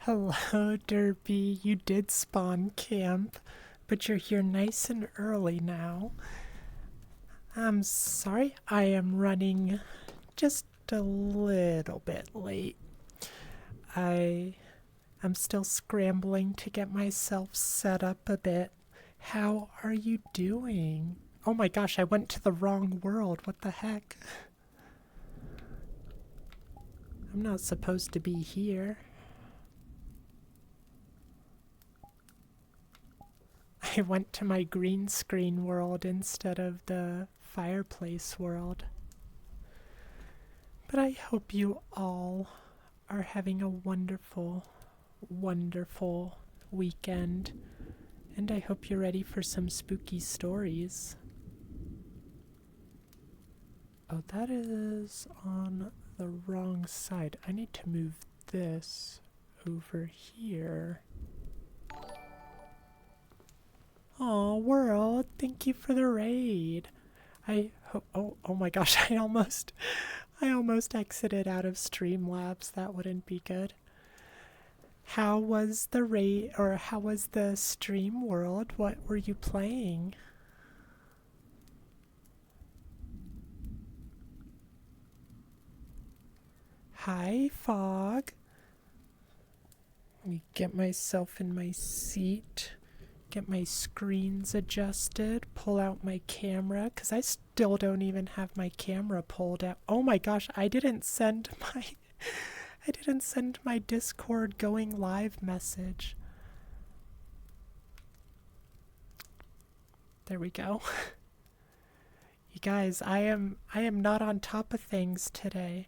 Hello, Derpy. You did spawn camp, but you're here nice and early now. I'm sorry, I am running just a little bit late. I am still scrambling to get myself set up a bit. How are you doing? Oh my gosh, I went to the wrong world. What the heck? I'm not supposed to be here. I went to my green screen world instead of the fireplace world. But I hope you all are having a wonderful, wonderful weekend. And I hope you're ready for some spooky stories. Oh, that is on the wrong side. I need to move this over here. Aw, world, thank you for the raid. Oh my gosh, I almost exited out of Streamlabs. That wouldn't be good. How was the raid, or how was the stream world? What were you playing? Hi, Fog. Let me get myself in my seat. Get my screens adjusted, pull out my camera, because I still don't even have my camera pulled out. Oh my gosh, I didn't send my Discord going live message. There we go. You guys, I am not on top of things today.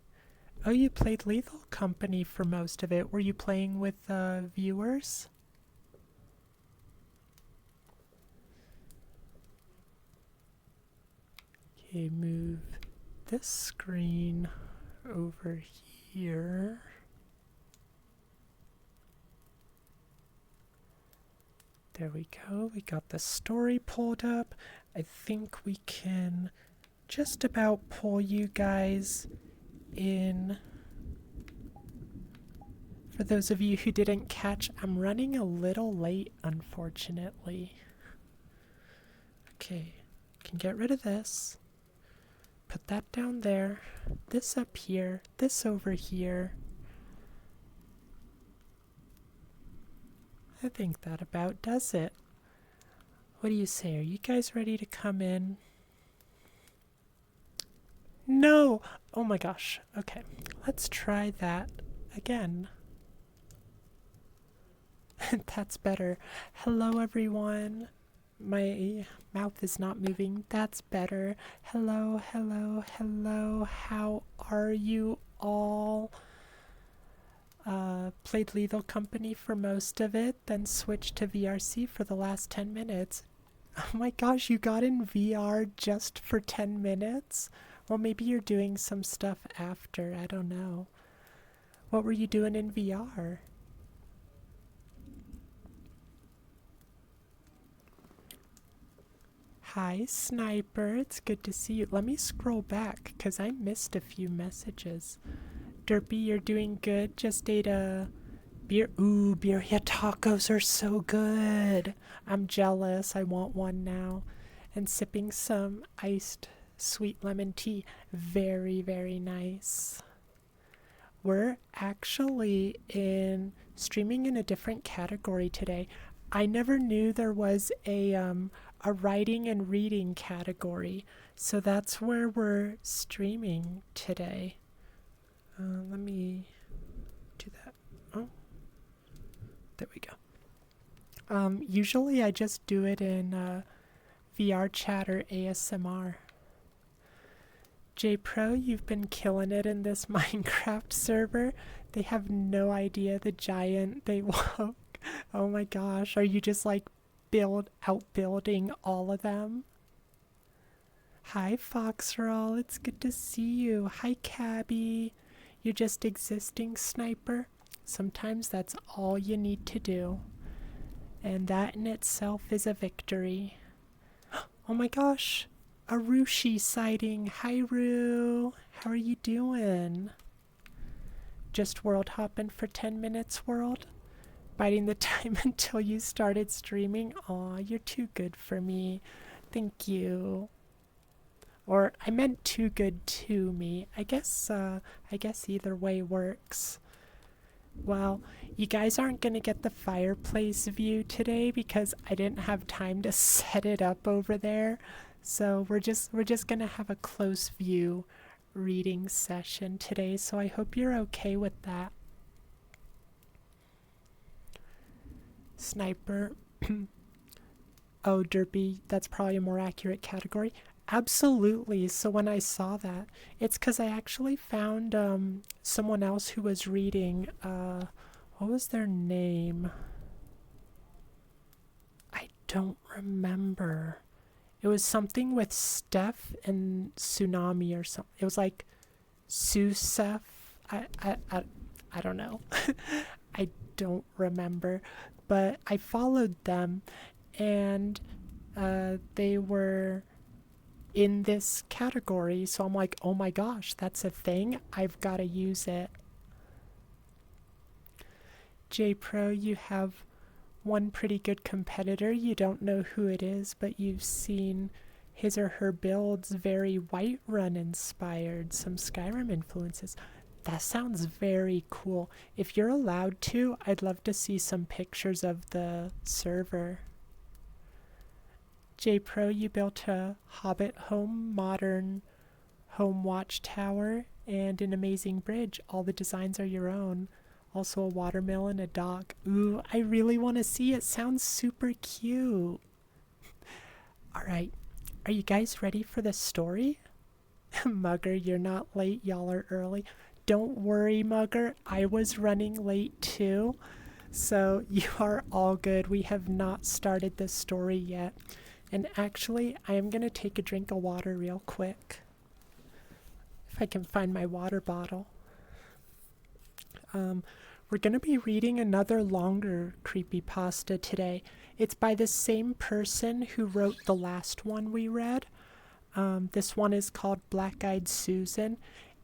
Oh, you played Lethal Company for most of it. Were you playing with viewers? Okay, move this screen over here. There we go. We got the story pulled up. I think we can just about pull you guys in. For those of you who didn't catch, I'm running a little late, unfortunately. Okay, can get rid of this. Put that down there, this up here, this over here. I think that about does it. What do you say? Are you guys ready to come in? No! Oh my gosh. Okay, let's try that again. That's better. Hello, everyone. My mouth is not moving. That's better. Hello, hello, hello. How are you all? Played Lethal Company for most of it, then switched to VRC for the last 10 minutes. Oh my gosh, you got in VR just for 10 minutes? Well, maybe you're doing some stuff after. I don't know. What were you doing in VR? Hi, Sniper. It's good to see you. Let me scroll back, because I missed a few messages. Derpy, you're doing good. Just ate a beer. Ooh, birria tacos are so good. I'm jealous. I want one now. And sipping some iced sweet lemon tea. Very, very nice. We're actually streaming in a different category today. I never knew there was a writing and reading category, so that's where we're streaming today. Let me do that. Oh, there we go. Usually I just do it in VR chat or ASMR. J-Pro, you've been killing it in this Minecraft server. They have no idea the giant they woke. Oh my gosh, are you just like outbuilding all of them? Hi Foxroll, it's good to see you. Hi Cabby. You're just existing, Sniper. Sometimes that's all you need to do. And that in itself is a victory. Oh my gosh, a Rushi sighting. Hi Roo, how are you doing? Just world hopping for 10 minutes, world? biding the time until you started streaming. Aw, you're too good for me. Thank you. Or I meant too good to me. I guess either way works. Well, you guys aren't gonna get the fireplace view today because I didn't have time to set it up over there. So we're just gonna have a close view reading session today, so I hope you're okay with that. Sniper. Oh, derpy, that's probably a more accurate category. Absolutely. So when I saw that, it's because I actually found someone else who was reading, what was their name? I don't remember. It was something with Steph and Tsunami or something. It was like Susef. I don't know. I don't remember. But I followed them, and they were in this category, so I'm like, oh my gosh, that's a thing. I've got to use it. JPro, you have one pretty good competitor. You don't know who it is, but you've seen his or her builds, very Whiterun inspired, some Skyrim influences. That sounds very cool. If you're allowed to, I'd love to see some pictures of the server. JPro, you built a Hobbit home, modern home watchtower, and an amazing bridge. All the designs are your own. Also a watermill and a dock. Ooh, I really want to see it. Sounds super cute. Alright, are you guys ready for the story? Mugger, you're not late. Y'all are early. Don't worry, Mugger. I was running late too. So you are all good. We have not started this story yet. And actually, I am going to take a drink of water real quick. If I can find my water bottle. We're going to be reading another longer creepypasta today. It's by the same person who wrote the last one we read. This one is called Black-Eyed Susan.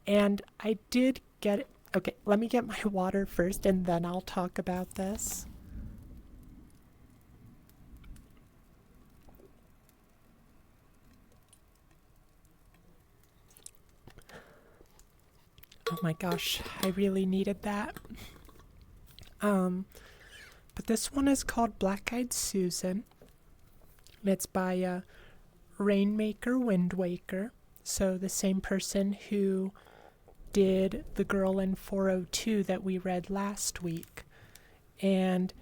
And I did get... Okay, let me get my water first and then I'll talk about this. Oh my gosh, I really needed that. But this one is called Black-Eyed Susan. And it's by Rainmaker Windwaker. So the same person who did The Girl in 402 that we read last week. And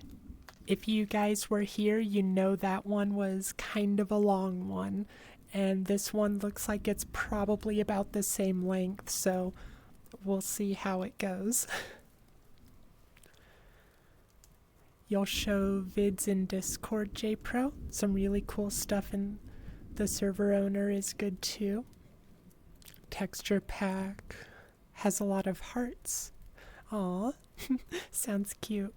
if you guys were here, you know that one was kind of a long one. And this one looks like it's probably about the same length, so we'll see how it goes. You'll show vids in Discord, JPro. Some really cool stuff, and the server owner is good too. Texture pack has a lot of hearts. Aw, sounds cute.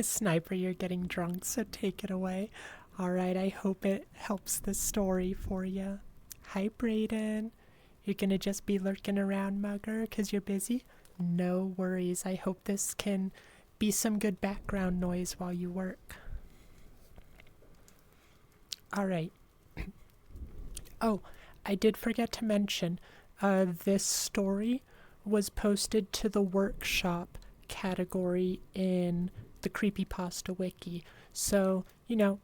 Sniper, you're getting drunk, so take it away. Alright, I hope it helps the story for you. Hi, Brayden. You're gonna just be lurking around, Mugger, because you're busy? No worries. I hope this can be some good background noise while you work. Alright. Oh, I did forget to mention, this story was posted to the workshop category in the Creepypasta wiki. So, you know,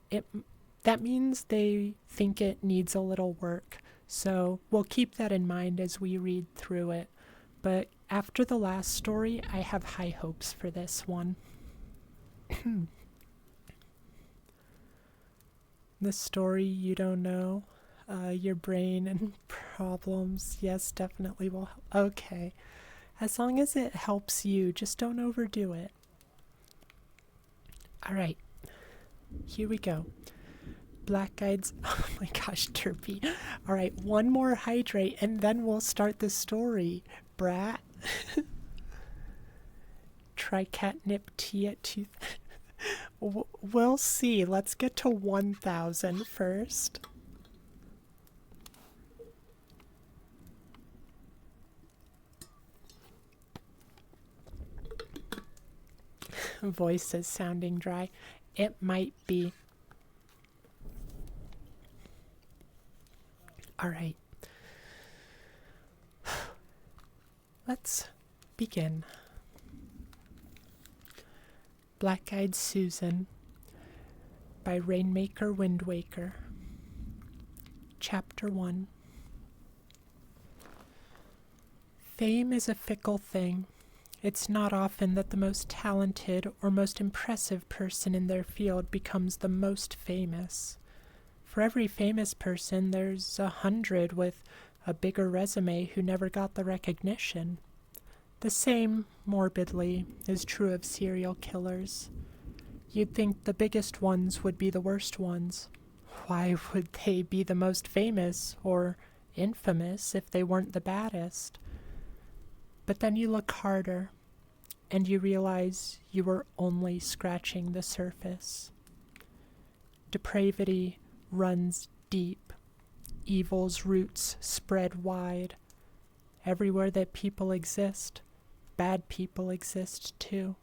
that means they think it needs a little work. So we'll keep that in mind as we read through it. But after the last story, I have high hopes for this one. The story you don't know, your brain and problems, yes, definitely will help. Okay, as long as it helps you, just don't overdo it. Alright, here we go. Black-eyed... Oh my gosh, Derpy. Alright, one more hydrate and then we'll start the story, brat. Try catnip tea at 2... We'll see. Let's get to 1,000 first. voice is sounding dry. It might be. Alright. Let's begin. Black-Eyed Susan by Rainmaker Windwaker. Chapter 1. Fame is a fickle thing. It's not often that the most talented or most impressive person in their field becomes the most famous. For every famous person, there's 100 with a bigger resume who never got the recognition. The same, morbidly, is true of serial killers. You'd think the biggest ones would be the worst ones. Why would they be the most famous or infamous if they weren't the baddest? But then you look harder, and you realize you were only scratching the surface. Depravity runs deep. Evil's roots spread wide. Everywhere that people exist, bad people exist too.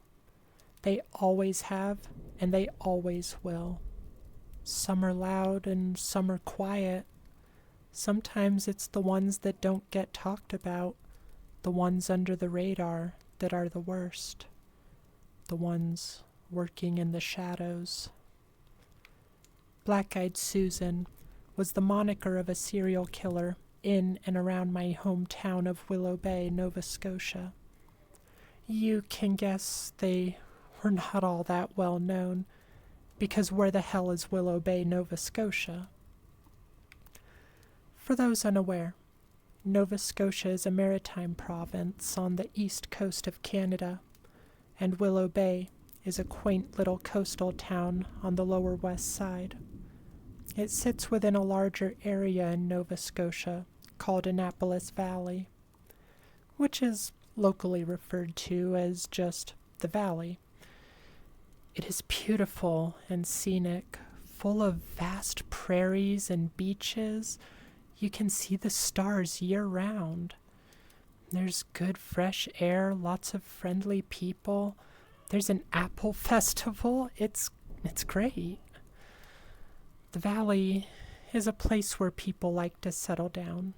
They always have, and they always will. Some are loud and some are quiet. Sometimes it's the ones that don't get talked about, the ones under the radar that are the worst, the ones working in the shadows. Black-Eyed Susan was the moniker of a serial killer in and around my hometown of Willow Bay, Nova Scotia. You can guess they were not all that well known, because where the hell is Willow Bay, Nova Scotia? For those unaware, Nova Scotia is a maritime province on the east coast of Canada, and Willow Bay is a quaint little coastal town on the lower west side. It sits within a larger area in Nova Scotia called Annapolis Valley, which is locally referred to as just the Valley. It is beautiful and scenic, full of vast prairies and beaches. You can see the stars year-round. There's good fresh air, lots of friendly people. There's an apple festival. It's great. The Valley is a place where people like to settle down.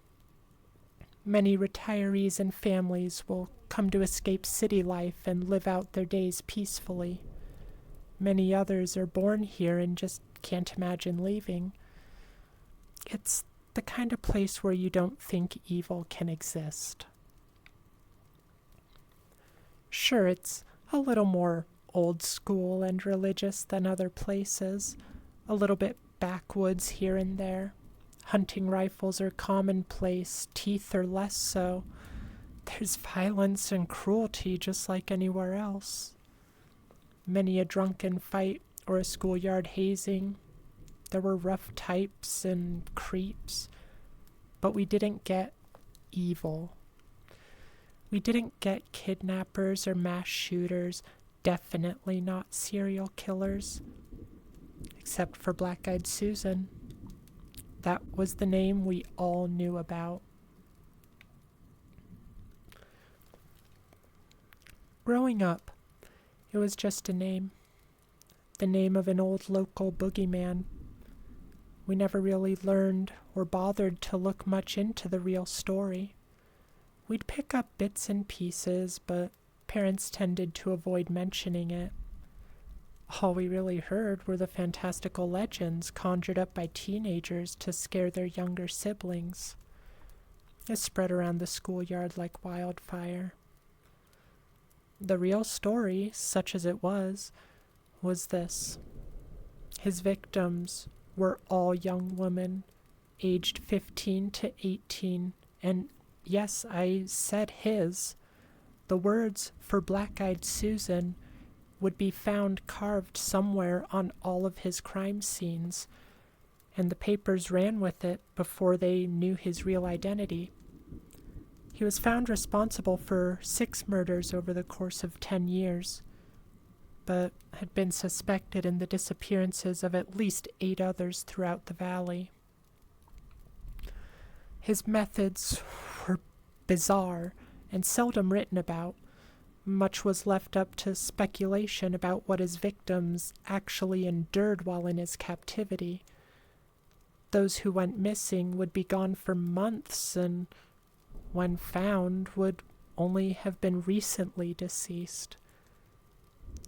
Many retirees and families will come to escape city life and live out their days peacefully. Many others are born here and just can't imagine leaving. It's the kind of place where you don't think evil can exist. Sure, it's a little more old school and religious than other places, a little bit backwoods here and there. Hunting rifles are commonplace, teeth are less so. There's violence and cruelty just like anywhere else. Many a drunken fight or a schoolyard hazing. There were rough types and creeps, but we didn't get evil. We didn't get kidnappers or mass shooters, definitely not serial killers. Except for Black-Eyed Susan. That was the name we all knew about. Growing up, it was just a name. The name of an old local boogeyman. We never really learned or bothered to look much into the real story. We'd pick up bits and pieces, but parents tended to avoid mentioning it. All we really heard were the fantastical legends conjured up by teenagers to scare their younger siblings. It spread around the schoolyard like wildfire. The real story, such as it was this. His victims were all young women, aged 15 to 18, and yes, I said his. The words for Black-Eyed Susan would be found carved somewhere on all of his crime scenes, and the papers ran with it before they knew his real identity. He was found responsible for 6 murders over the course of 10 years, but had been suspected in the disappearances of at least 8 others throughout the valley. His methods were bizarre and seldom written about, Much was left up to speculation about what his victims actually endured while in his captivity. Those who went missing would be gone for months, and when found would only have been recently deceased.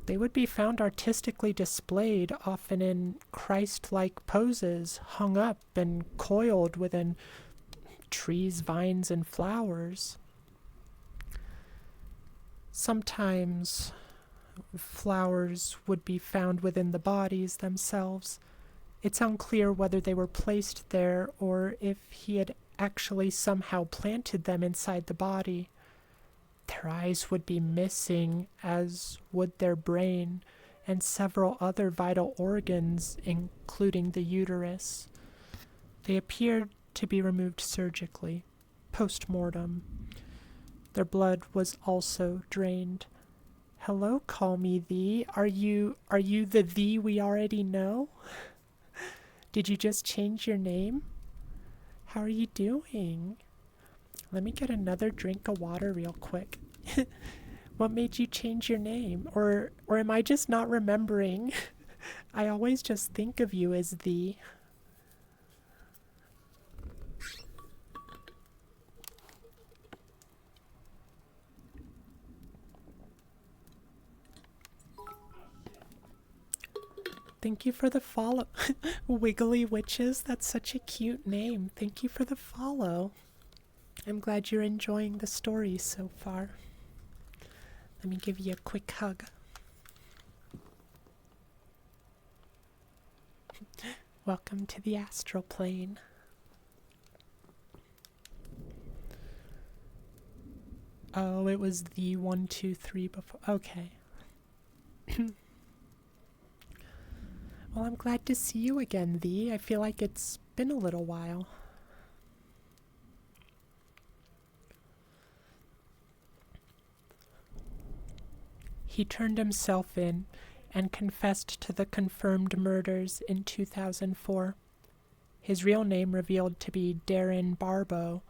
They would be found artistically displayed, often in Christ-like poses, hung up and coiled within trees, vines, and flowers. Sometimes flowers would be found within the bodies themselves. It's unclear whether they were placed there or if he had actually somehow planted them inside the body. Their eyes would be missing, as would their brain, and several other vital organs, including the uterus. They appeared to be removed surgically, post-mortem. Their blood was also drained. Hello, call me thee. Are you the thee we already know? Did you just change your name? How are you doing? Let me get another drink of water real quick. What made you change your name? Or am I just not remembering? I always just think of you as thee. Thank you for the follow. Wiggly Witches, that's such a cute name. Thank you for the follow. I'm glad you're enjoying the story so far. Let me give you a quick hug. Welcome to the astral plane. Oh, it was the 1, 2, 3 before. Okay. Well, I'm glad to see you again, Thee. I feel like it's been a little while. He turned himself in and confessed to the confirmed murders in 2004. His real name revealed to be Darren Barbeau.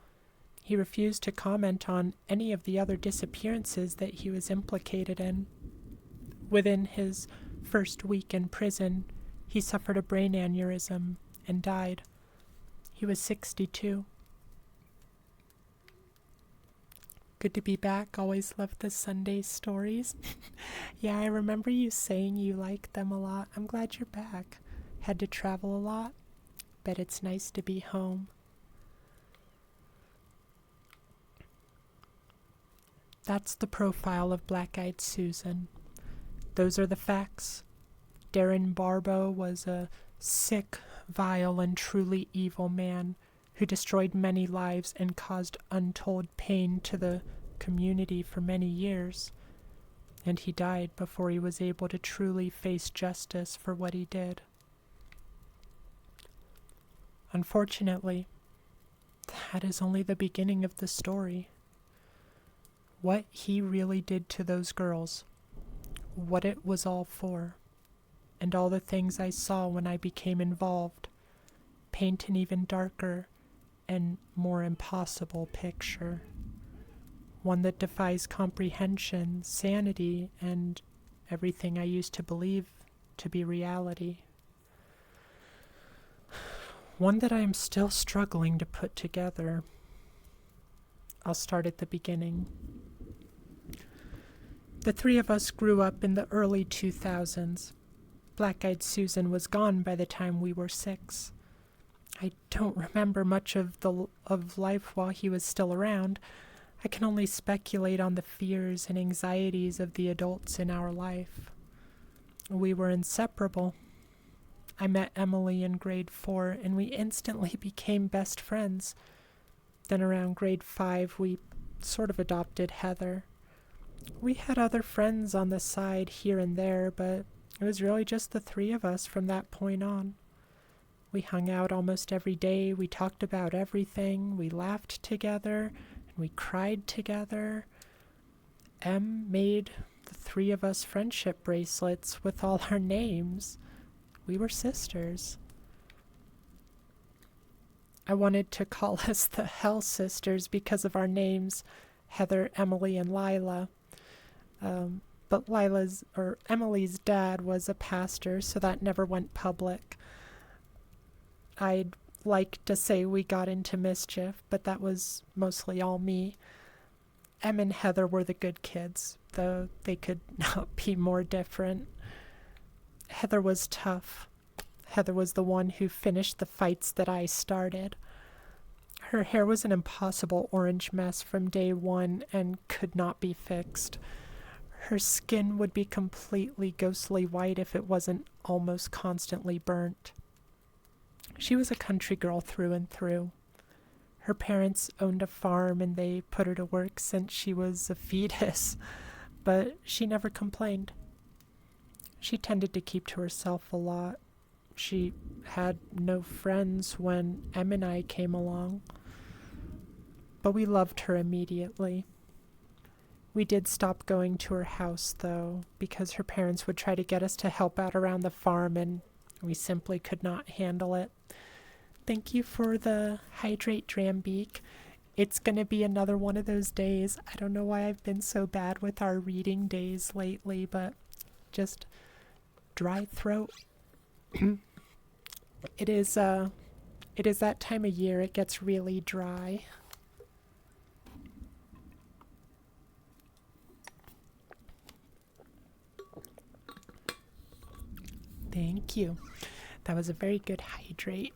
He refused to comment on any of the other disappearances that he was implicated in. Within his first week in prison, he suffered a brain aneurysm and died. He was 62. Good to be back. Always loved the Sunday stories. Yeah, I remember you saying you liked them a lot. I'm glad you're back. Had to travel a lot. Bet it's nice to be home. That's the profile of Black-Eyed Susan. Those are the facts. Darren Barbeau was a sick, vile, and truly evil man who destroyed many lives and caused untold pain to the community for many years. And he died before he was able to truly face justice for what he did. Unfortunately, that is only the beginning of the story. What he really did to those girls, what it was all for, and all the things I saw when I became involved, paint an even darker and more impossible picture. One that defies comprehension, sanity, and everything I used to believe to be reality. One that I am still struggling to put together. I'll start at the beginning. The three of us grew up in the early 2000s. Black-Eyed Susan was gone by the time we were 6. I don't remember much of life while he was still around. I can only speculate on the fears and anxieties of the adults in our life. We were inseparable. I met Emily in grade 4, and we instantly became best friends. Then around grade 5, we sort of adopted Heather. We had other friends on the side here and there, but it was really just the three of us from that point on. We hung out almost every day, we talked about everything, we laughed together, and we cried together. Em made the three of us friendship bracelets with all our names. We were sisters. I wanted to call us the Hell Sisters because of our names, Heather, Emily, and Lila. But Emily's dad was a pastor, so that never went public. I'd like to say we got into mischief, but that was mostly all me. Em and Heather were the good kids, though they could not be more different. Heather was tough. Heather was the one who finished the fights that I started. Her hair was an impossible orange mess from day one and could not be fixed. Her skin would be completely ghostly white if it wasn't almost constantly burnt. She was a country girl through and through. Her parents owned a farm and they put her to work since she was a fetus, but she never complained. She tended to keep to herself a lot. She had no friends when Em and I came along, but we loved her immediately. We did stop going to her house, though, because her parents would try to get us to help out around the farm, and we simply could not handle it. Thank you for the hydrate, Drambeak. It's going to be another one of those days. I don't know why I've been so bad with our reading days lately, but just dry throat. It is that time of year. It gets really dry. Thank you. That was a very good hydrate.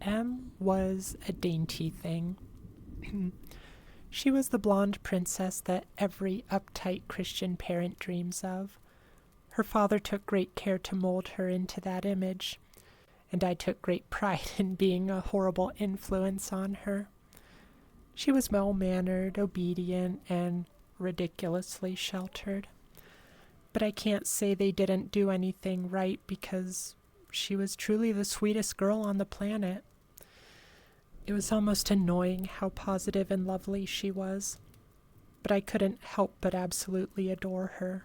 Em was a dainty thing. She was the blonde princess that every uptight Christian parent dreams of. Her father took great care to mold her into that image, and I took great pride in being a horrible influence on her. She was well-mannered, obedient, and ridiculously sheltered. But I can't say they didn't do anything right because she was truly the sweetest girl on the planet. It was almost annoying how positive and lovely she was, but I couldn't help but absolutely adore her.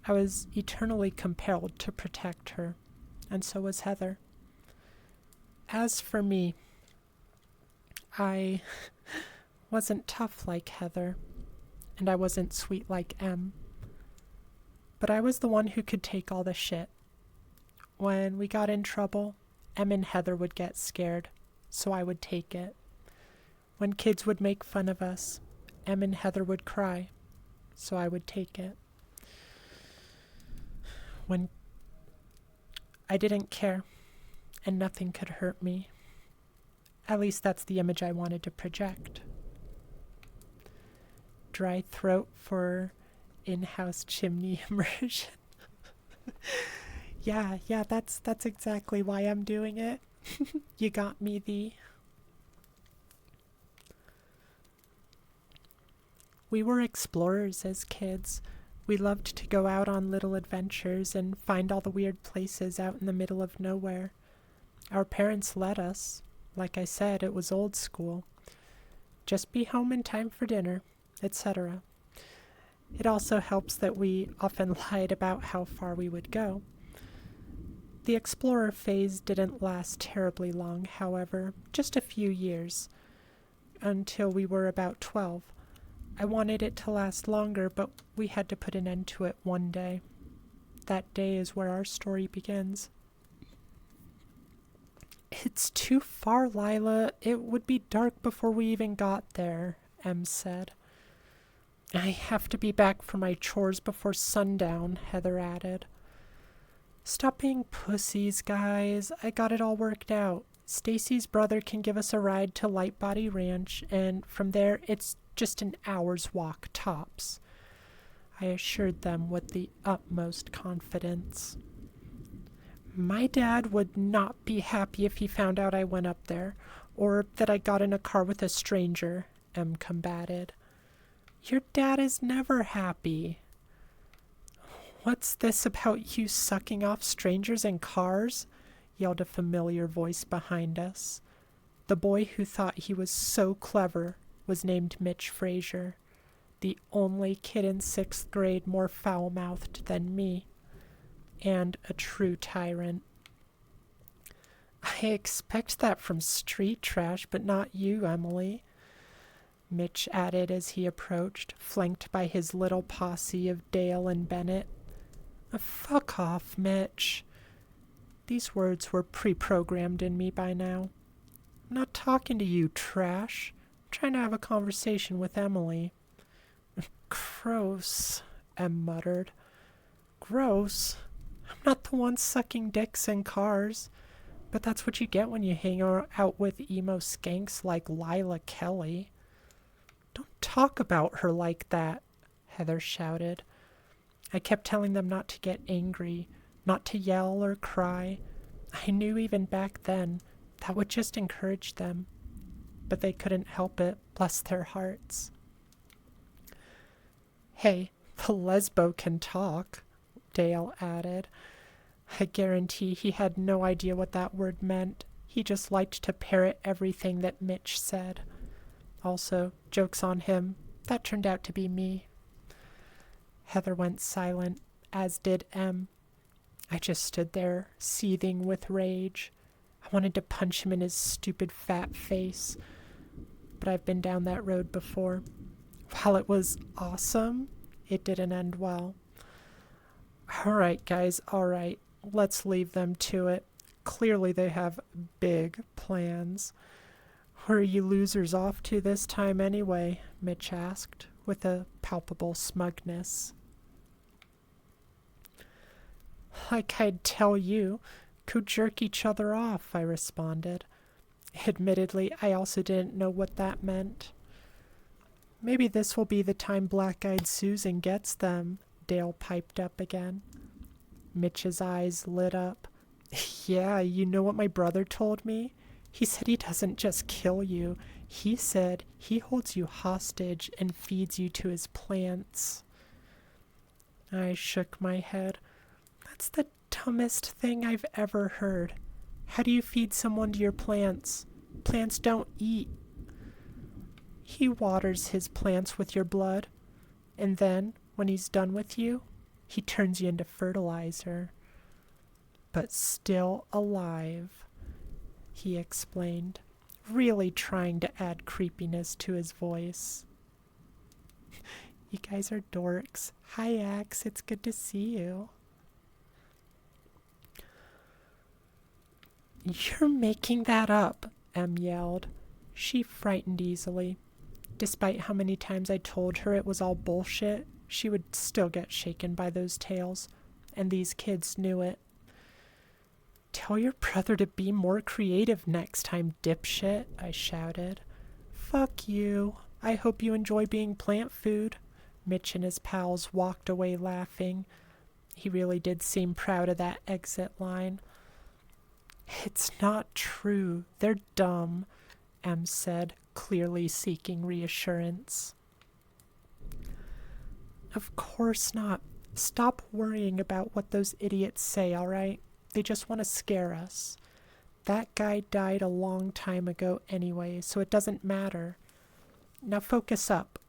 I was eternally compelled to protect her, and so was Heather. As for me, I wasn't tough like Heather, and I wasn't sweet like Em, but I was the one who could take all the shit. When we got in trouble, Em and Heather would get scared, so I would take it. When kids would make fun of us, Em and Heather would cry, so I would take it. When I didn't care, and nothing could hurt me. At least that's the image I wanted to project. Dry throat for in-house chimney immersion. Yeah, that's exactly why I'm doing it. You got me, Thee. We were explorers as kids. We loved to go out on little adventures and find all the weird places out in the middle of nowhere. Our parents let us. Like I said, it was old school. Just be home in time for dinner, etc. It also helps that we often lied about how far we would go. The explorer phase didn't last terribly long, however, just a few years, until we were about 12. I wanted it to last longer, but we had to put an end to it one day. That day is where our story begins. It's too far, Lila. It would be dark before we even got there, Em said. I have to be back for my chores before sundown, Heather added. Stop being pussies, guys. I got it all worked out. Stacy's brother can give us a ride to Lightbody Ranch, and from there it's just an hour's walk tops, I assured them with the utmost confidence. My dad would not be happy if he found out I went up there, or that I got in a car with a stranger, Em combated. Your dad is never happy. What's this about you sucking off strangers in cars? Yelled a familiar voice behind us. The boy who thought he was so clever was named Mitch Frazier, the only kid in 6th grade more foul-mouthed than me. and a true tyrant. I expect that from street trash, but not you, Emily, Mitch added as he approached, flanked by his little posse of Dale and Bennett. Fuck off, Mitch. These words were pre-programmed in me by now. I'm not talking to you, trash. I'm trying to have a conversation with Emily. Gross, Em muttered. Gross? I'm not the one sucking dicks in cars. But that's what you get when you hang out with emo skanks like Lila Kelly. Don't talk about her like that, Heather shouted. I kept telling them not to get angry, not to yell or cry. I knew even back then that would just encourage them. But they couldn't help it, bless their hearts. Hey, the lesbo can talk, Dale added. I guarantee he had no idea what that word meant. He just liked to parrot everything that Mitch said. Also, joke's on him, that turned out to be me. Heather went silent, as did Em. I just stood there, seething with rage. I wanted to punch him in his stupid fat face. But I've been down that road before. While it was awesome, it didn't end well. Alright, guys, alright. Let's leave them to it. Clearly they have big plans. Where are you losers off to this time anyway? Mitch asked, with a palpable smugness. Like I'd tell you, go jerk each other off, I responded. Admittedly, I also didn't know what that meant. Maybe this will be the time Black-Eyed Susan gets them, Dale piped up again. Mitch's eyes lit up. Yeah, you know what my brother told me? He said he doesn't just kill you. He said he holds you hostage and feeds you to his plants. I shook my head. That's the dumbest thing I've ever heard. How do you feed someone to your plants? Plants don't eat. He waters his plants with your blood, and then, when he's done with you, he turns you into fertilizer. But still alive, he explained, really trying to add creepiness to his voice. You guys are dorks. Hi, Axe, it's good to see you. You're making that up, Em yelled. She frightened easily. Despite how many times I told her it was all bullshit, she would still get shaken by those tales, and these kids knew it. Tell your brother to be more creative next time, dipshit, I shouted. Fuck you. I hope you enjoy being plant food. Mitch and his pals walked away laughing. He really did seem proud of that exit line. It's not true. They're dumb, Em said, clearly seeking reassurance. Of course not. Stop worrying about what those idiots say, all right? They just want to scare us. That guy died a long time ago anyway, so it doesn't matter. Now focus up.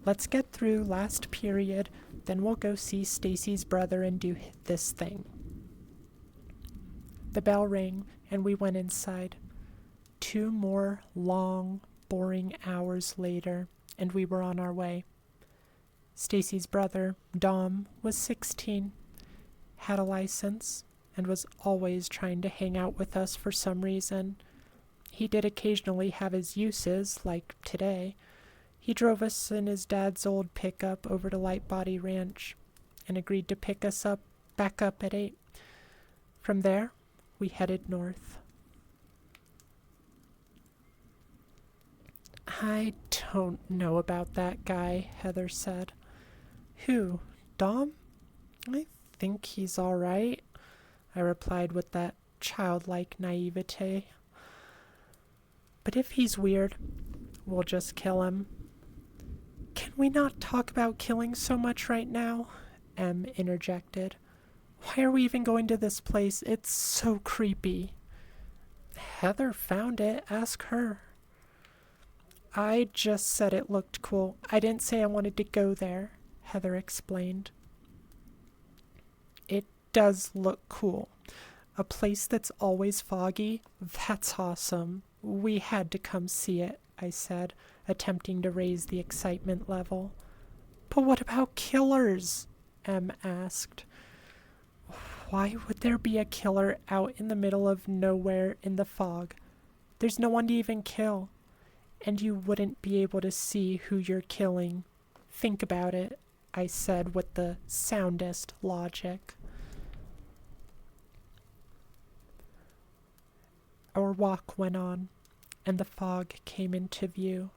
Let's get through last period, then we'll go see Stacy's brother and do this thing. The bell rang, and we went inside. 2 more long, boring hours later, and we were on our way. Stacy's brother, Dom, was 16, had a license, and was always trying to hang out with us for some reason. He did occasionally have his uses, like today. He drove us in his dad's old pickup over to Lightbody Ranch, and agreed to pick us back up at 8. From there, we headed north. I don't know about that guy, Heather said. Who? Dom? I think he's all right, I replied with that childlike naivete. But if he's weird, we'll just kill him. Can we not talk about killing so much right now? Em interjected. Why are we even going to this place? It's so creepy. Heather found it. Ask her. I just said it looked cool. I didn't say I wanted to go there, Heather explained. It does look cool. A place that's always foggy? That's awesome. We had to come see it, I said, attempting to raise the excitement level. But what about killers? Em asked. Why would there be a killer out in the middle of nowhere in the fog? There's no one to even kill. And you wouldn't be able to see who you're killing. Think about it, I said with the soundest logic. Our walk went on, and the fog came into view,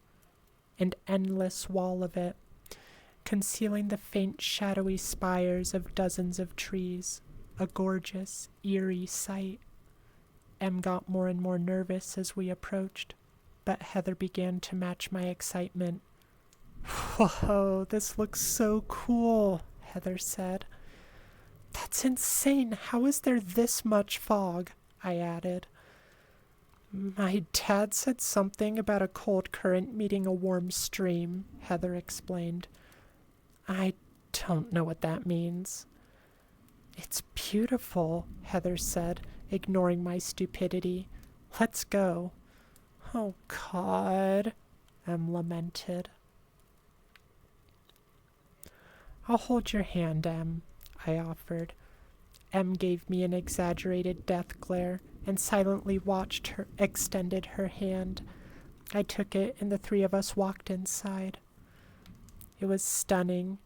an endless wall of it, concealing the faint shadowy spires of dozens of trees, a gorgeous, eerie sight. Em got more and more nervous as we approached, but Heather began to match my excitement. Whoa, this looks so cool, Heather said. That's insane. How is there this much fog? I added. My dad said something about a cold current meeting a warm stream, Heather explained. I don't know what that means. It's beautiful, Heather said, ignoring my stupidity. Let's go. Oh, God, Em lamented. I'll hold your hand, Em, I offered. Em gave me an exaggerated death glare and silently watched her extended her hand. I took it and the three of us walked inside. It was stunning.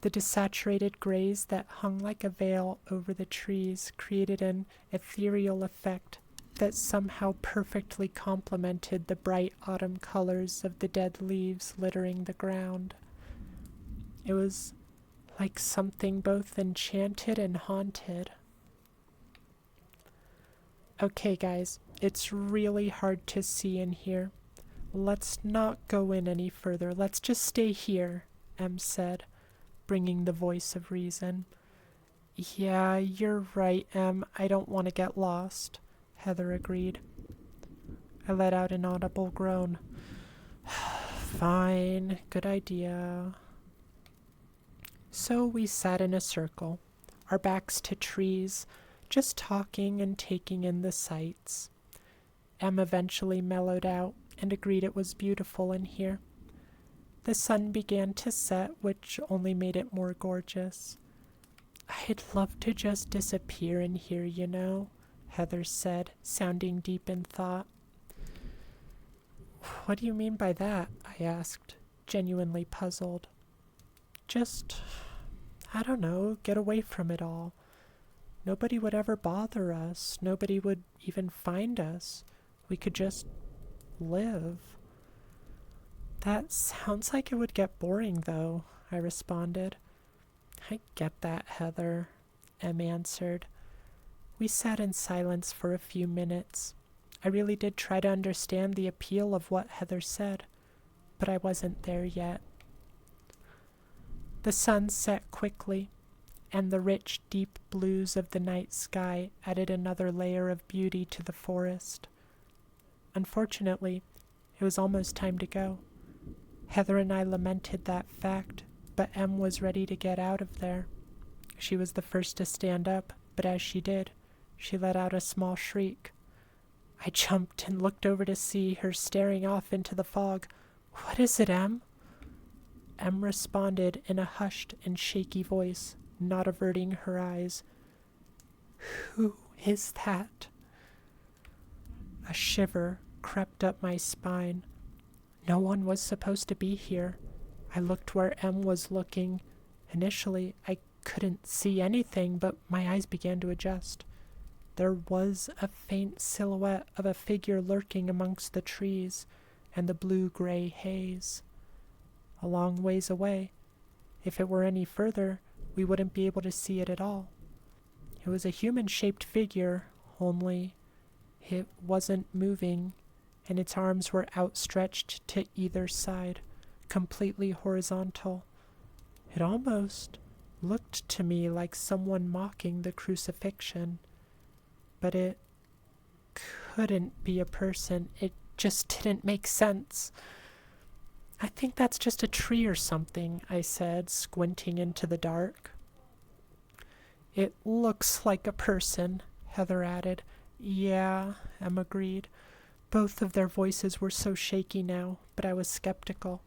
The desaturated grays that hung like a veil over the trees created an ethereal effect that somehow perfectly complemented the bright autumn colors of the dead leaves littering the ground. It was like something both enchanted and haunted. Okay, guys, it's really hard to see in here. Let's not go in any further. Let's just stay here, Em said, bringing the voice of reason. Yeah, you're right, Em. I don't want to get lost, Heather agreed. I let out an audible groan. Fine, good idea. So we sat in a circle, our backs to trees, just talking and taking in the sights. Em eventually mellowed out and agreed it was beautiful in here. The sun began to set, which only made it more gorgeous. I'd love to just disappear in here, you know, Heather said, sounding deep in thought. What do you mean by that? I asked, genuinely puzzled. Just, I don't know, get away from it all. Nobody would ever bother us. Nobody would even find us. We could just live. That sounds like it would get boring, though, I responded. I get that, Heather, Em answered. We sat in silence for a few minutes. I really did try to understand the appeal of what Heather said, but I wasn't there yet. The sun set quickly, and the rich, deep blues of the night sky added another layer of beauty to the forest. Unfortunately, it was almost time to go. Heather and I lamented that fact, but Em was ready to get out of there. She was the first to stand up, but as she did, she let out a small shriek. I jumped and looked over to see her staring off into the fog. What is it, Em? Em responded in a hushed and shaky voice, not averting her eyes. Who is that? A shiver crept up my spine. No one was supposed to be here. I looked where Em was looking. Initially, I couldn't see anything, but my eyes began to adjust. There was a faint silhouette of a figure lurking amongst the trees and the blue-gray haze. A long ways away. If it were any further, we wouldn't be able to see it at all. It was a human-shaped figure, only it wasn't moving, and its arms were outstretched to either side, completely horizontal. It almost looked to me like someone mocking the crucifixion, but it couldn't be a person. It just didn't make sense. I think that's just a tree or something, I said, squinting into the dark. It looks like a person, Heather added. Yeah, Em agreed. Both of their voices were so shaky now, but I was skeptical.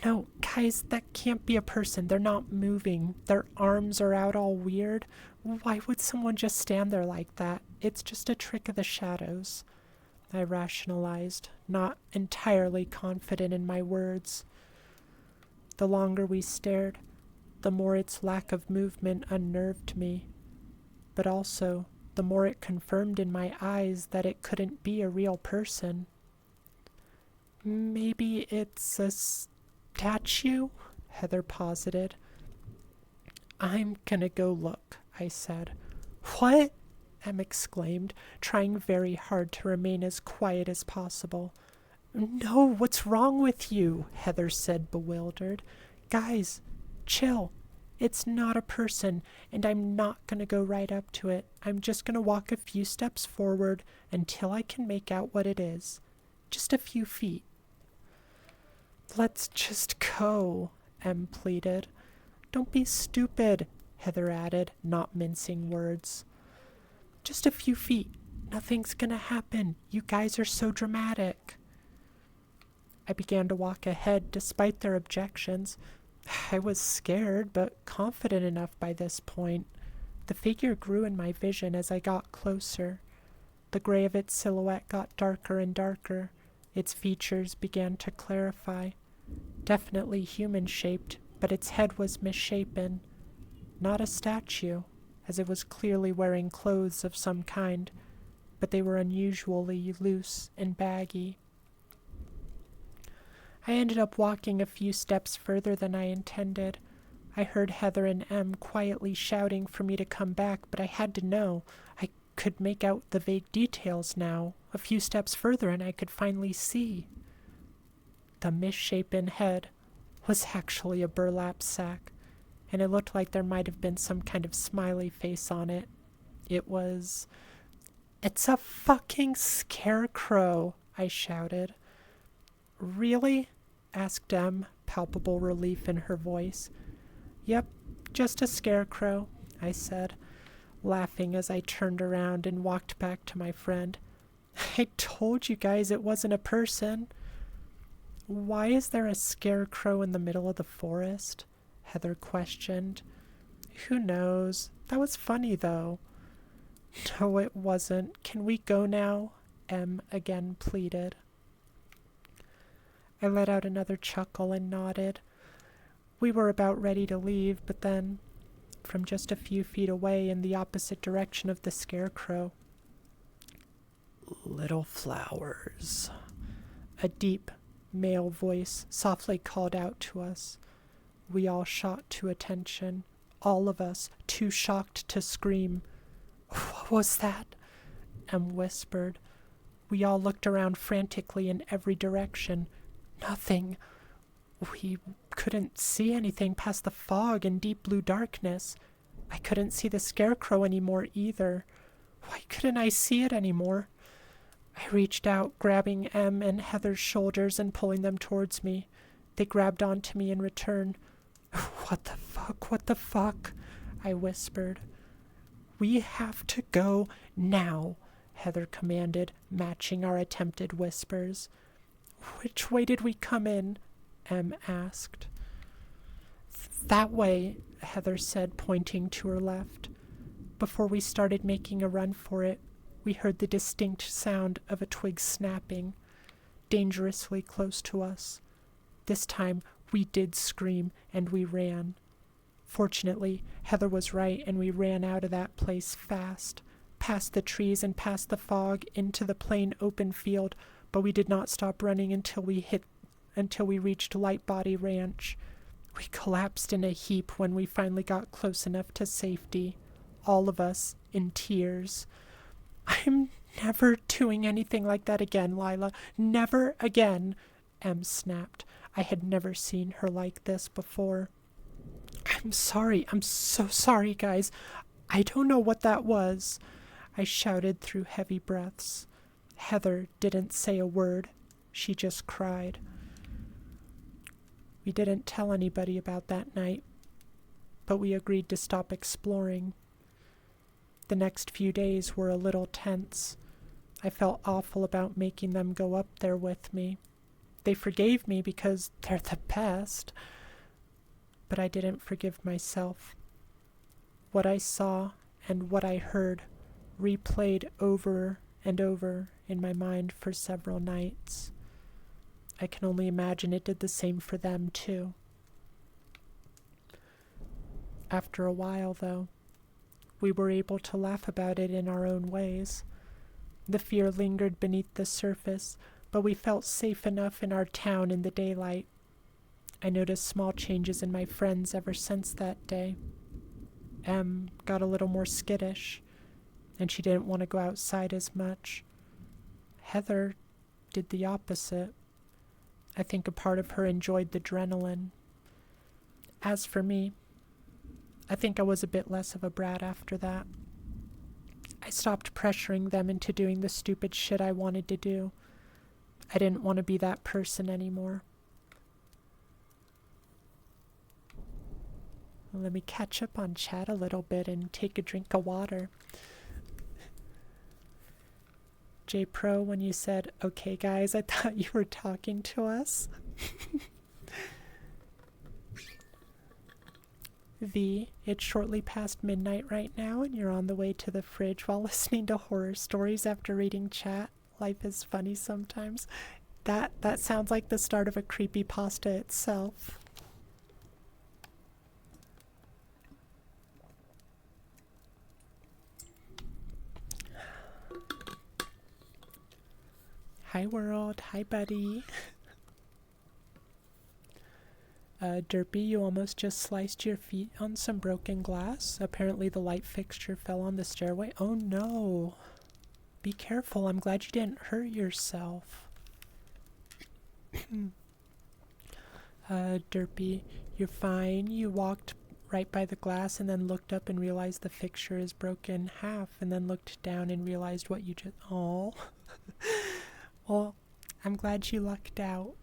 No, guys, that can't be a person. They're not moving. Their arms are out all weird. Why would someone just stand there like that? It's just a trick of the shadows, I rationalized, not entirely confident in my words. The longer we stared, the more its lack of movement unnerved me, but also the more it confirmed in my eyes that it couldn't be a real person. Maybe it's a statue? Heather posited. I'm gonna go look, I said. What? Em exclaimed, trying very hard to remain as quiet as possible. No, what's wrong with you? Heather said, bewildered. Guys, chill. It's not a person, and I'm not gonna go right up to it. I'm just gonna walk a few steps forward until I can make out what it is. Just a few feet. Let's just go, Em pleaded. Don't be stupid, Heather added, not mincing words. Just a few feet. Nothing's gonna happen. You guys are so dramatic. I began to walk ahead despite their objections. I was scared, but confident enough by this point. The figure grew in my vision as I got closer. The gray of its silhouette got darker and darker. Its features began to clarify. Definitely human-shaped, but its head was misshapen. Not a statue, as it was clearly wearing clothes of some kind, but they were unusually loose and baggy. I ended up walking a few steps further than I intended. I heard Heather and Em quietly shouting for me to come back, but I had to know. I could make out the vague details now. A few steps further and I could finally see. The misshapen head was actually a burlap sack, and it looked like there might have been some kind of smiley face on it. It's a fucking scarecrow, I shouted. Really? Asked Em, palpable relief in her voice. Yep, just a scarecrow, I said, laughing as I turned around and walked back to my friend. I told you guys it wasn't a person. Why is there a scarecrow in the middle of the forest? Heather questioned. Who knows? That was funny, though. No, it wasn't. Can we go now? Em again pleaded. I let out another chuckle and nodded. We were about ready to leave, but then, from just a few feet away in the opposite direction of the scarecrow, little flowers. A deep, male voice softly called out to us. We all shot to attention, all of us too shocked to scream. What was that? Em whispered. We all looked around frantically in every direction. Nothing. We couldn't see anything past the fog and deep blue darkness. I couldn't see the scarecrow anymore either. Why couldn't I see it anymore? I reached out, grabbing Em and Heather's shoulders and pulling them towards me. They grabbed onto me in return. What the fuck? I whispered. We have to go now, Heather commanded, matching our attempted whispers. Which way did we come in? Em asked. That way, Heather said, pointing to her left. Before we started making a run for it, we heard the distinct sound of a twig snapping, dangerously close to us. This time, we did scream, and we ran. Fortunately, Heather was right, and we ran out of that place fast, past the trees and past the fog, into the plain open field, but we did not stop running until we reached Light Body Ranch. We collapsed in a heap when we finally got close enough to safety, all of us in tears. I'm never doing anything like that again, Lila. Never again, Em snapped. I had never seen her like this before. I'm sorry. I'm so sorry, guys. I don't know what that was, I shouted through heavy breaths. Heather didn't say a word. She just cried. We didn't tell anybody about that night. but we agreed to stop exploring. The next few days were a little tense. I felt awful about making them go up there with me. They forgave me because they're the best, but I didn't forgive myself. What I saw and what I heard replayed over and over in my mind for several nights. I can only imagine it did the same for them too. After a while, though, we were able to laugh about it in our own ways. The fear lingered beneath the surface, but we felt safe enough in our town in the daylight. I noticed small changes in my friends ever since that day. Em got a little more skittish, and she didn't want to go outside as much. Heather did the opposite. I think a part of her enjoyed the adrenaline. As for me, I think I was a bit less of a brat after that. I stopped pressuring them into doing the stupid shit I wanted to do. I didn't want to be that person anymore. Let me catch up on chat a little bit and take a drink of water. J Pro, when you said, "Okay guys," I thought you were talking to us. V, it's shortly past midnight right now and you're on the way to the fridge while listening to horror stories after reading chat. Life is funny sometimes. That sounds like the start of a creepypasta itself. Hi world, hi buddy. Derpy, you almost just sliced your feet on some broken glass. Apparently the light fixture fell on the stairway. Oh no. Be careful, I'm glad you didn't hurt yourself. Derpy, you're fine. You walked right by the glass and then looked up and realized the fixture is broken half and then looked down and realized what you just... Oh. Well, I'm glad you lucked out.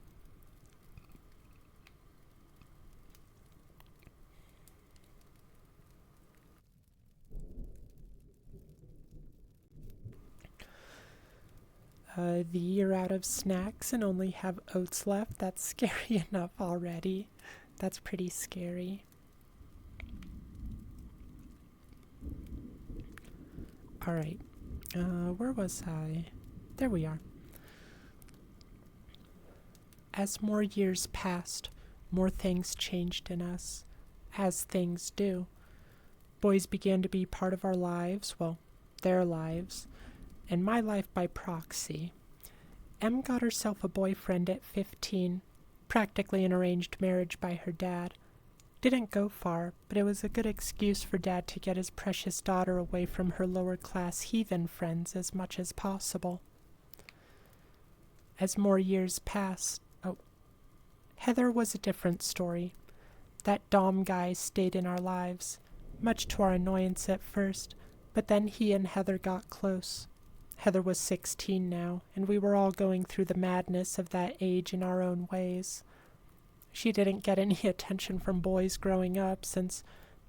You're out of snacks and only have oats left. That's scary enough already. That's pretty scary. Alright. Where was I? There we are. As more years passed, more things changed in us, as things do. Boys began to be part of our lives, well, their lives, and my life by proxy. Em got herself a boyfriend at 15, practically an arranged marriage by her dad. Didn't go far, but it was a good excuse for Dad to get his precious daughter away from her lower-class heathen friends as much as possible. As more years passed, Heather was a different story. That Dom guy stayed in our lives, much to our annoyance at first, but then he and Heather got close. Heather was 16 now, and we were all going through the madness of that age in our own ways. She didn't get any attention from boys growing up, since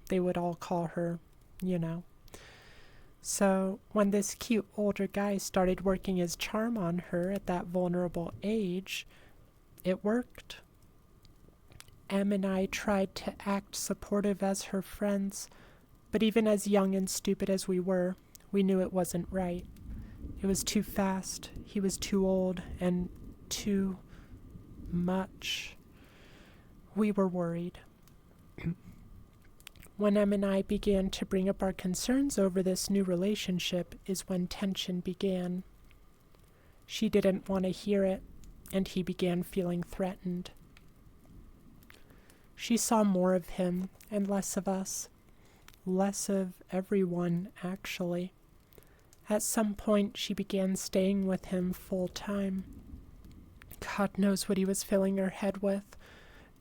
they would all call her, you know. So, when this cute older guy started working his charm on her at that vulnerable age, it worked. Em and I tried to act supportive as her friends, but even as young and stupid as we were, we knew it wasn't right. It was too fast, he was too old, and too much. We were worried. When Em and I began to bring up our concerns over this new relationship is when tension began. She didn't want to hear it, and he began feeling threatened. She saw more of him and less of us. Less of everyone, actually. At some point, she began staying with him full time. God knows what he was filling her head with,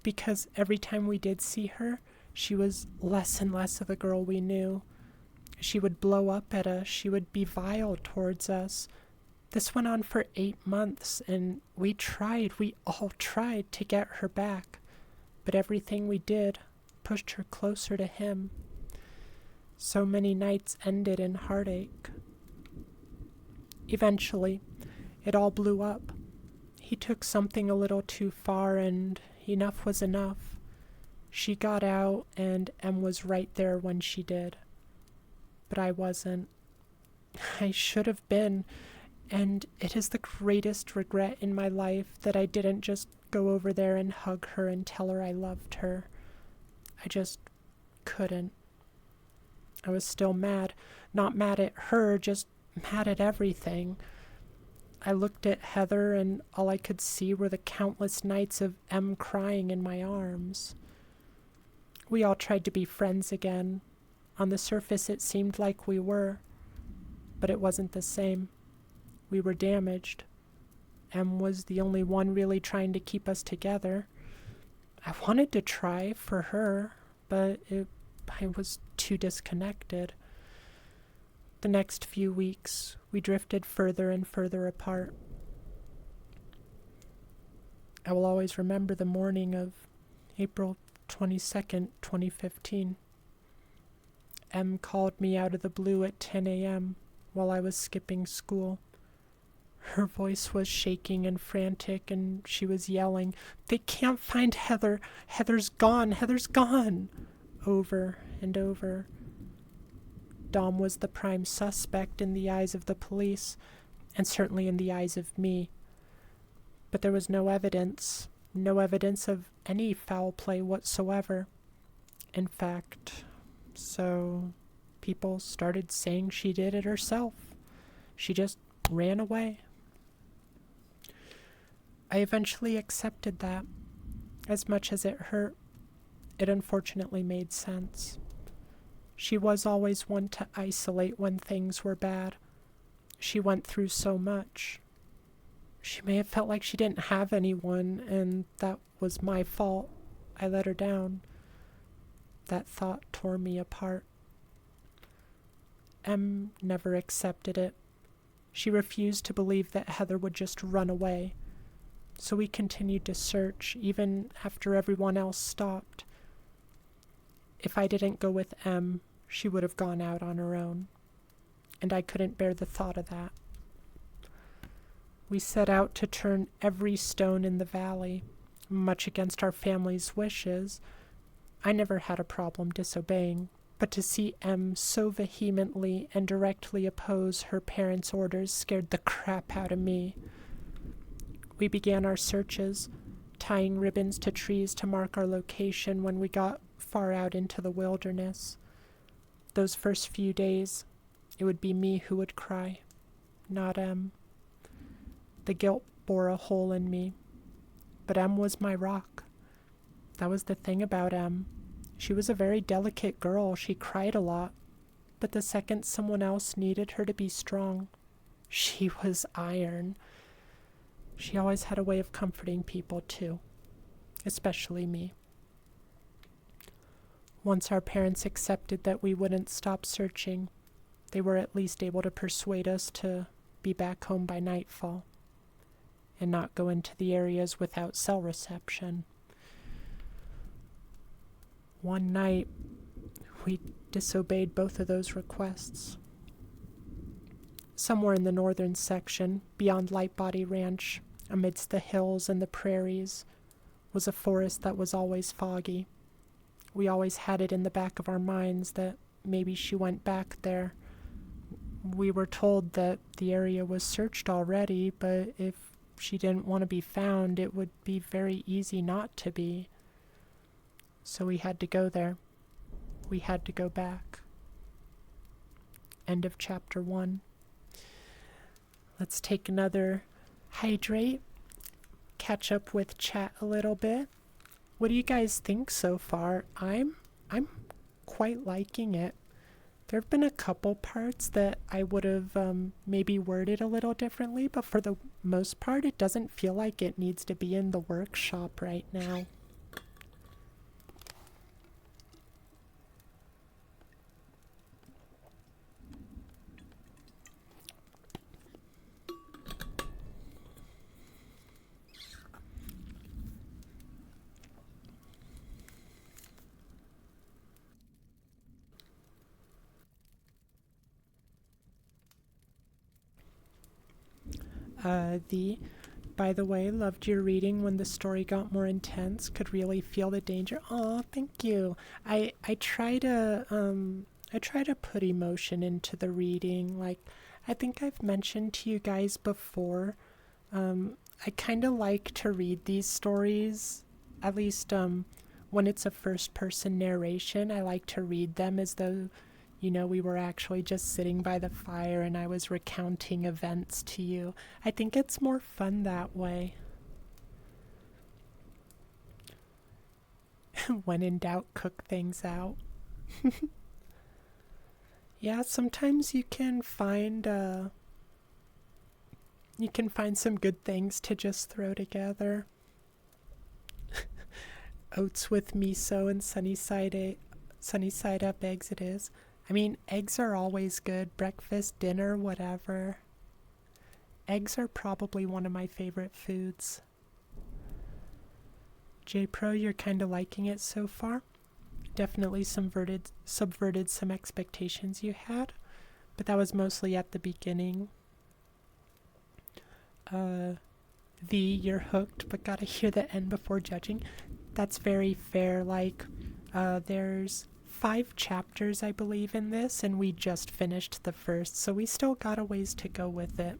because every time we did see her, she was less and less of the girl we knew. She would blow up at us. She would be vile towards us. This went on for 8 months, and we all tried to get her back. But everything we did pushed her closer to him. So many nights ended in heartache. Eventually, it all blew up. He took something a little too far, and enough was enough. She got out, and Em was right there when she did. But I wasn't. I should have been, and it is the greatest regret in my life that I didn't just go over there and hug her and tell her I loved her. I just couldn't. I was still mad. Not mad at her, just mad at everything. I looked at Heather, and all I could see were the countless nights of Em crying in my arms. We all tried to be friends again. On the surface, it seemed like we were, but it wasn't the same. We were damaged. Em was the only one really trying to keep us together. I wanted to try for her, but I was too disconnected. The next few weeks, we drifted further and further apart. I will always remember the morning of April 22nd, 2015. Em called me out of the blue at 10 a.m. while I was skipping school. Her voice was shaking and frantic, and she was yelling, "They can't find Heather! Heather's gone! Heather's gone!" over and over. Dom was the prime suspect in the eyes of the police, and certainly in the eyes of me. But there was no evidence of any foul play whatsoever. In fact, so people started saying she did it herself. She just ran away. I eventually accepted that. As much as it hurt, it unfortunately made sense. She was always one to isolate when things were bad. She went through so much. She may have felt like she didn't have anyone, and that was my fault. I let her down. That thought tore me apart. Em never accepted it. She refused to believe that Heather would just run away. So we continued to search, even after everyone else stopped. If I didn't go with Em, she would have gone out on her own, and I couldn't bear the thought of that. We set out to turn every stone in the valley, much against our family's wishes. I never had a problem disobeying, but to see Em so vehemently and directly oppose her parents' orders scared the crap out of me. We began our searches, tying ribbons to trees to mark our location when we got far out into the wilderness. Those first few days, it would be me who would cry, not Em. The guilt bore a hole in me, but Em was my rock. That was the thing about Em. She was a very delicate girl. She cried a lot, but the second someone else needed her to be strong, she was iron. She always had a way of comforting people too, especially me. Once our parents accepted that we wouldn't stop searching, they were at least able to persuade us to be back home by nightfall and not go into the areas without cell reception. One night, we disobeyed both of those requests. Somewhere in the northern section, beyond Lightbody Ranch, amidst the hills and the prairies, was a forest that was always foggy. We always had it in the back of our minds that maybe she went back there. We were told that the area was searched already, but if she didn't want to be found, it would be very easy not to be. So we had to go there. We had to go back. End of chapter 1. Let's take another hydrate, catch up with chat a little bit. What do you guys think so far? I'm quite liking it. There have been a couple parts that I would have maybe worded a little differently, but for the most part, it doesn't feel like it needs to be in the workshop right now. By the way, loved your reading when the story got more intense. Could really feel the danger. Aw, thank you. I try to put emotion into the reading. Like, I think I've mentioned to you guys before. I kind of like to read these stories, at least when it's a first-person narration. I like to read them as though, we were actually just sitting by the fire and I was recounting events to you. I think it's more fun that way. When in doubt, cook things out. Yeah, sometimes you can find some good things to just throw together. Oats with miso and sunny side up eggs it is. I mean, eggs are always good. Breakfast, dinner, whatever. Eggs are probably one of my favorite foods. J-Pro, you're kind of liking it so far. Definitely subverted some expectations you had, but that was mostly at the beginning. You're hooked, but gotta hear the end before judging. That's very fair. Like, there's 5 chapters, I believe, in this, and we just finished the first, so we still got a ways to go with it.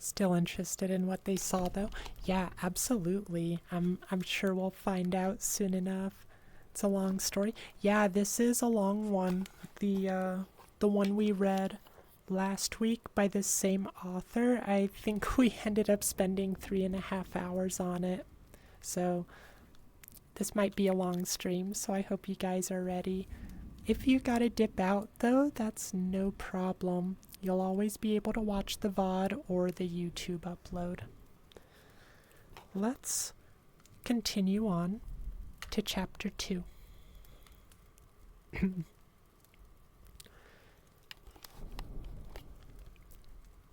Still interested in what they saw, though? Yeah, absolutely. I'm sure we'll find out soon enough. It's a long story. Yeah, this is a long one. The one we read last week by the same author, I think we ended up spending 3.5 hours on it. So this might be a long stream, so I hope you guys are ready. If you gotta dip out, though, that's no problem. You'll always be able to watch the VOD or the YouTube upload. Let's continue on to Chapter 2.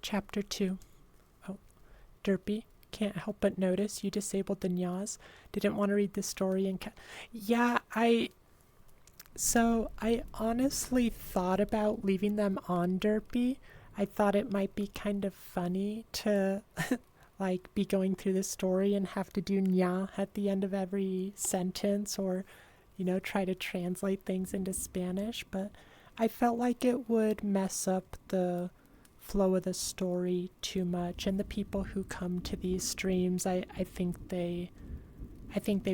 Chapter 2. Oh, Derpy, can't help but notice you disabled the nyas. Didn't want to read the story and yeah, So I honestly thought about leaving them on Derpy. I thought it might be kind of funny to like be going through the story and have to do nya at the end of every sentence, or try to translate things into Spanish, but I felt like it would mess up the flow of the story too much, and the people who come to these streams, I think they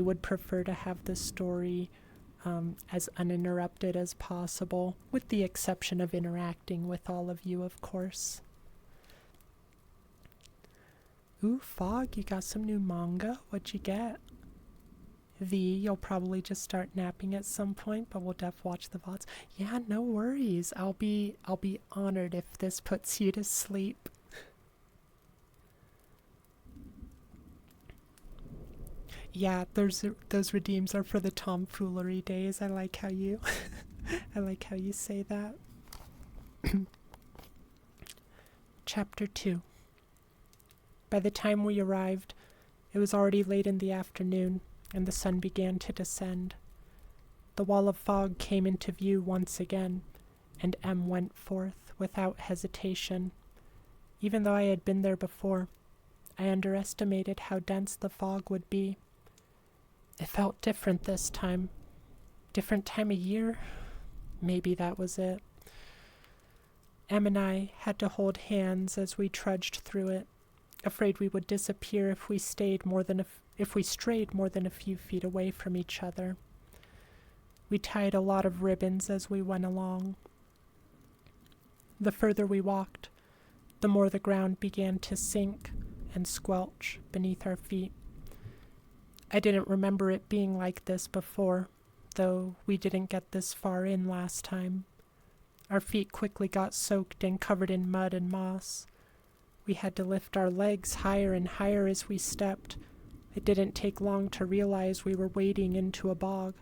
would prefer to have the story as uninterrupted as possible, with the exception of interacting with all of you, of course. Ooh, Fog, you got some new manga? What'd you get? You'll probably just start napping at some point, but we'll watch the VODs. Yeah, no worries. I'll be honored if this puts you to sleep. Yeah, those redeems are for the tomfoolery days. I like how you say that. Chapter 2. By the time we arrived, it was already late in the afternoon, and the sun began to descend. The wall of fog came into view once again, and M went forth without hesitation. Even though I had been there before, I underestimated how dense the fog would be. It felt different this time. Different time of year? Maybe that was it. Em and I had to hold hands as we trudged through it, afraid we would disappear if we strayed more than a few feet away from each other. We tied a lot of ribbons as we went along. The further we walked, the more the ground began to sink and squelch beneath our feet. I didn't remember it being like this before, though we didn't get this far in last time. Our feet quickly got soaked and covered in mud and moss. We had to lift our legs higher and higher as we stepped, It didn't take long to realize we were wading into a bog.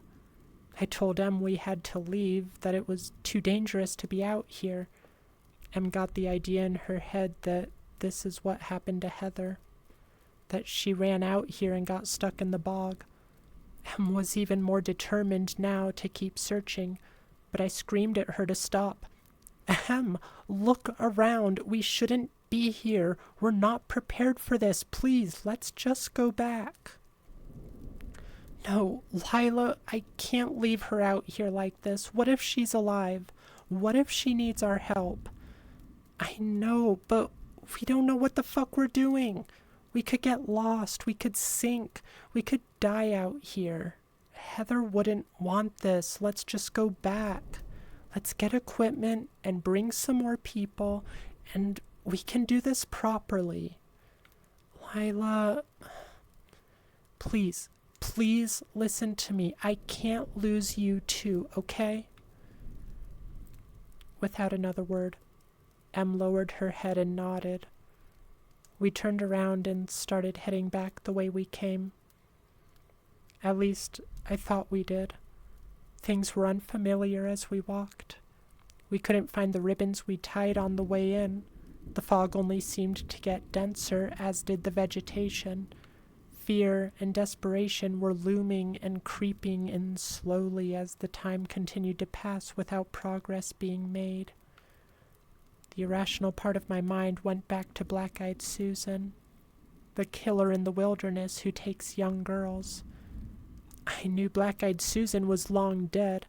I told Em we had to leave, that it was too dangerous to be out here. Em got the idea in her head that this is what happened to Heather, that she ran out here and got stuck in the bog. Em was even more determined now to keep searching, but I screamed at her to stop. Em, look around. We shouldn't be here. We're not prepared for this. Please, let's just go back. No, Lila, I can't leave her out here like this. What if she's alive? What if she needs our help? I know, but we don't know what the fuck we're doing. We could get lost. We could sink. We could die out here. Heather wouldn't want this. Let's just go back. Let's get equipment and bring some more people, and we can do this properly. Lila, please listen to me. I can't lose you too, okay? Without another word, Em lowered her head and nodded. We turned around and started heading back the way we came. At least, I thought we did. Things were unfamiliar as we walked. We couldn't find the ribbons we tied on the way in. The fog only seemed to get denser, as did the vegetation. Fear and desperation were looming and creeping in slowly as the time continued to pass without progress being made. The irrational part of my mind went back to Black-Eyed Susan, the killer in the wilderness who takes young girls. I knew Black-Eyed Susan was long dead,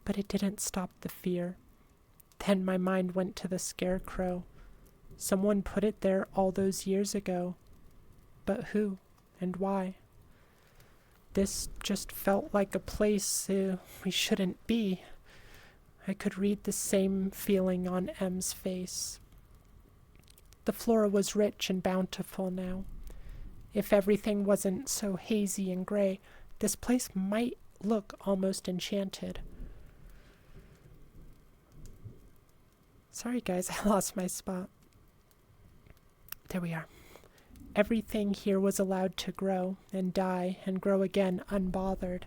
but it didn't stop the fear. Then my mind went to the scarecrow. Someone put it there all those years ago. But who and why? This just felt like a place we shouldn't be. I could read the same feeling on Em's face. The flora was rich and bountiful now. If everything wasn't so hazy and gray, this place might look almost enchanted. Sorry guys, I lost my spot. There we are. Everything here was allowed to grow and die and grow again unbothered.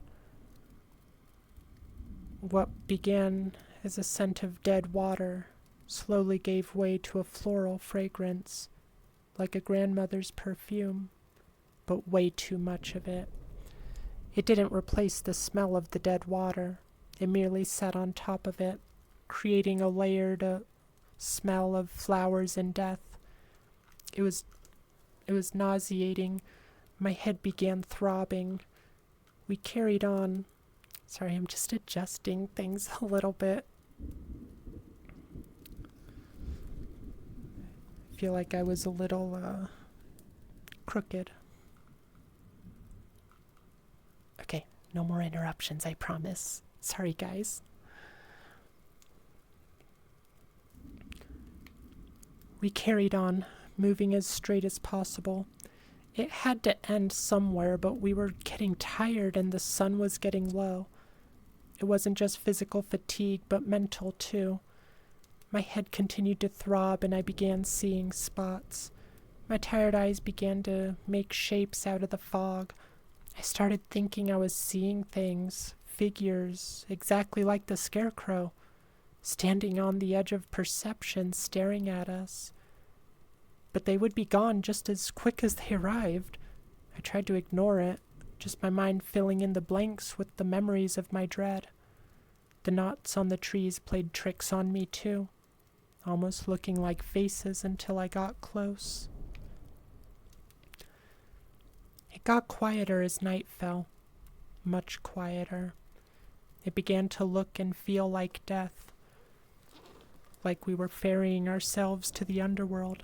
What began as a scent of dead water slowly gave way to a floral fragrance, like a grandmother's perfume, but way too much of it. It didn't replace the smell of the dead water. It merely sat on top of it, creating a layered smell of flowers and death. It was nauseating. My head began throbbing. We carried on. Sorry, I'm just adjusting things a little bit. I feel like I was a little crooked. Okay, no more interruptions, I promise. Sorry, guys. We carried on, moving as straight as possible. It had to end somewhere, but we were getting tired and the sun was getting low. It wasn't just physical fatigue, but mental too. My head continued to throb and I began seeing spots. My tired eyes began to make shapes out of the fog. I started thinking I was seeing things, figures, exactly like the scarecrow, standing on the edge of perception, staring at us. But they would be gone just as quick as they arrived. I tried to ignore it, just my mind filling in the blanks with the memories of my dread. The knots on the trees played tricks on me too, almost looking like faces until I got close. It got quieter as night fell, much quieter. It began to look and feel like death, like we were ferrying ourselves to the underworld,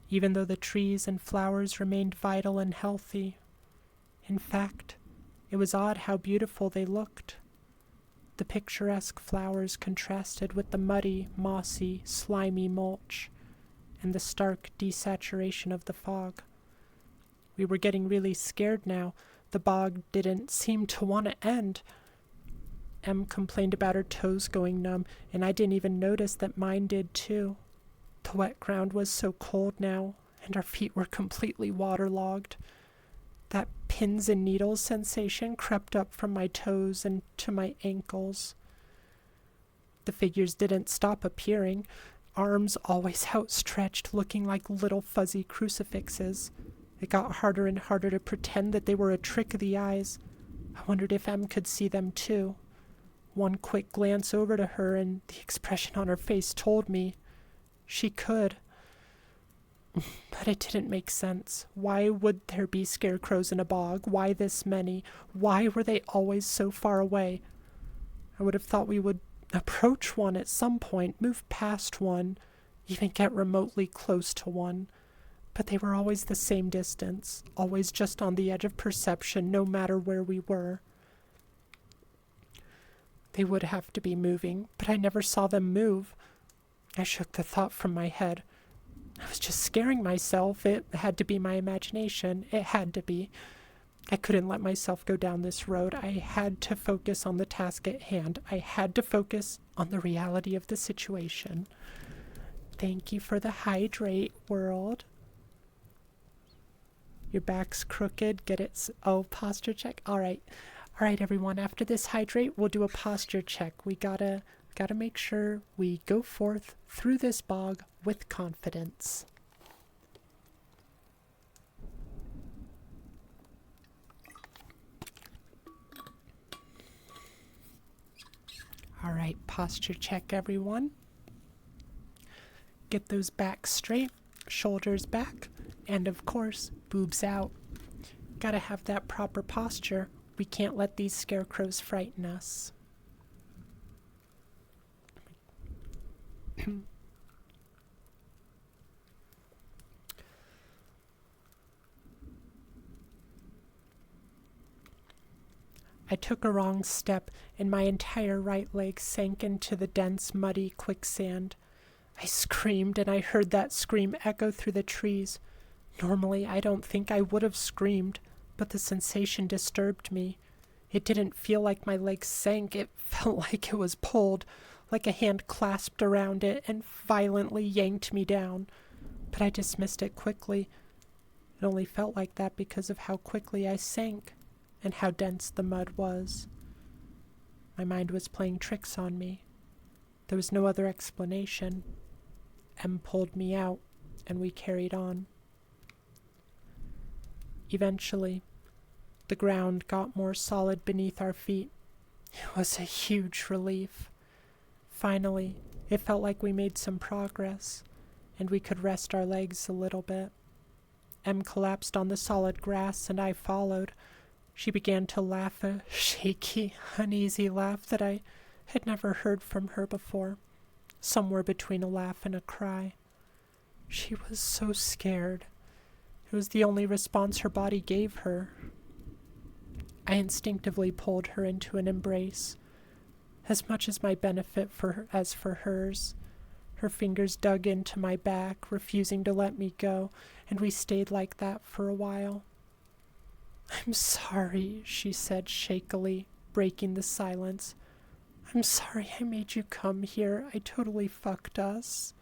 even though the trees and flowers remained vital and healthy. In fact, it was odd how beautiful they looked. The picturesque flowers contrasted with the muddy, mossy, slimy mulch, and the stark desaturation of the fog. We were getting really scared now. The bog didn't seem to want to end. Em complained about her toes going numb, and I didn't even notice that mine did too. The wet ground was so cold now, and our feet were completely waterlogged. That pins and needles sensation crept up from my toes and to my ankles. The figures didn't stop appearing, arms always outstretched, looking like little fuzzy crucifixes. It got harder and harder to pretend that they were a trick of the eyes. I wondered if Em could see them too. One quick glance over to her and the expression on her face told me she could. But it didn't make sense. Why would there be scarecrows in a bog? Why this many? Why were they always so far away? I would have thought we would approach one at some point, move past one, even get remotely close to one. But they were always the same distance, always just on the edge of perception, no matter where we were. They would have to be moving, but I never saw them move. I shook the thought from my head. I was just scaring myself. It had to be my imagination. It had to be. I couldn't let myself go down this road. I had to focus on the task at hand. I had to focus on the reality of the situation. Thank you for the hydrate, world. Your back's crooked. Get it? Oh, posture check. All right, everyone. After this hydrate, we'll do a posture check. We gotta make sure we go forth through this bog with confidence. All right, posture check, everyone. Get those backs straight, shoulders back, and of course, boobs out. Gotta have that proper posture. We can't let these scarecrows frighten us. I took a wrong step, and my entire right leg sank into the dense, muddy quicksand. I screamed, and I heard that scream echo through the trees. Normally, I don't think I would have screamed, but the sensation disturbed me. It didn't feel like my leg sank. It felt like it was pulled, like a hand clasped around it and violently yanked me down. But I dismissed it quickly. It only felt like that because of how quickly I sank and how dense the mud was. My mind was playing tricks on me. There was no other explanation. Em pulled me out, and we carried on. Eventually, the ground got more solid beneath our feet. It was a huge relief. Finally, it felt like we made some progress, and we could rest our legs a little bit. Em collapsed on the solid grass, and I followed. She began to laugh, a shaky, uneasy laugh that I had never heard from her before, somewhere between a laugh and a cry. She was so scared. It was the only response her body gave her. I instinctively pulled her into an embrace, as much as my benefit as for hers. Her fingers dug into my back, refusing to let me go, and we stayed like that for a while. "I'm sorry," she said shakily, breaking the silence. "I'm sorry I made you come here. I totally fucked us."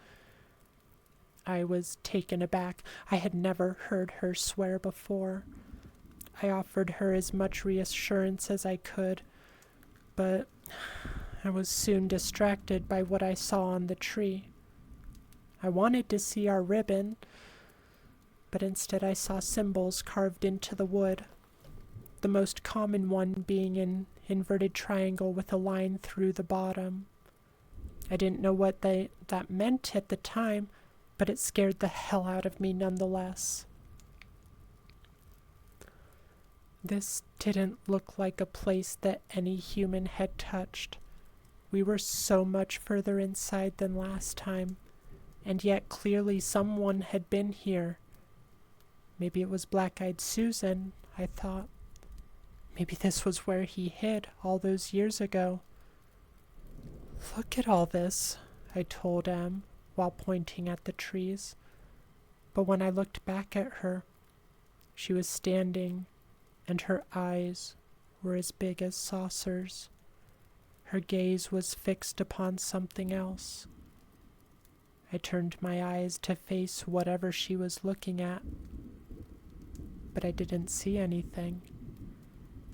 I was taken aback. I had never heard her swear before. I offered her as much reassurance as I could, but I was soon distracted by what I saw on the tree. I wanted to see our ribbon, but instead I saw symbols carved into the wood, the most common one being an inverted triangle with a line through the bottom. I didn't know what that meant at the time, but it scared the hell out of me nonetheless. This didn't look like a place that any human had touched. We were so much further inside than last time, and yet clearly someone had been here. Maybe it was Black-Eyed Susan, I thought. Maybe this was where he hid all those years ago. "Look at all this," I told Em, while pointing at the trees. But when I looked back at her, she was standing, and her eyes were as big as saucers. Her gaze was fixed upon something else. I turned my eyes to face whatever she was looking at. but I didn't see anything.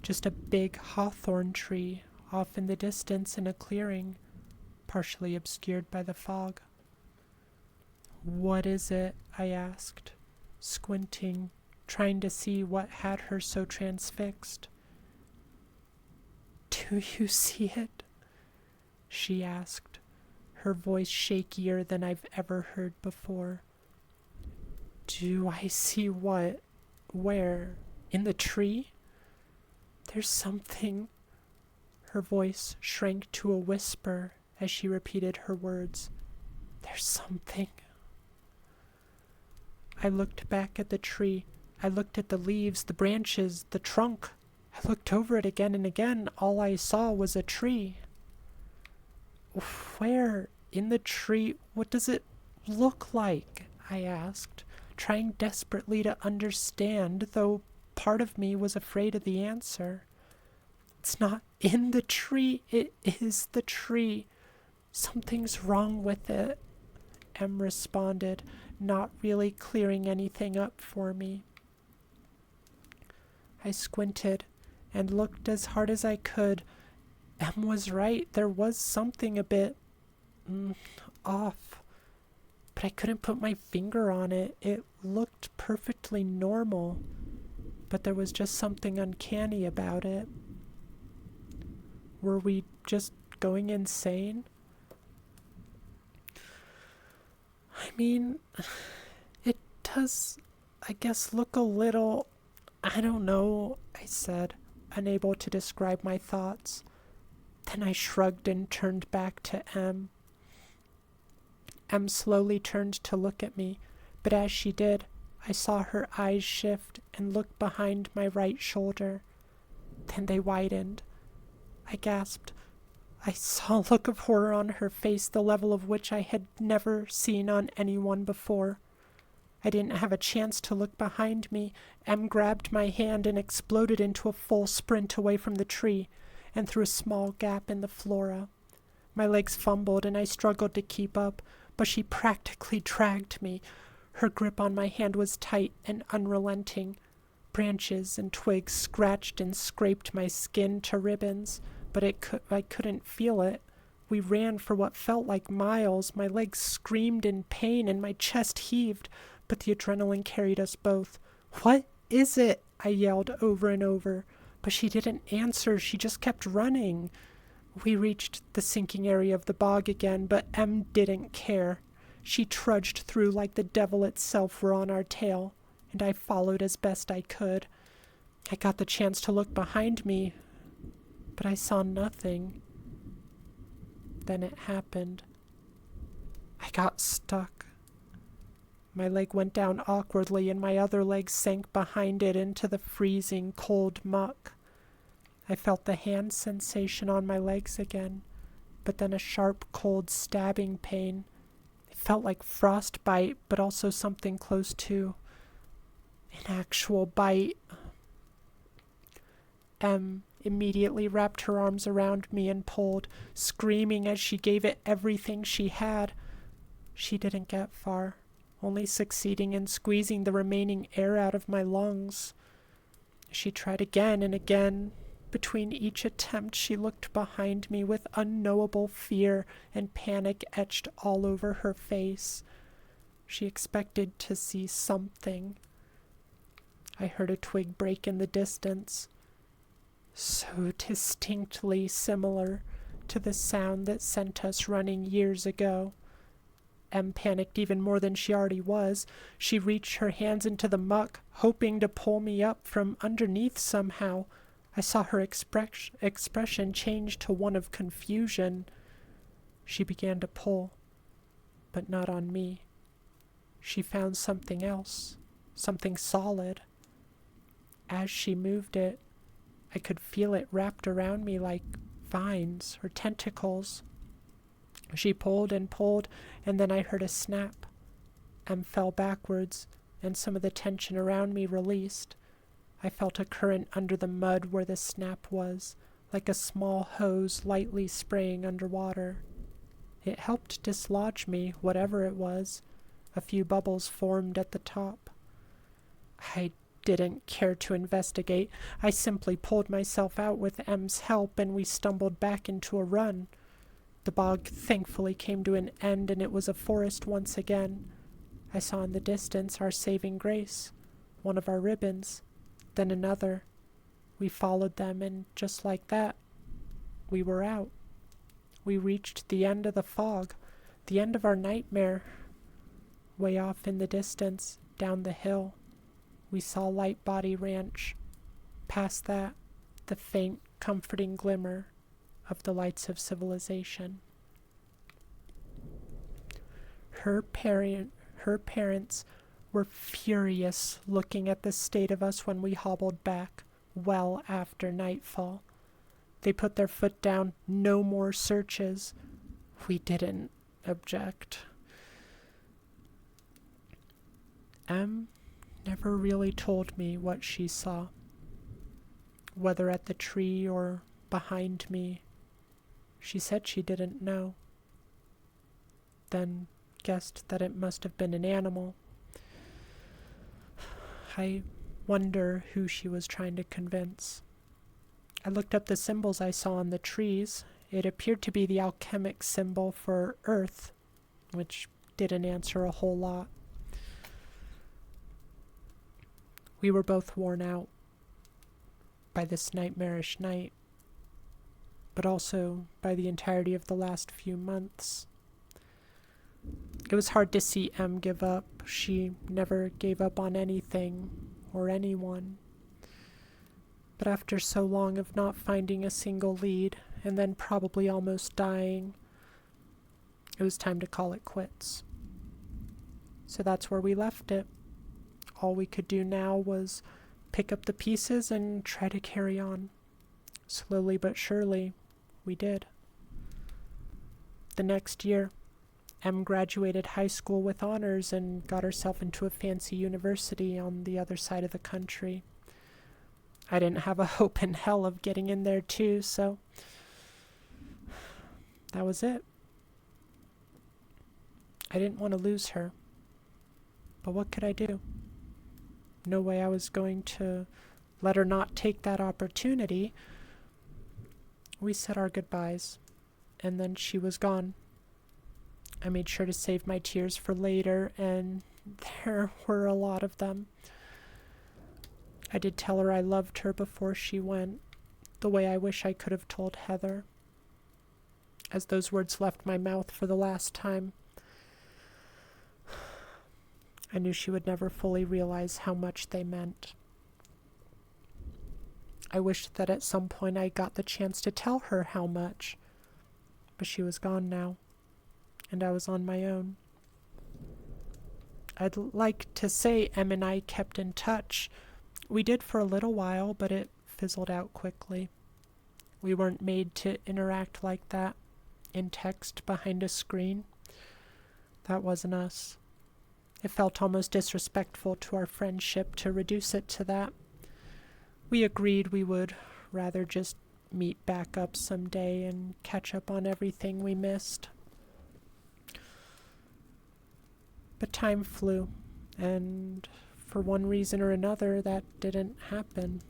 Just a big hawthorn tree off in the distance in a clearing, partially obscured by the fog. "What is it?" I asked, squinting, trying to see what had her so transfixed. "Do you see it?" she asked, her voice shakier than I've ever heard before. "Do I see what? Where? In the tree?" "There's something." Her voice shrank to a whisper as she repeated her words. "There's something." I looked back at the tree. I looked at the leaves, the branches, the trunk. I looked over it again and again. All I saw was a tree. "Where? In the tree? What does it look like?" I asked, trying desperately to understand, though part of me was afraid of the answer. "It's not in the tree. It is the tree. Something's wrong with it," Em responded, not really clearing anything up for me. I squinted and looked as hard as I could. Em was right. There was something a bit off, but I couldn't put my finger on it. It looked perfectly normal, but there was just something uncanny about it. Were we just going insane? I mean, it does, I guess, look a little, I don't know, I said, unable to describe my thoughts. Then I shrugged and turned back to Em. Em slowly turned to look at me, but as she did, I saw her eyes shift and look behind my right shoulder. Then they widened. I gasped. I saw a look of horror on her face, the level of which I had never seen on anyone before. I didn't have a chance to look behind me. Em grabbed my hand and exploded into a full sprint away from the tree and through a small gap in the flora. My legs fumbled and I struggled to keep up, but she practically dragged me. Her grip on my hand was tight and unrelenting. Branches and twigs scratched and scraped my skin to ribbons, but I couldn't feel it. We ran for what felt like miles. My legs screamed in pain and my chest heaved, but the adrenaline carried us both. "What is it?" I yelled over and over, but she didn't answer. She just kept running. We reached the sinking area of the bog again, but Em didn't care. She trudged through like the devil itself were on our tail, and I followed as best I could. I got the chance to look behind me, but I saw nothing. Then it happened. I got stuck. My leg went down awkwardly and my other leg sank behind it into the freezing, cold muck. I felt the hand sensation on my legs again, but then a sharp, cold, stabbing pain. It felt like frostbite, but also something close to an actual bite. Em immediately wrapped her arms around me and pulled, screaming as she gave it everything she had. She didn't get far, only succeeding in squeezing the remaining air out of my lungs. She tried again and again. Between each attempt, she looked behind me with unknowable fear and panic etched all over her face. She expected to see something. I heard a twig break in the distance, so distinctly similar to the sound that sent us running years ago. Em panicked even more than she already was. She reached her hands into the muck, hoping to pull me up from underneath somehow. I saw her expression change to one of confusion. She began to pull, but not on me. She found something else, something solid. As she moved it, I could feel it wrapped around me like vines or tentacles. She pulled and pulled, and then I heard a snap. Em fell backwards, and some of the tension around me released. I felt a current under the mud where the snap was, like a small hose lightly spraying underwater. It helped dislodge me, whatever it was. A few bubbles formed at the top. I didn't care to investigate. I simply pulled myself out with M's help, and we stumbled back into a run. The bog thankfully came to an end, and it was a forest once again. I saw in the distance our saving grace, one of our ribbons, then another. We followed them, and just like that, we were out. We reached the end of the fog, the end of our nightmare. Way off in the distance, down the hill, we saw Light Body Ranch. Past that, the faint, comforting glimmer of the lights of civilization. Her parents were furious looking at the state of us when we hobbled back, well after nightfall. They put their foot down, no more searches. We didn't object. M never really told me what she saw, whether at the tree or behind me. She said she didn't know, then guessed that it must have been an animal. I wonder who she was trying to convince. I looked up the symbols I saw on the trees. It appeared to be the alchemic symbol for Earth, which didn't answer a whole lot. We were both worn out by this nightmarish night, but also by the entirety of the last few months. It was hard to see M give up. She never gave up on anything or anyone. But after so long of not finding a single lead, and then probably almost dying, it was time to call it quits. So that's where we left it. All we could do now was pick up the pieces and try to carry on. Slowly but surely, we did. The next year, M graduated high school with honors and got herself into a fancy university on the other side of the country. I didn't have a hope in hell of getting in there too, so that was it. I didn't want to lose her, but what could I do? No way I was going to let her not take that opportunity. We said our goodbyes, and then she was gone. I made sure to save my tears for later, and there were a lot of them. I did tell her I loved her before she went, the way I wish I could have told Heather. As those words left my mouth for the last time, I knew she would never fully realize how much they meant. I wished that at some point I got the chance to tell her how much, but she was gone now, and I was on my own. I'd like to say Em and I kept in touch. We did for a little while, but it fizzled out quickly. We weren't made to interact like that, in text behind a screen. That wasn't us. It felt almost disrespectful to our friendship to reduce it to that. We agreed we would rather just meet back up someday and catch up on everything we missed. But time flew, and for one reason or another, that didn't happen.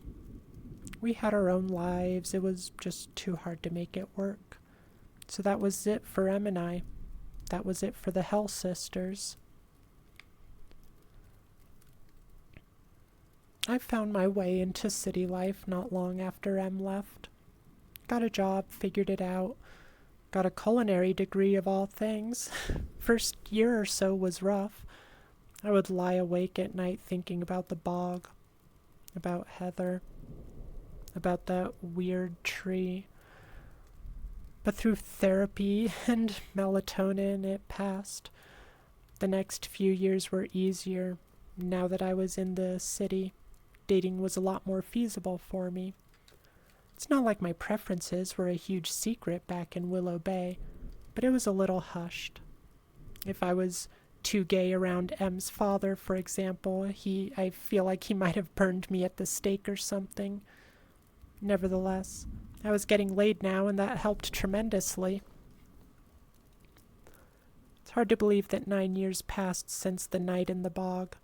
We had our own lives. It was just too hard to make it work. So that was it for Em and I. That was it for the Hell Sisters. I found my way into city life not long after Em left. Got a job, figured it out. Got a culinary degree of all things. First year or so was rough. I would lie awake at night thinking about the bog, about Heather, about that weird tree. But through therapy and melatonin, it passed. The next few years were easier. Now that I was in the city, dating was a lot more feasible for me. It's not like my preferences were a huge secret back in Willow Bay, but it was a little hushed. If I was too gay around Em's father, for example, I feel like he might have burned me at the stake or something. Nevertheless, I was getting laid now, and that helped tremendously. It's hard to believe that 9 years passed since the night in the bog.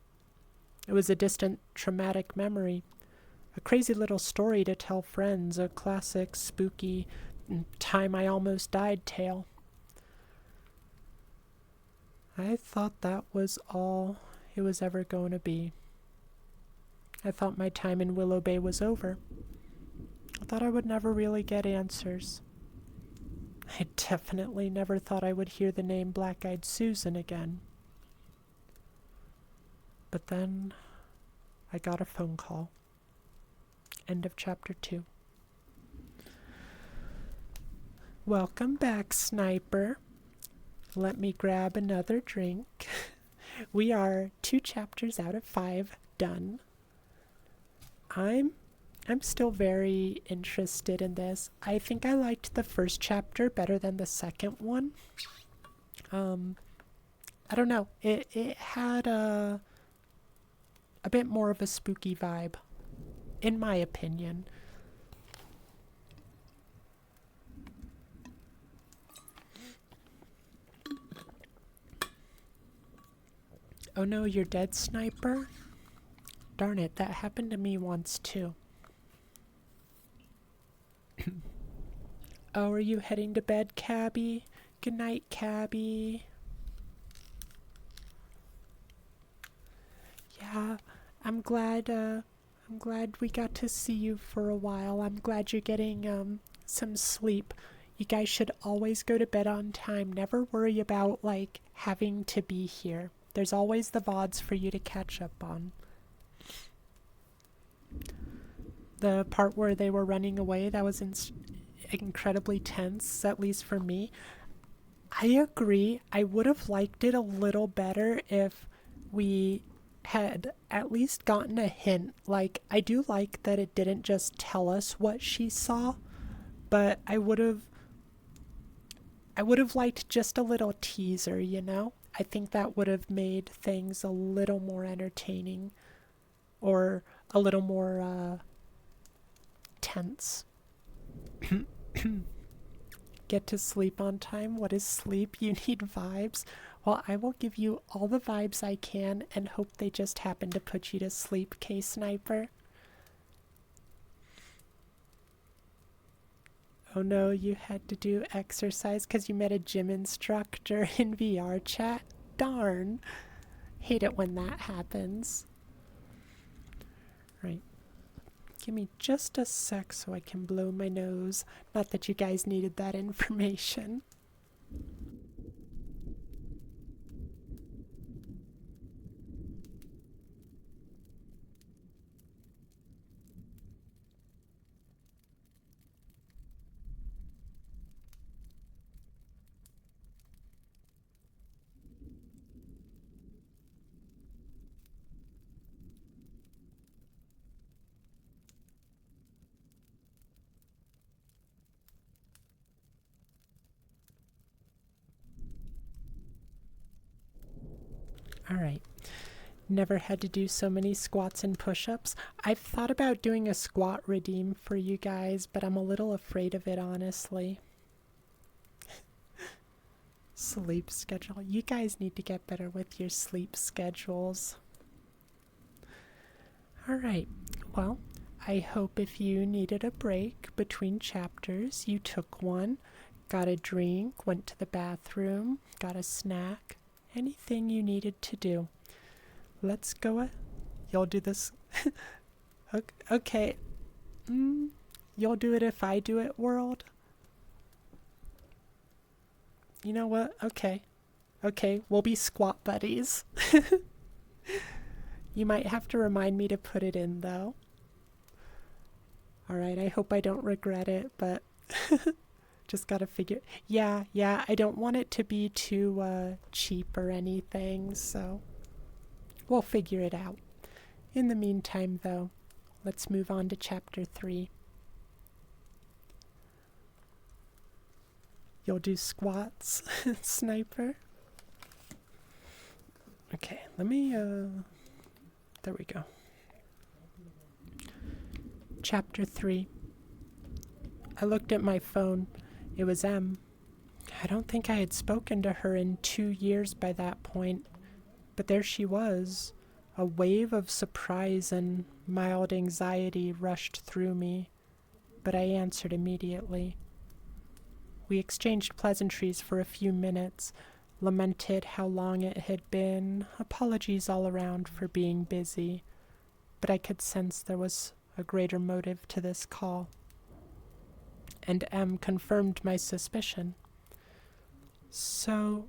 It was a distant, traumatic memory. A crazy little story to tell friends, a classic, spooky, time I almost died tale. I thought that was all it was ever going to be. I thought my time in Willow Bay was over. I thought I would never really get answers. I definitely never thought I would hear the name Black-Eyed Susan again. But then I got a phone call. End of chapter 2. Welcome back, Sniper. Let me grab another drink. We are 2 chapters out of 5 done. I'm still very interested in this. I think I liked the first chapter better than the second one. I don't know. It had a bit more of a spooky vibe, in my opinion. Oh no, you're dead, Sniper? Darn it, that happened to me once too. Oh, are you heading to bed, Cabby? Good night, Cabby. Yeah, I'm glad we got to see you for a while. I'm glad you're getting some sleep. You guys should always go to bed on time. Never worry about like having to be here. There's always the VODs for you to catch up on. The part where they were running away, that was incredibly tense, at least for me. I agree. I would have liked it a little better if we had at least gotten a hint. Like, I do like that it didn't just tell us what she saw, but I would have liked just a little teaser, you know? I think that would have made things a little more entertaining, or a little more tense. Get to sleep on time? What is sleep? You need vibes? Well, I will give you all the vibes I can and hope they just happen to put you to sleep, K-Sniper. Oh no, you had to do exercise because you met a gym instructor in VR chat? Darn. Hate it when that happens. Right. Give me just a sec so I can blow my nose. Not that you guys needed that information. Alright. Never had to do so many squats and push-ups. I've thought about doing a squat redeem for you guys, but I'm a little afraid of it, honestly. Sleep schedule. You guys need to get better with your sleep schedules. Alright. Well, I hope if you needed a break between chapters, you took one, got a drink, went to the bathroom, got a snack, anything you needed to do. Let's go. You'll do this. Okay. You'll do it if I do it, world? You know what? Okay. Okay, we'll be squat buddies. You might have to remind me to put it in, though. Alright, I hope I don't regret it, but just gotta figure... Yeah, I don't want it to be too cheap or anything, so we'll figure it out. In the meantime, though, let's move on to chapter 3. You'll do squats, Sniper? Okay, let me, there we go. Chapter 3. I looked at my phone. It was M. I don't think I had spoken to her in 2 years by that point, but there she was, A wave of surprise and mild anxiety rushed through me, but I answered immediately. We exchanged pleasantries for a few minutes, lamented how long it had been, apologies all around for being busy, but I could sense there was a greater motive to this call. And M confirmed my suspicion. So,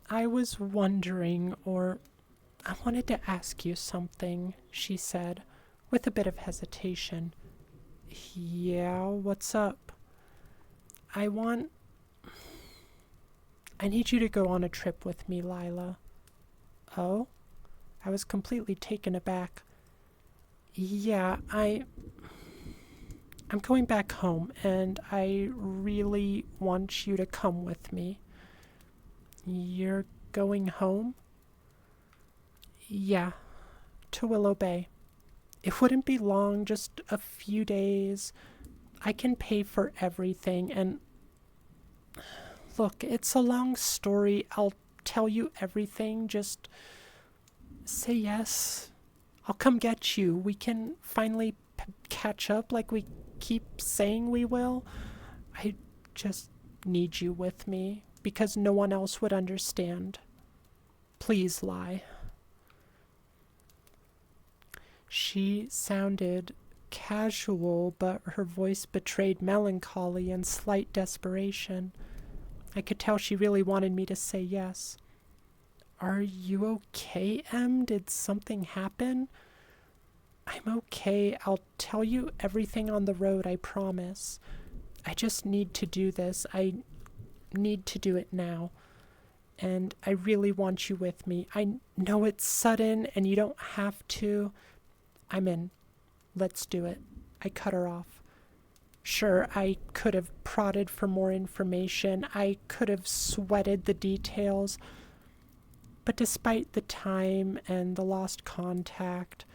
I was wondering, or I wanted to ask you something, she said, with a bit of hesitation. Yeah, what's up? I need you to go on a trip with me, Lila. Oh? I was completely taken aback. Yeah, I'm going back home, and I really want you to come with me. You're going home? Yeah, to Willow Bay. It wouldn't be long, just a few days. I can pay for everything, and look, it's a long story. I'll tell you everything. Just say yes. I'll come get you. We can finally catch up like we keep saying we will. I just need you with me because no one else would understand. Please lie. She sounded casual, but her voice betrayed melancholy and slight desperation. I could tell she really wanted me to say yes. Are you okay, Em? Did something happen? I'm okay. I'll tell you everything on the road, I promise. I just need to do this. I need to do it now. And I really want you with me. I know it's sudden and you don't have to. I'm in. Let's do it. I cut her off. Sure, I could have prodded for more information. I could have sweated the details. But despite the time and the lost contact,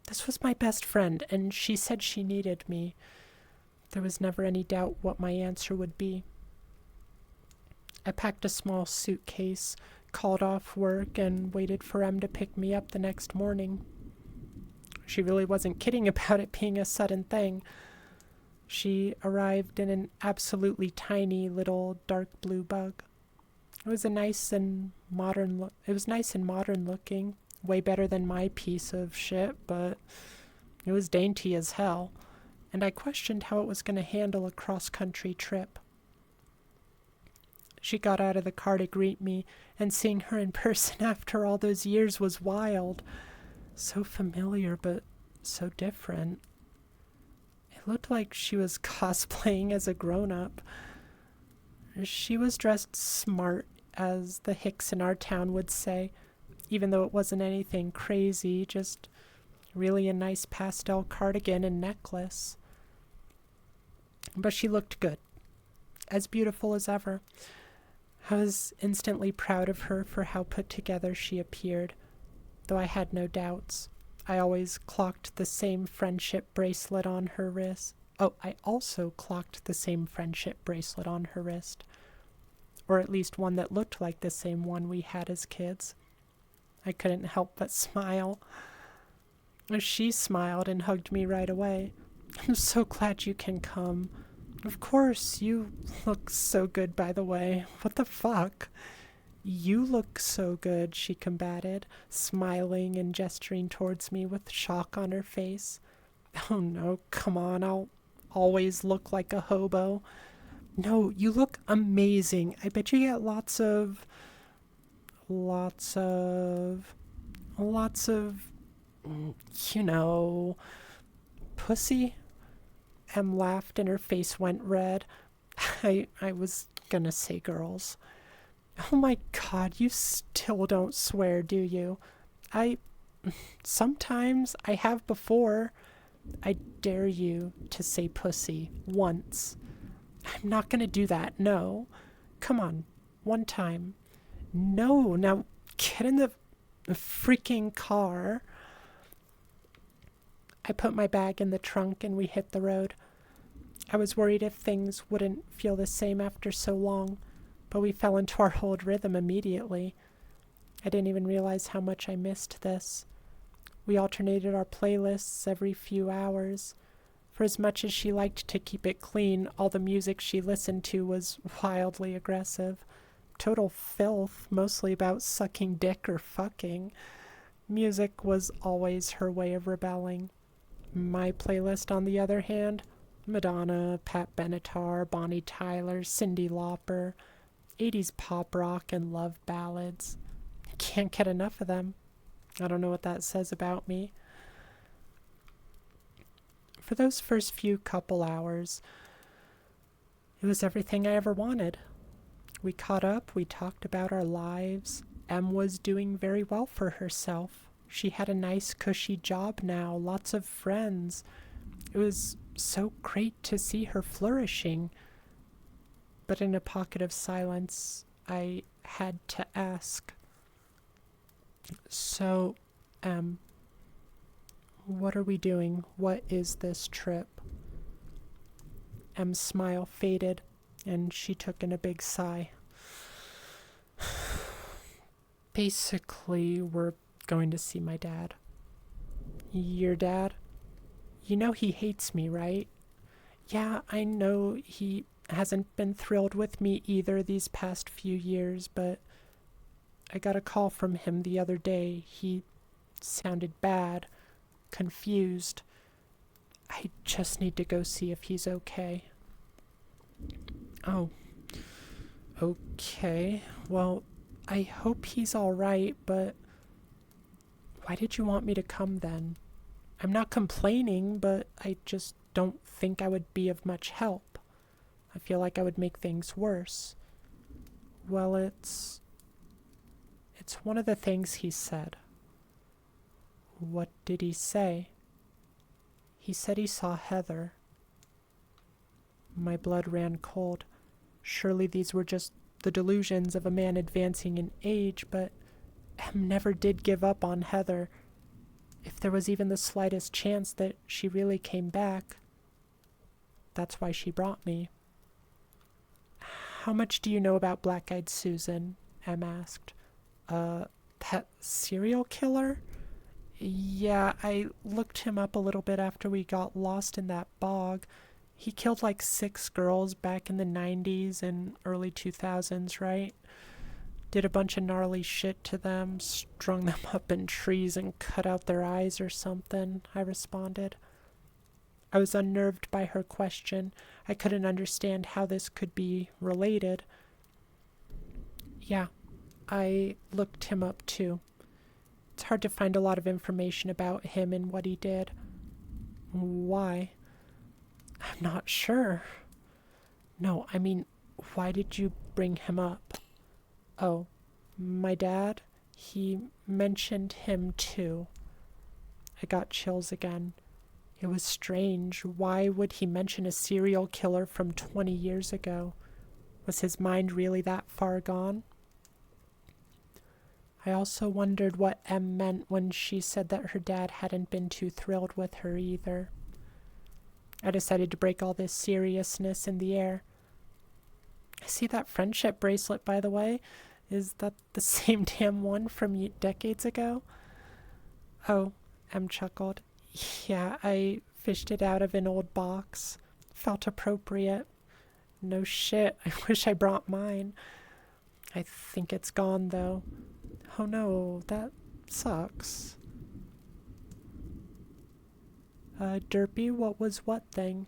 this was my best friend, and she said she needed me. There was never any doubt what my answer would be. I packed a small suitcase, called off work, and waited for Em to pick me up the next morning. She really wasn't kidding about it being a sudden thing. She arrived in an absolutely tiny little dark blue bug. It was nice and modern looking, way better than my piece of shit, but it was dainty as hell, and I questioned how it was going to handle a cross-country trip. She got out of the car to greet me, and seeing her in person after all those years was wild. So familiar, but so different. It looked like she was cosplaying as a grown-up. She was dressed smart, as the hicks in our town would say, even though it wasn't anything crazy, just really a nice pastel cardigan and necklace. But she looked good, as beautiful as ever. I was instantly proud of her for how put together she appeared, though I had no doubts. I always clocked the same friendship bracelet on her wrist. Oh, I also clocked the same friendship bracelet on her wrist. Or at least one that looked like the same one we had as kids. I couldn't help but smile. She smiled and hugged me right away. I'm so glad you can come. Of course, you look so good, by the way. What the fuck? You look so good, she combated, smiling and gesturing towards me with shock on her face. Oh no, come on, I'll always look like a hobo. No, you look amazing. I bet you get lots of, pussy. Em laughed and her face went red. I was gonna say girls. Oh my god, you still don't swear, do you? Sometimes I have before. I dare you to say pussy once. I'm not gonna do that, no. Come on, one time. No, now get in the freaking car. I put my bag in the trunk and we hit the road. I was worried if things wouldn't feel the same after so long, but we fell into our old rhythm immediately. I didn't even realize how much I missed this. We alternated our playlists every few hours. For as much as she liked to keep it clean, all the music she listened to was wildly aggressive. Total filth, mostly about sucking dick or fucking. Music was always her way of rebelling. My playlist, on the other hand, Madonna, Pat Benatar, Bonnie Tyler, Cyndi Lauper, 80s pop rock and love ballads. Can't get enough of them. I don't know what that says about me. For those first few couple hours, it was everything I ever wanted. We caught up, we talked about our lives. Em was doing very well for herself. She had a nice, cushy job now, lots of friends. It was so great to see her flourishing. But in a pocket of silence, I had to ask, "So, what are we doing? What is this trip?" Em's smile faded, and she took in a big sigh. "Basically, we're going to see my dad." "Your dad? You know he hates me, right?" "Yeah, I know he hasn't been thrilled with me either these past few years, but I got a call from him the other day. He sounded bad, confused. I just need to go see if he's okay." "Oh, okay. Well, I hope he's alright, but why did you want me to come then? I'm not complaining, but I just don't think I would be of much help. I feel like I would make things worse." "Well, it's one of the things he said." "What did he say?" "He said he saw Heather." My blood ran cold. Surely these were just the delusions of a man advancing in age, but Em never did give up on Heather. If there was even the slightest chance that she really came back, that's why she brought me. "How much do you know about Black-Eyed Susan?" Em asked. That serial killer?" "Yeah, I looked him up a little bit after we got lost in that bog. He killed like 6 girls back in the 90s and early 2000s, right? Did a bunch of gnarly shit to them, strung them up in trees and cut out their eyes or something," I responded. I was unnerved by her question. I couldn't understand how this could be related. "Yeah, I looked him up too. It's hard to find a lot of information about him and what he did." "Why?" "I'm not sure." "No, I mean, why did you bring him up?" "Oh, my dad? He mentioned him too." I got chills again. It was strange. Why would he mention a serial killer from 20 years ago? Was his mind really that far gone? I also wondered what Em meant when she said that her dad hadn't been too thrilled with her either. I decided to break all this seriousness in the air. "I see that friendship bracelet, by the way. Is that the same damn one from decades ago?" "Oh," Em chuckled. "Yeah, I fished it out of an old box. Felt appropriate. No shit, I wish I brought mine. I think it's gone, though. Oh no, that sucks." Derpy, what was what thing?"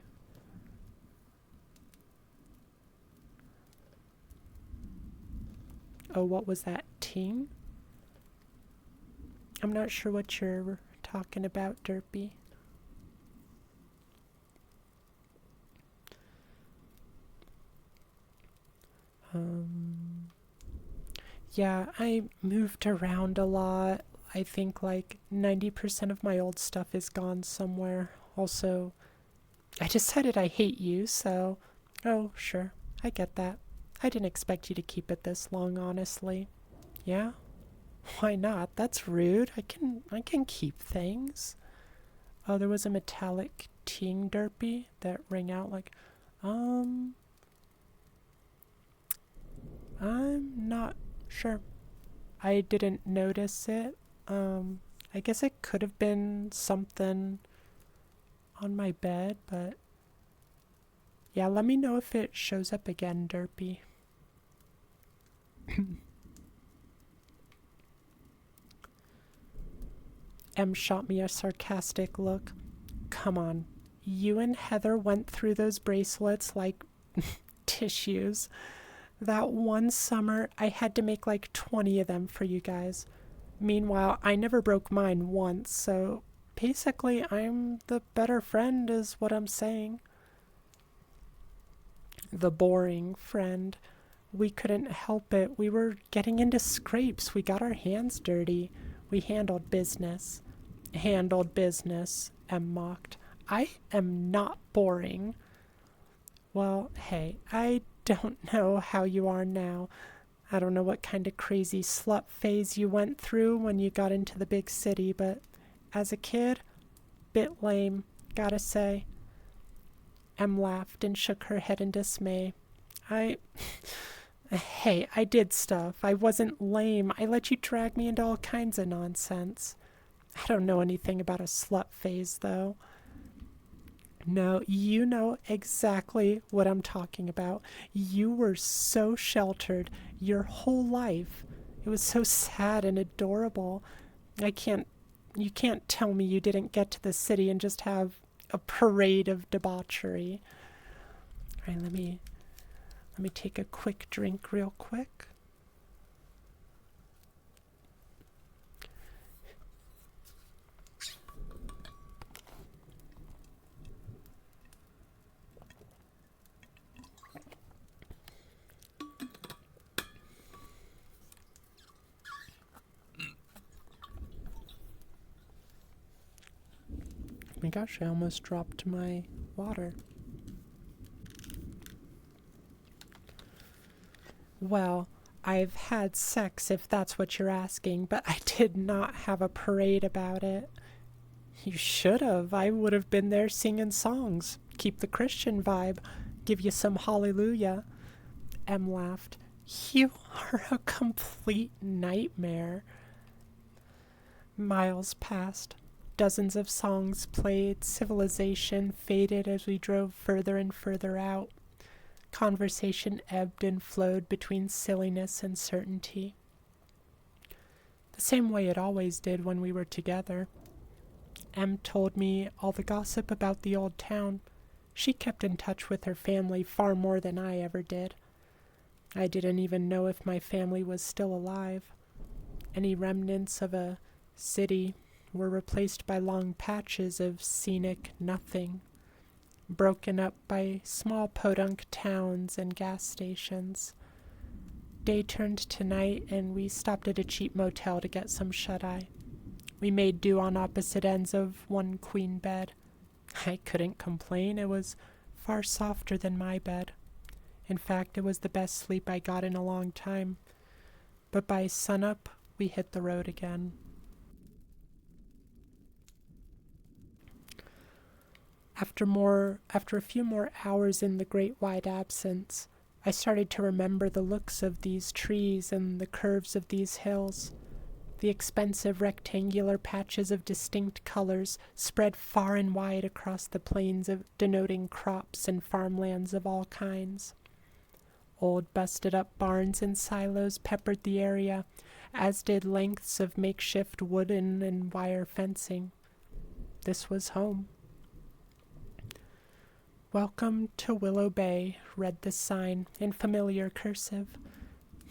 "Oh, what was that, ting?" "I'm not sure what you're talking about, Derpy." Yeah, I moved around a lot. I think like 90% of my old stuff is gone somewhere. Also, I decided I hate you, so... Oh, sure, I get that. I didn't expect you to keep it this long, honestly. "Yeah? Why not? That's rude. I can keep things." Oh, there was a metallic ting, Derpy that rang out like, I'm not sure. I didn't notice it. I guess it could have been something on my bed, but yeah, let me know if it shows up again, Derpy. M shot me a sarcastic look. Come on, you and Heather went through those bracelets like tissues. That one summer, I had to make like 20 of them for you guys. Meanwhile, I never broke mine once, so basically, I'm the better friend, is what I'm saying. The boring friend. We couldn't help it. We were getting into scrapes. We got our hands dirty. We handled business. Handled business, Em mocked. I am not boring. Well, hey, I don't know how you are now. I don't know what kind of crazy slut phase you went through when you got into the big city, but as a kid, bit lame, gotta say. Em laughed and shook her head in dismay. Hey, I did stuff. I wasn't lame. I let you drag me into all kinds of nonsense. I don't know anything about a slut phase, though. No, you know exactly what I'm talking about. You were so sheltered your whole life. It was so sad and adorable. You can't tell me you didn't get to the city and just have a parade of debauchery. All right, let me take a quick drink real quick. Oh my gosh, I almost dropped my water. Well, I've had sex if that's what you're asking, but I did not have a parade about it. You should have. I would have been there singing songs. Keep the Christian vibe. Give you some hallelujah. Em laughed. You are a complete nightmare. Miles passed. Dozens of songs played. Civilization faded as we drove further and further out. Conversation ebbed and flowed between silliness and certainty. The same way it always did when we were together. Em told me all the gossip about the old town. She kept in touch with her family far more than I ever did. I didn't even know if my family was still alive. Any remnants of a city were replaced by long patches of scenic nothing, broken up by small podunk towns and gas stations. Day turned to night, and we stopped at a cheap motel to get some shut-eye. We made do on opposite ends of one queen bed. I couldn't complain. It was far softer than my bed. In fact, it was the best sleep I got in a long time. But by sunup, we hit the road again. After a few more hours in the great wide absence, I started to remember the looks of these trees and the curves of these hills. The expensive rectangular patches of distinct colors spread far and wide across the plains, denoting crops and farmlands of all kinds. Old busted-up barns and silos peppered the area, as did lengths of makeshift wooden and wire fencing. This was home. "Welcome to Willow Bay," read the sign in familiar cursive.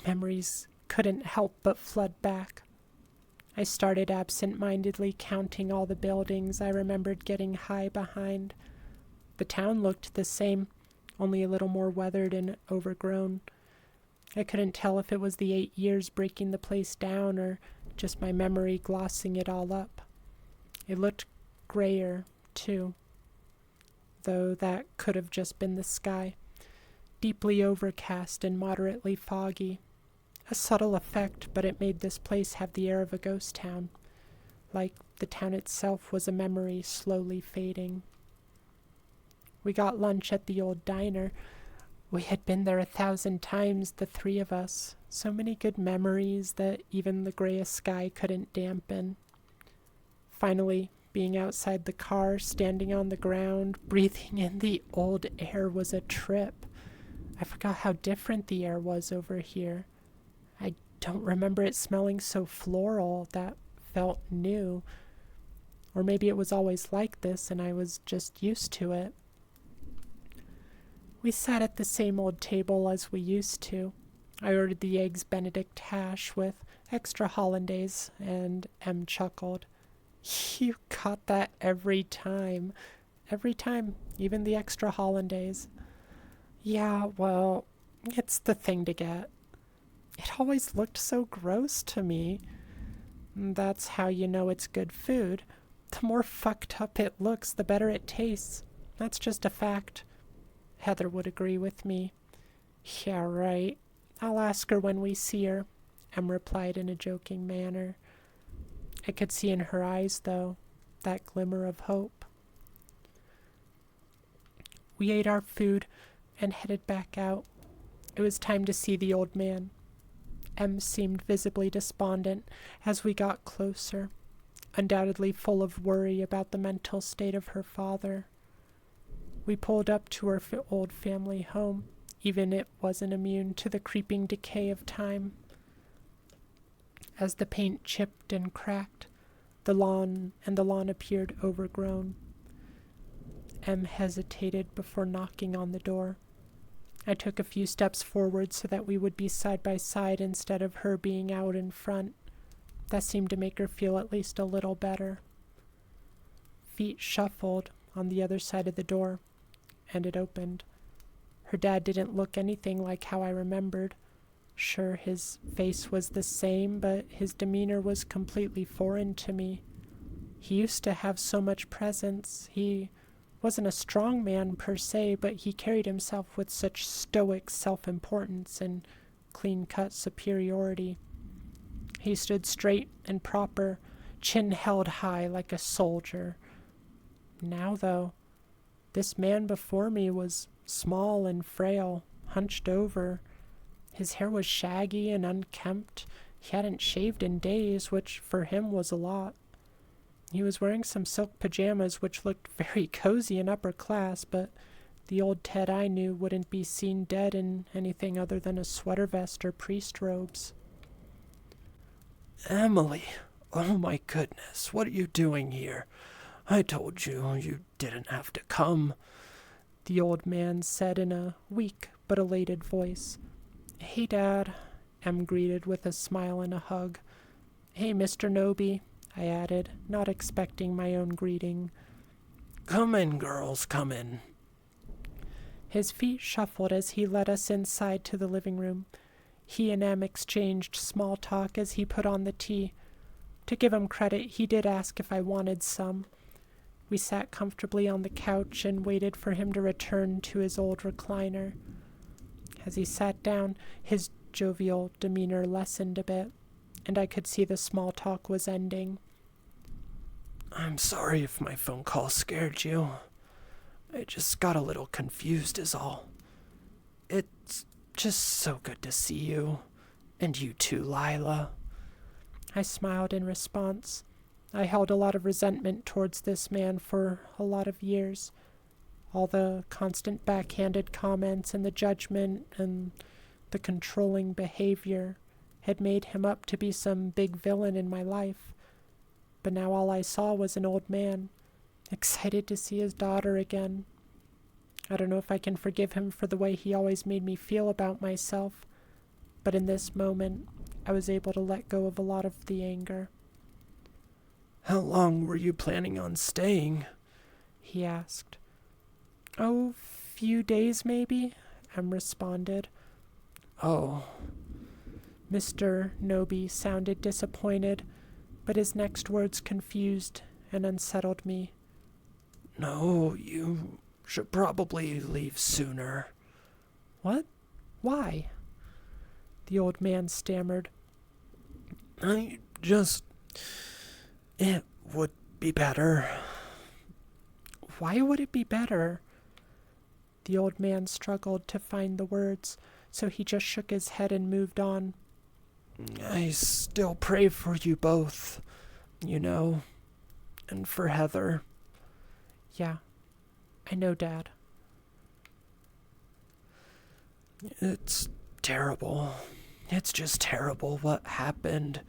Memories couldn't help but flood back. I started absent-mindedly counting all the buildings I remembered getting high behind. The town looked the same, only a little more weathered and overgrown. I couldn't tell if it was the 8 years breaking the place down or just my memory glossing it all up. It looked grayer, too, though that could have just been the sky, deeply overcast and moderately foggy. A subtle effect, but it made this place have the air of a ghost town, like the town itself was a memory slowly fading. We got lunch at the old diner. We had been there 1,000 times, the three of us. So many good memories that even the grayest sky couldn't dampen. Finally, being outside the car, standing on the ground, breathing in the old air was a trip. I forgot how different the air was over here. I don't remember it smelling so floral. That felt new. Or maybe it was always like this and I was just used to it. We sat at the same old table as we used to. I ordered the eggs Benedict hash with extra hollandaise, and Em chuckled. You got that every time. Every time, even the extra hollandaise. Yeah, well, it's the thing to get. It always looked so gross to me. That's how you know it's good food. The more fucked up it looks, the better it tastes. That's just a fact. Heather would agree with me. Yeah, right. I'll ask her when we see her, Em replied in a joking manner. I could see in her eyes, though, that glimmer of hope. We ate our food and headed back out. It was time to see the old man. Em seemed visibly despondent as we got closer, undoubtedly full of worry about the mental state of her father. We pulled up to her old family home. Even it wasn't immune to the creeping decay of time. As the paint chipped and cracked, the lawn appeared overgrown. Em hesitated before knocking on the door. I took a few steps forward so that we would be side by side instead of her being out in front. That seemed to make her feel at least a little better. Feet shuffled on the other side of the door, and it opened. Her dad didn't look anything like how I remembered. Sure, his face was the same, but his demeanor was completely foreign to me. He used to have so much presence. He wasn't a strong man per se, but he carried himself with such stoic self-importance and clean-cut superiority. He stood straight and proper, chin held high like a soldier. Now, though, this man before me was small and frail, hunched over. His hair was shaggy and unkempt. He hadn't shaved in days, which for him was a lot. He was wearing some silk pajamas which looked very cozy and upper class, but the old Ted I knew wouldn't be seen dead in anything other than a sweater vest or priest robes. Emily, oh my goodness, what are you doing here? I told you you didn't have to come, the old man said in a weak but elated voice. Hey, Dad, Em greeted with a smile and a hug. Hey, Mr. Noby, I added, not expecting my own greeting. Come in, girls, come in. His feet shuffled as he led us inside to the living room. He and Em exchanged small talk as he put on the tea. To give him credit, he did ask if I wanted some. We sat comfortably on the couch and waited for him to return to his old recliner. As he sat down, his jovial demeanor lessened a bit, and I could see the small talk was ending. I'm sorry if my phone call scared you. I just got a little confused is all. It's just so good to see you. And you too, Lila. I smiled in response. I held a lot of resentment towards this man for a lot of years. All the constant backhanded comments and the judgment and the controlling behavior had made him up to be some big villain in my life. But now all I saw was an old man, excited to see his daughter again. I don't know if I can forgive him for the way he always made me feel about myself, but in this moment, I was able to let go of a lot of the anger. How long were you planning on staying? He asked. Oh, few days maybe, Em responded. Oh. Mr. Noby sounded disappointed, but his next words confused and unsettled me. No, you should probably leave sooner. What? Why? The old man stammered. It would be better. Why would it be better? The old man struggled to find the words, so he just shook his head and moved on. I still pray for you both, you know. And for Heather. Yeah, I know, Dad. It's terrible. It's just terrible what happened.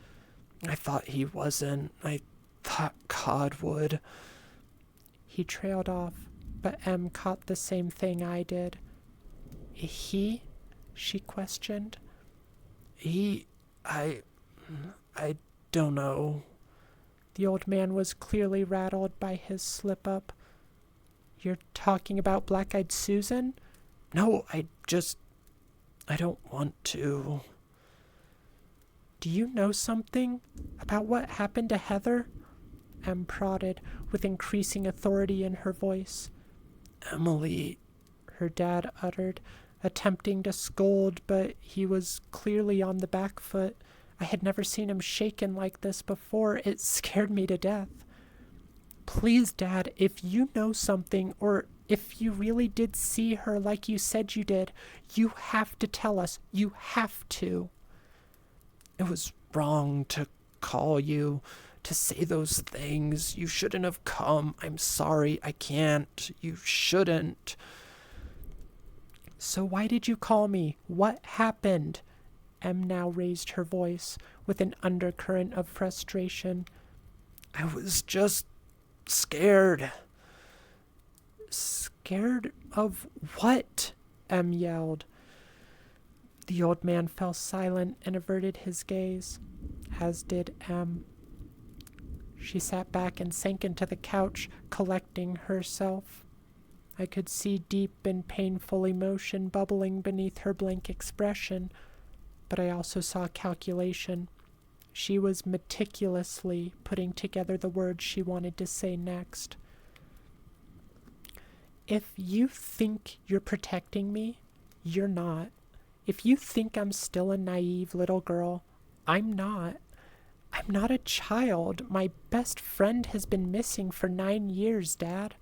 I thought he wasn't. I thought God would. He trailed off, but Em caught the same thing I did. He? She questioned. I don't know. The old man was clearly rattled by his slip-up. You're talking about Black-Eyed Susan? No, I don't want to. Do you know something about what happened to Heather? Em prodded, with increasing authority in her voice. Emily, her dad uttered, attempting to scold, but he was clearly on the back foot. I had never seen him shaken like this before. It scared me to death. Please, Dad, if you know something, or if you really did see her like you said you did, you have to tell us. You have to. It was wrong to call you, to say those things. You shouldn't have come. I'm sorry. I can't. You shouldn't. So why did you call me? What happened? Em now raised her voice with an undercurrent of frustration. I was just scared. Scared of what? Em yelled. The old man fell silent and averted his gaze, as did Em. She sat back and sank into the couch, collecting herself. I could see deep and painful emotion bubbling beneath her blank expression, but I also saw calculation. She was meticulously putting together the words she wanted to say next. If you think you're protecting me, you're not. If you think I'm still a naive little girl, I'm not. I'm not a child. My best friend has been missing for 9 years, Dad.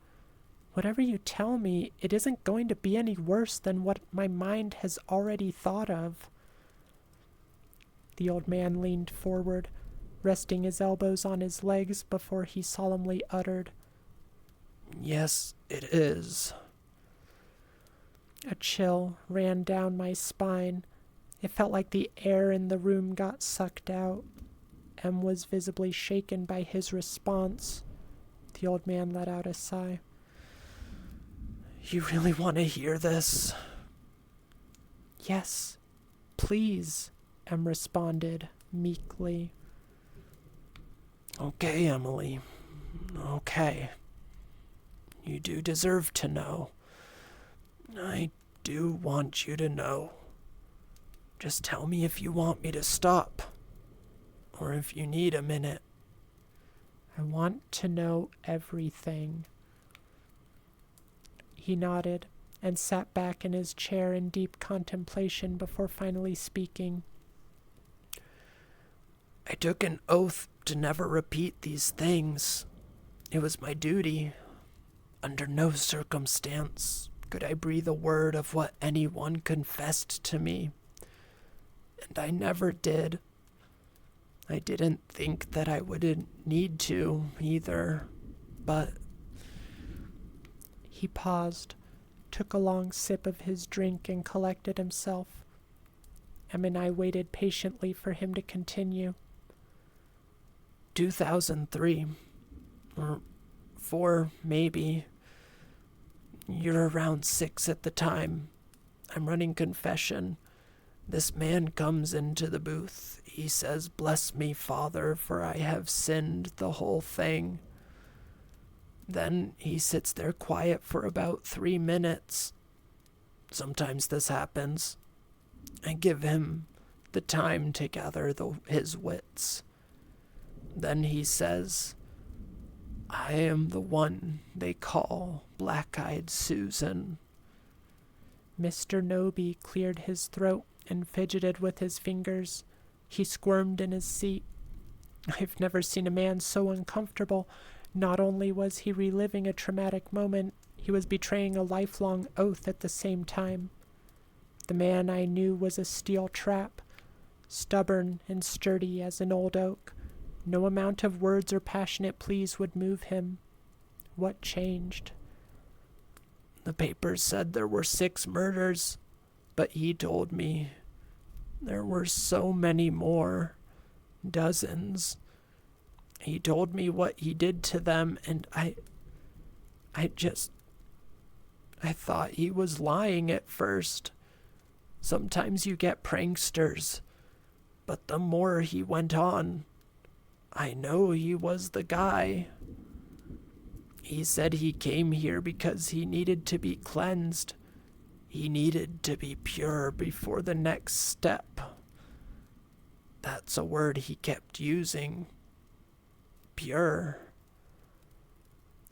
Whatever you tell me, it isn't going to be any worse than what my mind has already thought of. The old man leaned forward, resting his elbows on his legs before he solemnly uttered, Yes, it is. A chill ran down my spine. It felt like the air in the room got sucked out. Em was visibly shaken by his response. The old man let out a sigh. You really want to hear this? Yes, please, Em responded meekly. Okay, Emily. Okay. You do deserve to know. I do want you to know. Just tell me if you want me to stop, or if you need a minute. I want to know everything. He nodded and sat back in his chair in deep contemplation before finally speaking. I took an oath to never repeat these things. It was my duty. Under no circumstance could I breathe a word of what anyone confessed to me. And I never did. I didn't think that I wouldn't need to either, but... He paused, took a long sip of his drink, and collected himself. Em and I waited patiently for him to continue. 2003, or 4 maybe. You're around 6 at the time. I'm running confession. This man comes into the booth. He says, "Bless me, Father, for I have sinned," the whole thing. Then he sits there quiet for about 3 minutes. Sometimes this happens. I give him the time to gather his wits. Then he says, "I am the one they call Black-Eyed Susan." Mr. Noby cleared his throat and fidgeted with his fingers. He squirmed in his seat. I've never seen a man so uncomfortable. Not only was he reliving a traumatic moment, he was betraying a lifelong oath at the same time. The man I knew was a steel trap, stubborn and sturdy as an old oak, No amount of words or passionate pleas would move him. What changed? The papers said there were 6 murders, but he told me there were so many more. Dozens. He told me what he did to them, and I thought he was lying at first. Sometimes you get pranksters, but the more he went on, I know he was the guy. He said he came here because he needed to be cleansed. He needed to be pure before the next step. That's a word he kept using. Pure.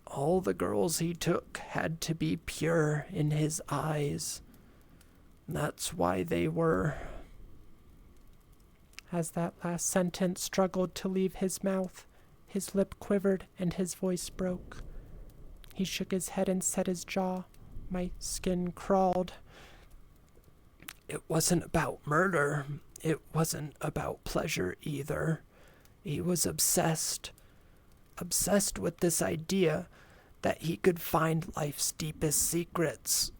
All the girls he took had to be pure in his eyes. That's why they were. As that last sentence struggled to leave his mouth, his lip quivered and his voice broke. He shook his head and set his jaw. My skin crawled. It wasn't about murder. It wasn't about pleasure either. He was obsessed with this idea that he could find life's deepest secrets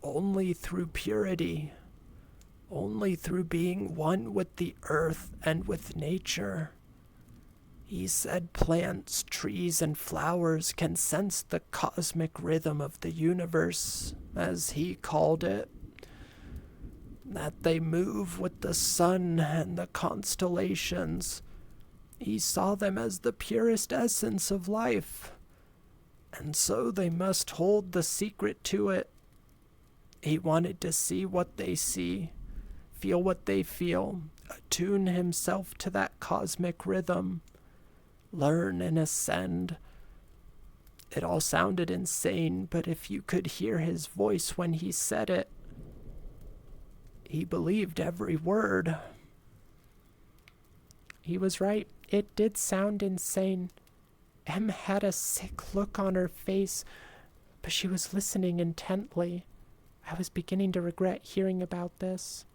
only through purity, only through being one with the earth and with nature. He said plants, trees, and flowers can sense the cosmic rhythm of the universe, as he called it, that they move with the sun and the constellations. He saw them as the purest essence of life, and so they must hold the secret to it. He wanted to see what they see, feel what they feel, attune himself to that cosmic rhythm, learn and ascend. It all sounded insane, but if you could hear his voice when he said it, he believed every word. He was right. It did sound insane. Em had a sick look on her face, but she was listening intently. I was beginning to regret hearing about this.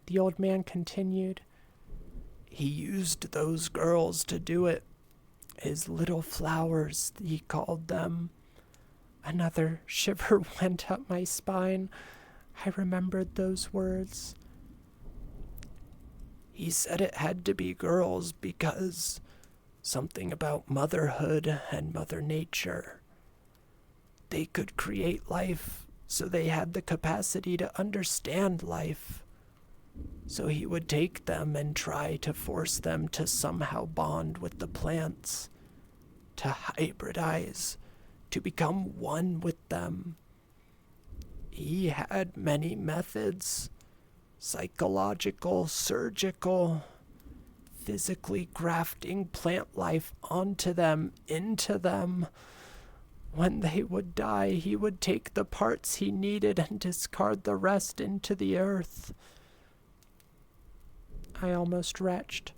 The old man continued. He used those girls to do it. His little flowers, he called them. Another shiver went up my spine. I remembered those words. He said it had to be girls because something about motherhood and Mother Nature. They could create life, so they had the capacity to understand life. So he would take them and try to force them to somehow bond with the plants, to hybridize, to become one with them. He had many methods, psychological, surgical, physically grafting plant life onto them, into them. When they would die, he would take the parts he needed and discard the rest into the earth. I almost retched.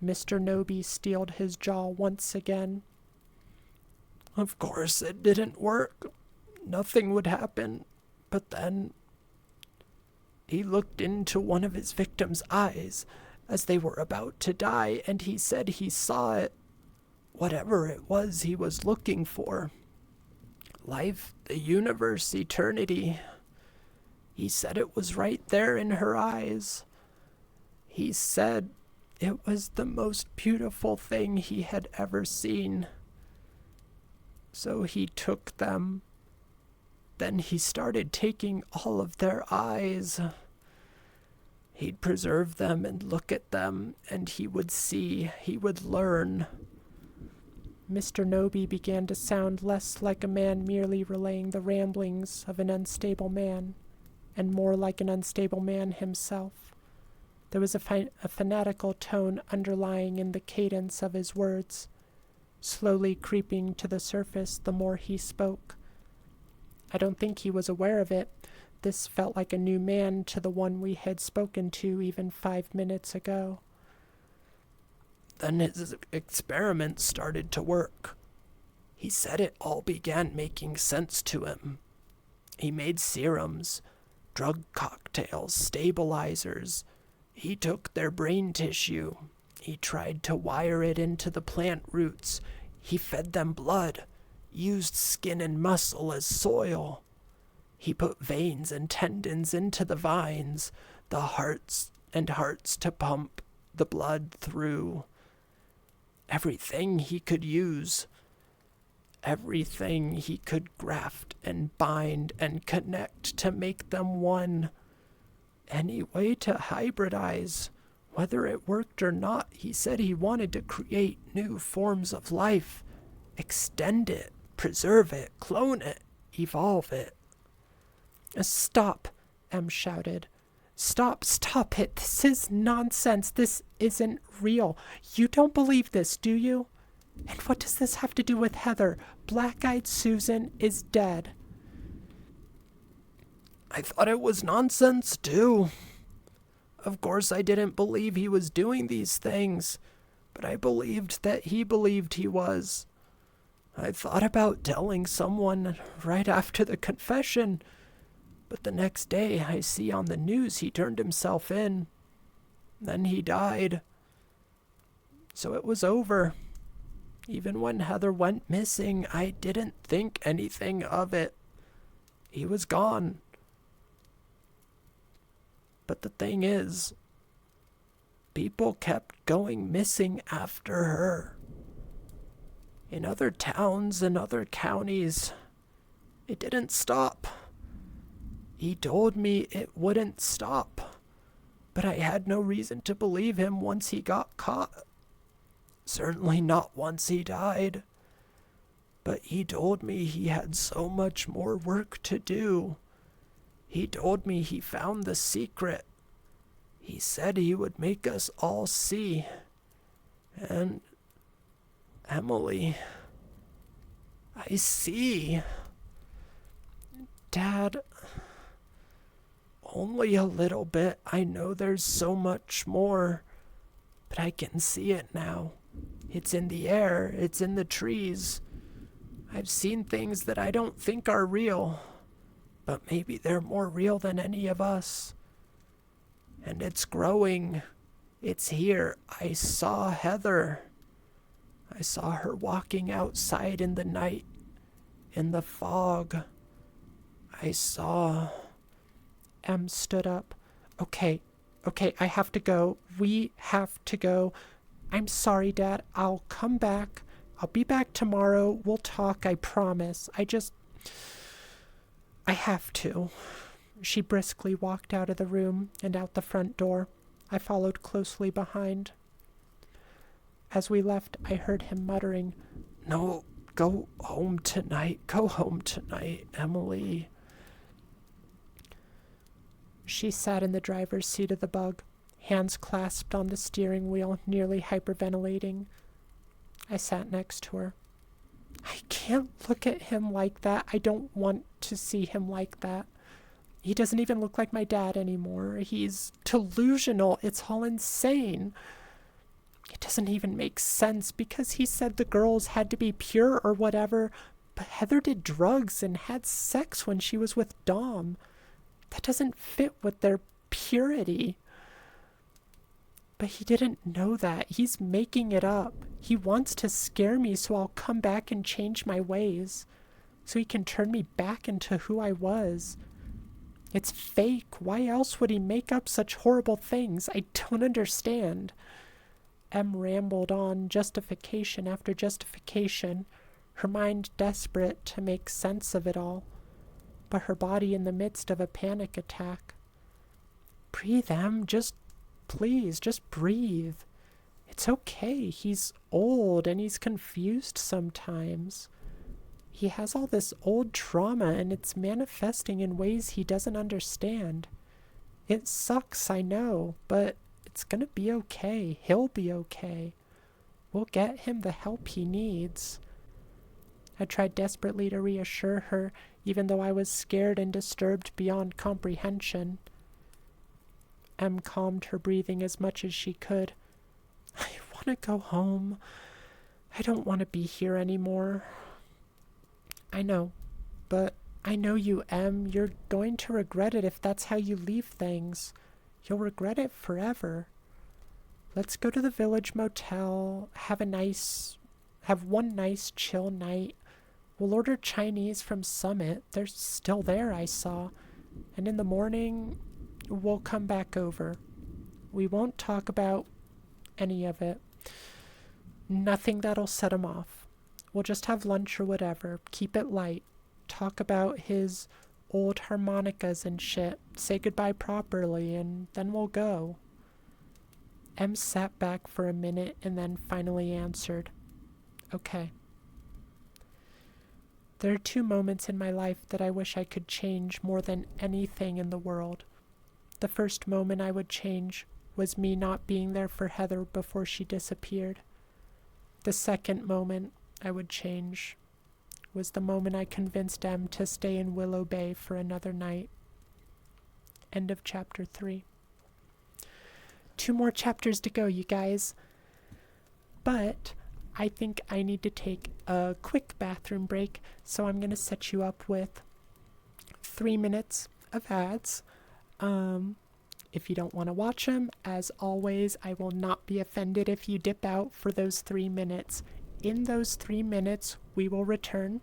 Mr. Noby steeled his jaw once again. Of course, it didn't work. Nothing would happen. But then he looked into one of his victims' eyes as they were about to die, and he said he saw it. Whatever it was he was looking for. Life, the universe, eternity. He said it was right there in her eyes. He said it was the most beautiful thing he had ever seen. So he took them. Then he started taking all of their eyes. He'd preserve them and look at them, and he would see, he would learn. Mr. Noby began to sound less like a man merely relaying the ramblings of an unstable man, and more like an unstable man himself. There was a fanatical tone underlying in the cadence of his words, slowly creeping to the surface the more he spoke. I don't think he was aware of it. This felt like a new man to the one we had spoken to even 5 minutes ago. Then his experiments started to work. He said it all began making sense to him. He made serums, drug cocktails, stabilizers. He took their brain tissue. He tried to wire it into the plant roots. He fed them blood, used skin and muscle as soil. He put veins and tendons into the vines, the hearts to pump the blood through. Everything he could use, everything he could graft and bind and connect to make them one. Any way to hybridize. Whether it worked or not, he said he wanted to create new forms of life, extend it, preserve it, clone it, evolve it. Stop, Em shouted. Stop it. This is nonsense. This isn't real. You don't believe this, do you? And what does this have to do with Heather? Black-eyed Susan is dead. I thought it was nonsense, too. Of course, I didn't believe he was doing these things, but I believed that he believed he was. I thought about telling someone right after the confession, but the next day I see on the news he turned himself in. Then he died. So it was over. Even when Heather went missing, I didn't think anything of it. He was gone. But the thing is, people kept going missing after her. In other towns and other counties, it didn't stop. He told me it wouldn't stop, but I had no reason to believe him once he got caught. Certainly not once he died. But he told me he had so much more work to do. He told me he found the secret. He said he would make us all see. And, Emily, I see. Dad, only a little bit. I know there's so much more, but I can see it now. It's in the air. It's in the trees. I've seen things that I don't think are real, but maybe they're more real than any of us. And it's growing. It's here. I saw Heather. I saw her walking outside in the night, in the fog. I saw... Em stood up. Okay, I have to go. We have to go. I'm sorry, Dad. I'll come back. I'll be back tomorrow. We'll talk, I promise. I have to. She briskly walked out of the room and out the front door. I followed closely behind. As we left, I heard him muttering, "No, go home tonight. Go home tonight, Emily." She sat in the driver's seat of the bug, hands clasped on the steering wheel, nearly hyperventilating. I sat next to her. I can't look at him like that. I don't want to see him like that. He doesn't even look like my dad anymore. He's delusional. It's all insane. It doesn't even make sense because he said the girls had to be pure or whatever, but Heather did drugs and had sex when she was with Dom. That doesn't fit with their purity. But he didn't know that. He's making it up. He wants to scare me so I'll come back and change my ways, so he can turn me back into who I was. It's fake. Why else would he make up such horrible things? I don't understand. Em rambled on, justification after justification, her mind desperate to make sense of it all, but her body in the midst of a panic attack. Breathe, Em. Please, just breathe. It's okay. He's old and he's confused sometimes. He has all this old trauma and it's manifesting in ways he doesn't understand. It sucks, I know, but it's gonna be okay. He'll be okay. We'll get him the help he needs. I tried desperately to reassure her, even though I was scared and disturbed beyond comprehension. Em calmed her breathing as much as she could. I want to go home. I don't want to be here anymore. I know, but I know you, Em. You're going to regret it if that's how you leave things. You'll regret it forever. Let's go to the village motel, have one nice chill night. We'll order Chinese from Summit. They're still there, I saw. And in the morning, we'll come back over. We won't talk about any of it. Nothing that'll set him off. We'll just have lunch or whatever. Keep it light. Talk about his old harmonicas and shit. Say goodbye properly, and then we'll go. Em sat back for a minute and then finally answered, "Okay." There are 2 moments in my life that I wish I could change more than anything in the world. The first moment I would change was me not being there for Heather before she disappeared. The second moment I would change was the moment I convinced Em to stay in Willow Bay for another night. End of chapter 3. 2 more chapters to go, you guys. But I think I need to take a quick bathroom break, so I'm going to set you up with 3 minutes of ads. If you don't want to watch them, as always, I will not be offended if you dip out for those 3 minutes. In those 3 minutes, we will return,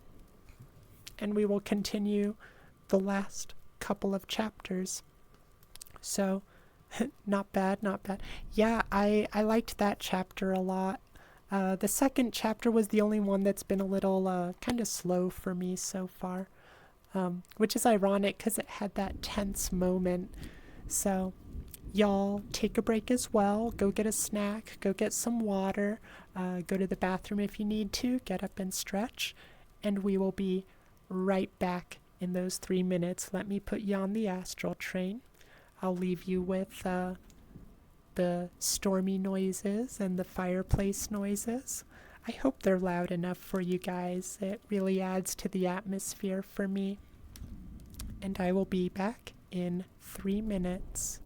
and we will continue the last couple of chapters. So, not bad, not bad. Yeah, I liked that chapter a lot. The second chapter was the only one that's been a little kind of slow for me so far, which is ironic because it had that tense moment. So, y'all take a break as well. Go get a snack, go get some water, go to the bathroom if you need to, get up and stretch, and we will be right back in those 3 minutes. Let me put you on the Astral train. I'll leave you with the stormy noises and the fireplace noises. I hope they're loud enough for you guys. It really adds to the atmosphere for me. And I will be back in 3 minutes.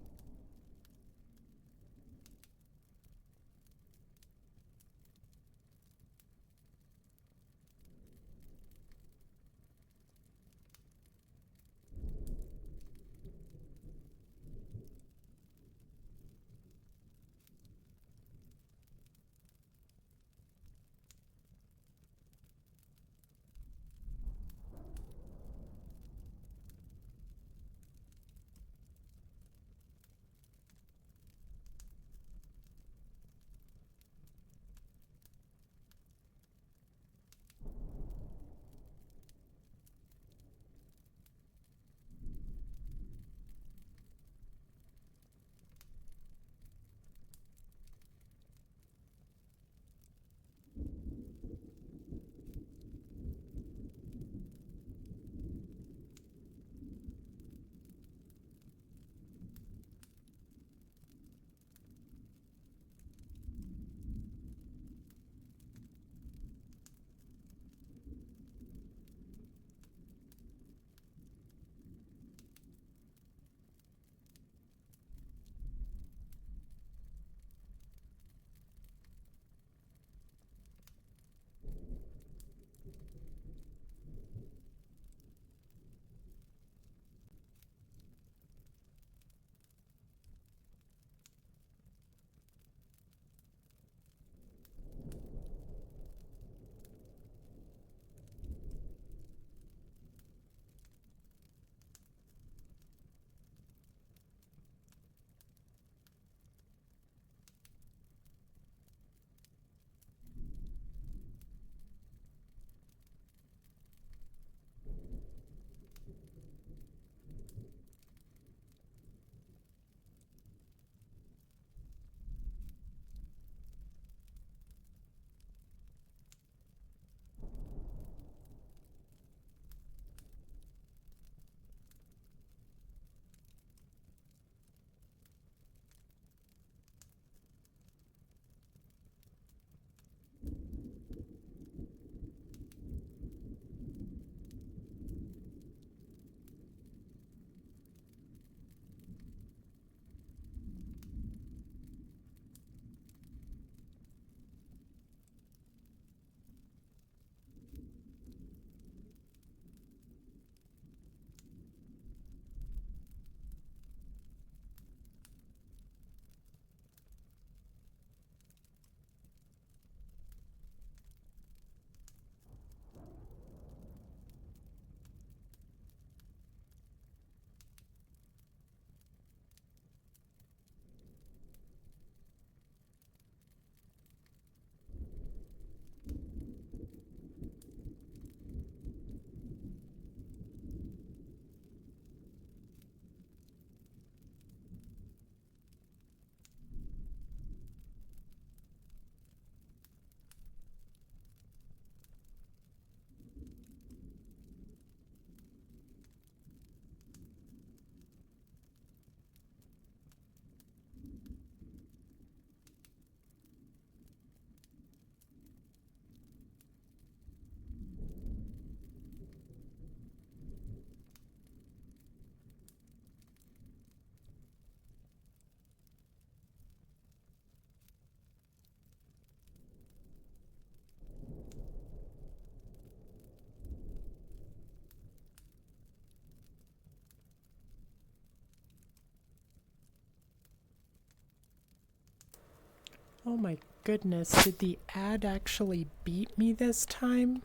Oh my goodness, did the ad actually beat me this time?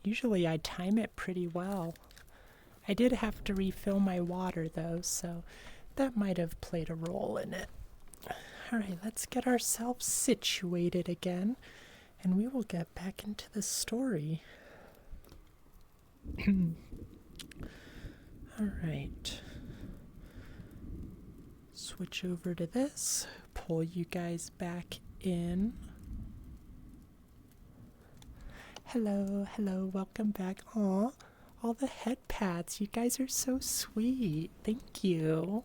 Usually I time it pretty well. I did have to refill my water though, so that might have played a role in it. Alright, let's get ourselves situated again, and we will get back into the story. Alright. Switch over to this, pull you guys back in. Hello, welcome back. Aw, all the head pats. You guys are so sweet. Thank you.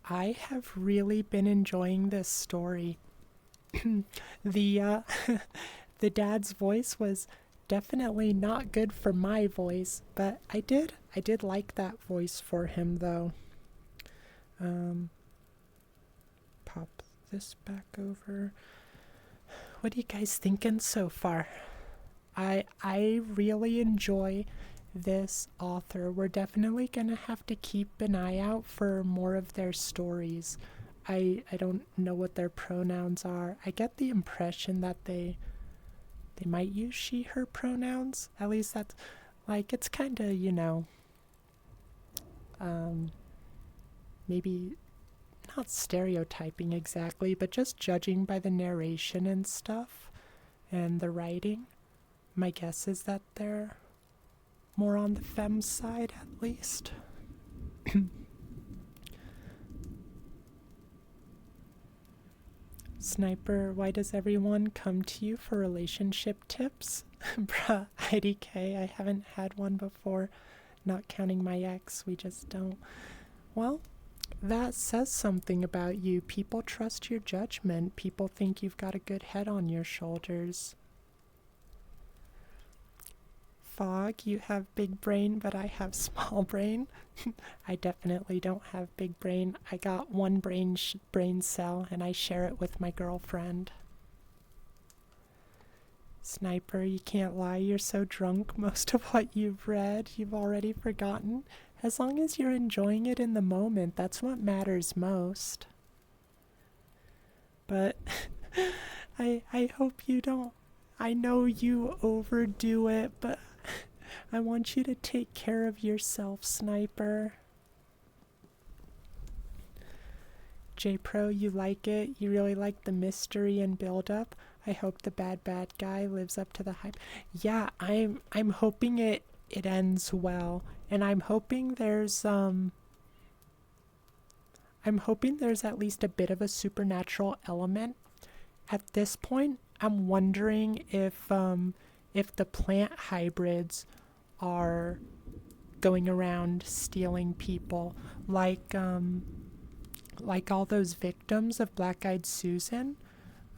I have really been enjoying this story. The the dad's voice was definitely not good for my voice, but I did like that voice for him though. Pop this back over. What are you guys thinking so far? I really enjoy this author. We're definitely gonna have to keep an eye out for more of their stories. I don't know what their pronouns are. I get the impression that they might use she, her pronouns. At least that's, like, it's kind of, maybe not stereotyping exactly, but just judging by the narration and stuff and the writing. My guess is that they're more on the femme side, at least. Sniper, why does everyone come to you for relationship tips? Bruh, IDK, I haven't had one before. Not counting my ex, we just don't. Well, that says something about you. People trust your judgment. People think you've got a good head on your shoulders. Fog, you have big brain, but I have small brain. I definitely don't have big brain. I got one brain cell, and I share it with my girlfriend. Sniper, you can't lie. You're so drunk. Most of what you've read, you've already forgotten. As long as you're enjoying it in the moment, that's what matters most. But I hope you don't. I know you overdo it, but I want you to take care of yourself, Sniper. J-Pro, you like it? You really like the mystery and build-up? I hope the bad guy lives up to the hype. Yeah, I'm hoping it ends well, and I'm hoping there's at least a bit of a supernatural element. At this point, I'm wondering if the plant hybrids are going around stealing people, like all those victims of Black-Eyed Susan.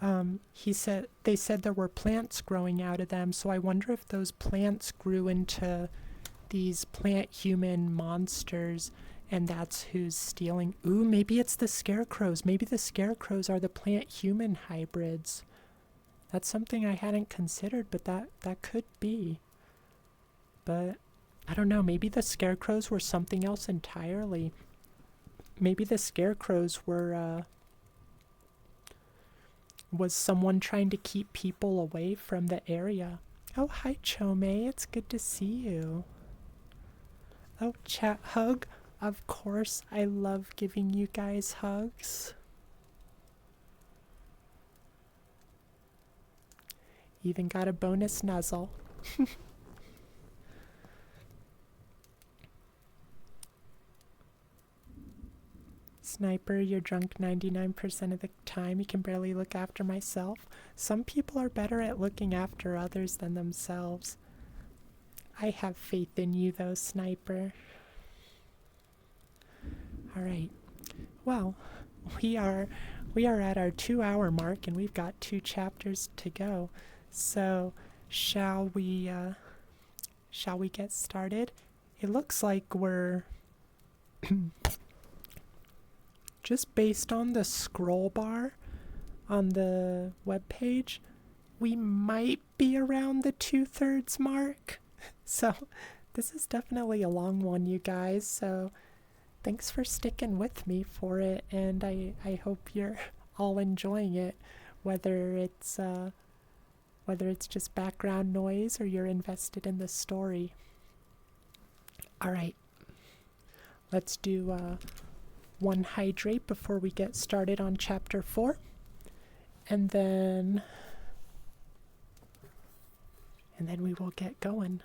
They said there were plants growing out of them, so I wonder if those plants grew into these plant-human monsters, and that's who's stealing. Ooh, maybe it's the scarecrows. Maybe the scarecrows are the plant-human hybrids. That's something I hadn't considered, but that could be. But I don't know, maybe the scarecrows were something else entirely. Maybe the scarecrows were was someone trying to keep people away from the area. Oh, hi Chome, it's good to see you. Oh, chat hug. Of course, I love giving you guys hugs. Even got a bonus nuzzle. Sniper, you're drunk 99% of the time. You can barely look after myself. Some people are better at looking after others than themselves. I have faith in you though, Sniper. Alright. Well, we are at our 2-hour mark and we've got 2 chapters to go. So, shall we get started? It looks like we're just based on the scroll bar on the webpage, we might be around the 2/3 mark. So this is definitely a long one, you guys. So thanks for sticking with me for it, and I hope you're all enjoying it, whether it's just background noise or you're invested in the story. All right, let's do one hydrate before we get started on chapter 4, and then we will get going.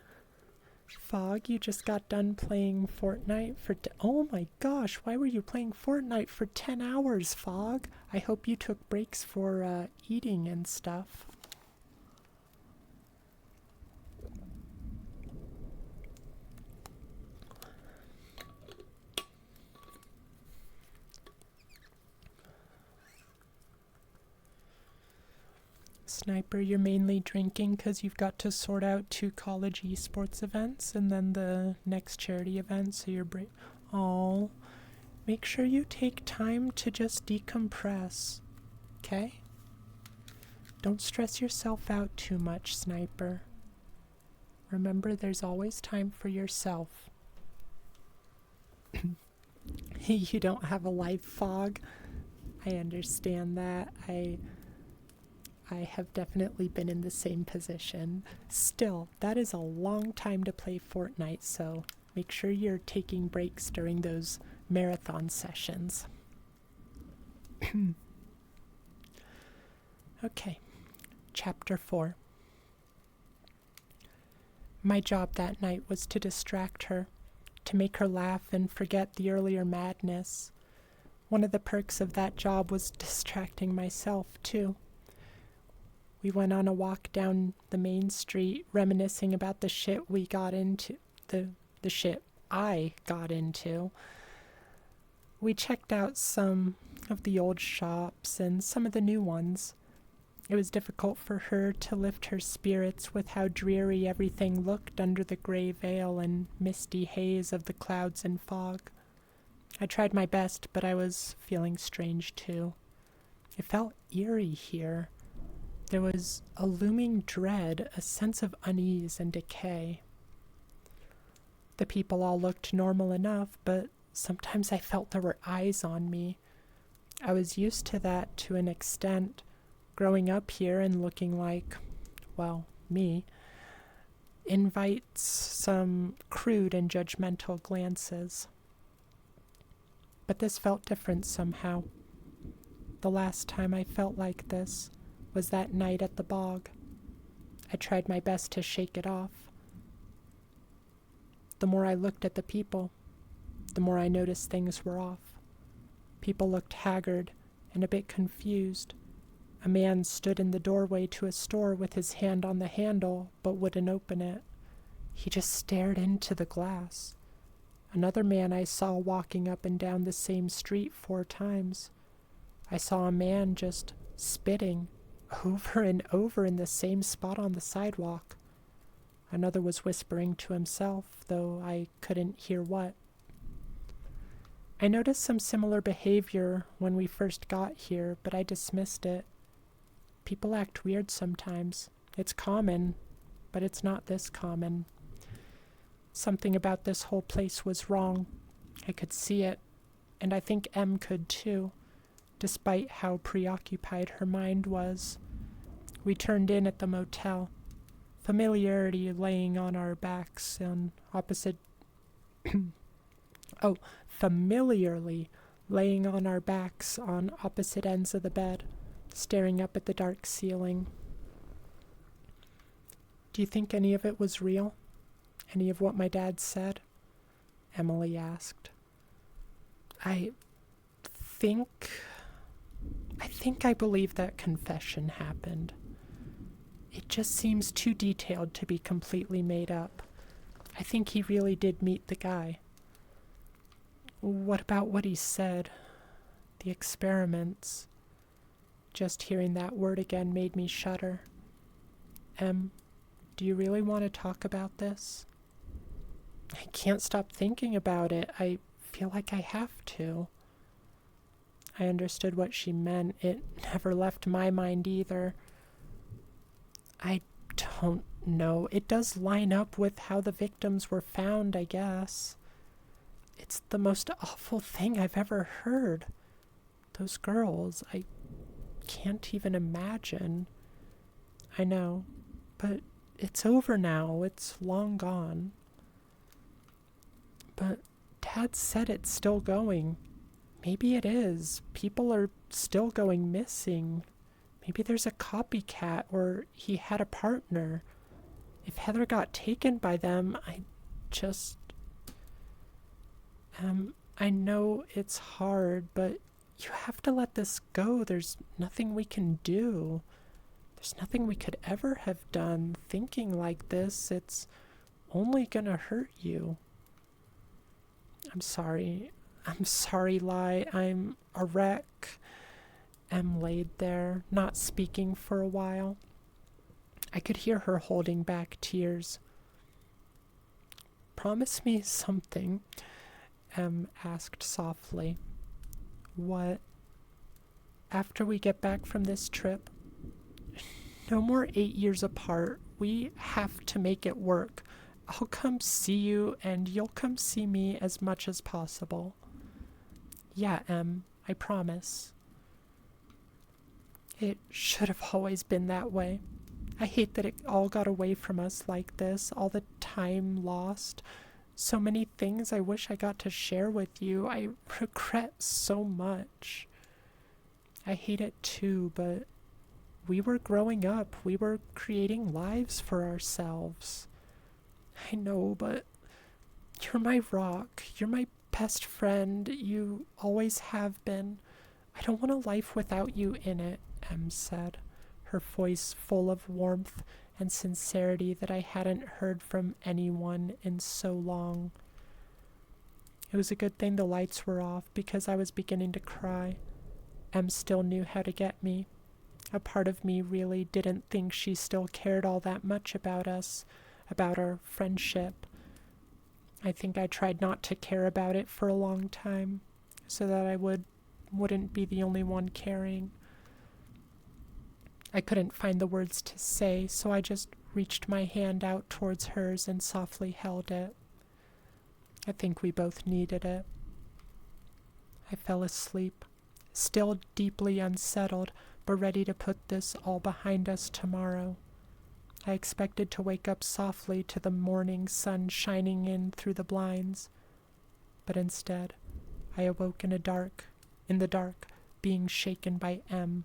Fog, you just got done playing Fortnite for... oh my gosh, why were you playing Fortnite for 10 hours, Fog? I hope you took breaks for eating and stuff. Sniper, you're mainly drinking because you've got to sort out 2 college esports events and then the next charity event, so you're oh, make sure you take time to just decompress, okay? Don't stress yourself out too much, Sniper. Remember, there's always time for yourself. You don't have a life, Fog. I understand that. I have definitely been in the same position. Still, that is a long time to play Fortnite, so make sure you're taking breaks during those marathon sessions. Okay, chapter 4. My job that night was to distract her, to make her laugh and forget the earlier madness. One of the perks of that job was distracting myself, too. We went on a walk down the main street, reminiscing about the shit we got into, the shit I got into. We checked out some of the old shops and some of the new ones. It was difficult for her to lift her spirits with how dreary everything looked under the gray veil and misty haze of the clouds and fog. I tried my best, but I was feeling strange too. It felt eerie here. There was a looming dread, a sense of unease and decay. The people all looked normal enough, but sometimes I felt there were eyes on me. I was used to that to an extent, growing up here and looking like, well, me, invites some crude and judgmental glances. But this felt different somehow. The last time I felt like this was that night at the bog. I tried my best to shake it off. The more I looked at the people, the more I noticed things were off. People looked haggard and a bit confused. A man stood in the doorway to a store with his hand on the handle, but wouldn't open it. He just stared into the glass. Another man I saw walking up and down the same street 4 times. I saw a man just spitting over and over in the same spot on the sidewalk. Another was whispering to himself, though I couldn't hear what. I noticed some similar behavior when we first got here, but I dismissed it. People act weird sometimes. It's common, but it's not this common. Something about this whole place was wrong. I could see it, and I think Em could too, despite how preoccupied her mind was. We turned in at the motel, familiarity laying on our backs on opposite... familiarly laying on our backs on opposite ends of the bed, staring up at the dark ceiling. Do you think any of it was real? Any of what my dad said? Emily asked. I think I believe that confession happened. It just seems too detailed to be completely made up. I think he really did meet the guy. What about what he said? The experiments. Just hearing that word again made me shudder. Em, do you really want to talk about this? I can't stop thinking about it. I feel like I have to. I understood what she meant. It never left my mind either. I don't know. It does line up with how the victims were found, I guess. It's the most awful thing I've ever heard. Those girls, I can't even imagine. I know, but it's over now. It's long gone. But Dad said it's still going. Maybe it is. People are still going missing. Maybe there's a copycat, or he had a partner. If Heather got taken by them, I know it's hard, but you have to let this go. There's nothing we can do. There's nothing we could ever have done. Thinking like this, it's only gonna hurt you. I'm sorry. I'm sorry, Lai. I'm a wreck. Em laid there, not speaking for a while. I could hear her holding back tears. Promise me something, Em asked softly. What? After we get back from this trip? No more 8 years apart. We have to make it work. I'll come see you, and you'll come see me as much as possible. Yeah, Em, I promise. It should have always been that way. I hate that it all got away from us like this, all the time lost. So many things I wish I got to share with you. I regret so much. I hate it too, but we were growing up. We were creating lives for ourselves. I know, but you're my rock. You're my best friend. You always have been. I don't want a life without you in it, Em said, her voice full of warmth and sincerity that I hadn't heard from anyone in so long. It was a good thing the lights were off, because I was beginning to cry. Em still knew how to get me. A part of me really didn't think she still cared all that much about us, about our friendship. I think I tried not to care about it for a long time, so that I wouldn't be the only one caring. I couldn't find the words to say, so I just reached my hand out towards hers and softly held it. I think we both needed it. I fell asleep, still deeply unsettled, but ready to put this all behind us tomorrow. I expected to wake up softly to the morning sun shining in through the blinds, but instead, I awoke in the dark, being shaken by Em.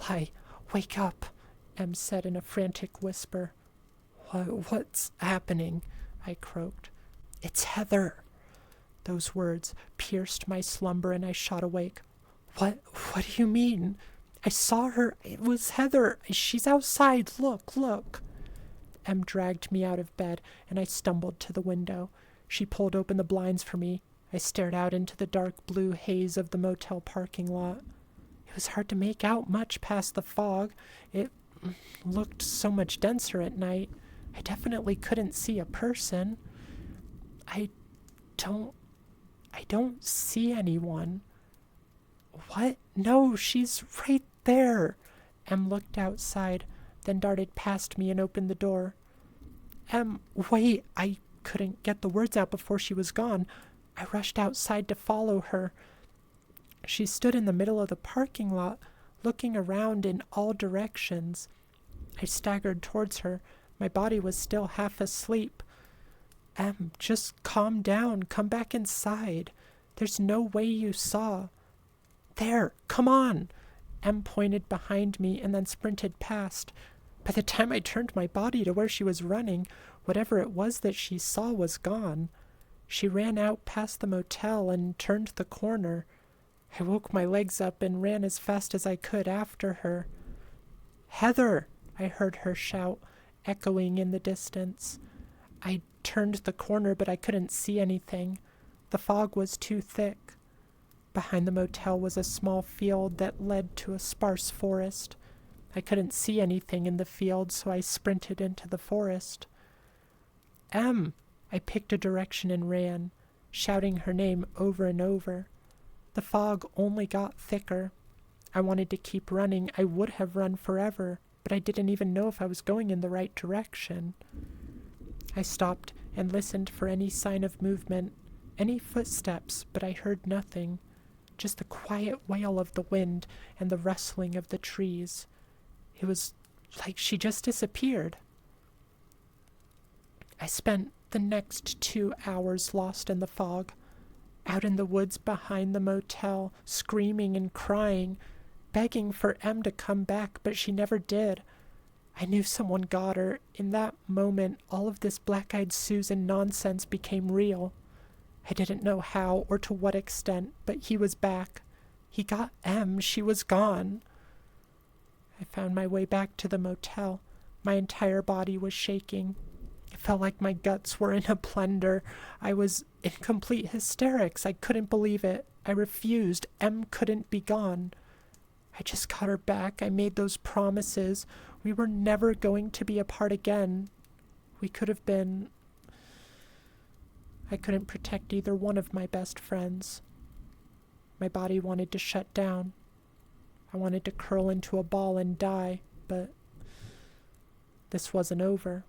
Lai, wake up, Em said in a frantic whisper. What's happening? I croaked. It's Heather. Those words pierced my slumber and I shot awake. What do you mean? I saw her. It was Heather. She's outside. Look. Em dragged me out of bed and I stumbled to the window. She pulled open the blinds for me. I stared out into the dark blue haze of the motel parking lot. It was hard to make out much past the fog. It looked so much denser at night. I definitely couldn't see a person. I don't see anyone. What? No, she's right there. Em looked outside, then darted past me and opened the door. Em, wait. I couldn't get the words out before she was gone. I rushed outside to follow her. She stood in the middle of the parking lot, looking around in all directions. I staggered towards her. My body was still half asleep. Em, just calm down. Come back inside. There's no way you saw. There, come on. Em pointed behind me and then sprinted past. By the time I turned my body to where she was running, whatever it was that she saw was gone. She ran out past the motel and turned the corner. I woke my legs up and ran as fast as I could after her. Heather! I heard her shout, echoing in the distance. I turned the corner, but I couldn't see anything. The fog was too thick. Behind the motel was a small field that led to a sparse forest. I couldn't see anything in the field, so I sprinted into the forest. Em! I picked a direction and ran, shouting her name over and over. The fog only got thicker. I wanted to keep running. I would have run forever, but I didn't even know if I was going in the right direction. I stopped and listened for any sign of movement. any footsteps, but I heard nothing, just the quiet wail of the wind and the rustling of the trees. It was like she just disappeared. I spent the next 2 hours lost in the fog, out in the woods behind the motel, screaming and crying, begging for Em to come back, but she never did. I knew someone got her. In that moment, all of this Black-Eyed Susan nonsense became real. I didn't know how or to what extent, but he was back. He got Em. She was gone. I found my way back to the motel. My entire body was shaking. It felt like my guts were in a blender. I was in complete hysterics. I couldn't believe it. I refused. Em couldn't be gone. I just got her back. I made those promises. We were never going to be apart again. We could have been... I couldn't protect either one of my best friends. My body wanted to shut down. I wanted to curl into a ball and die, but this wasn't over.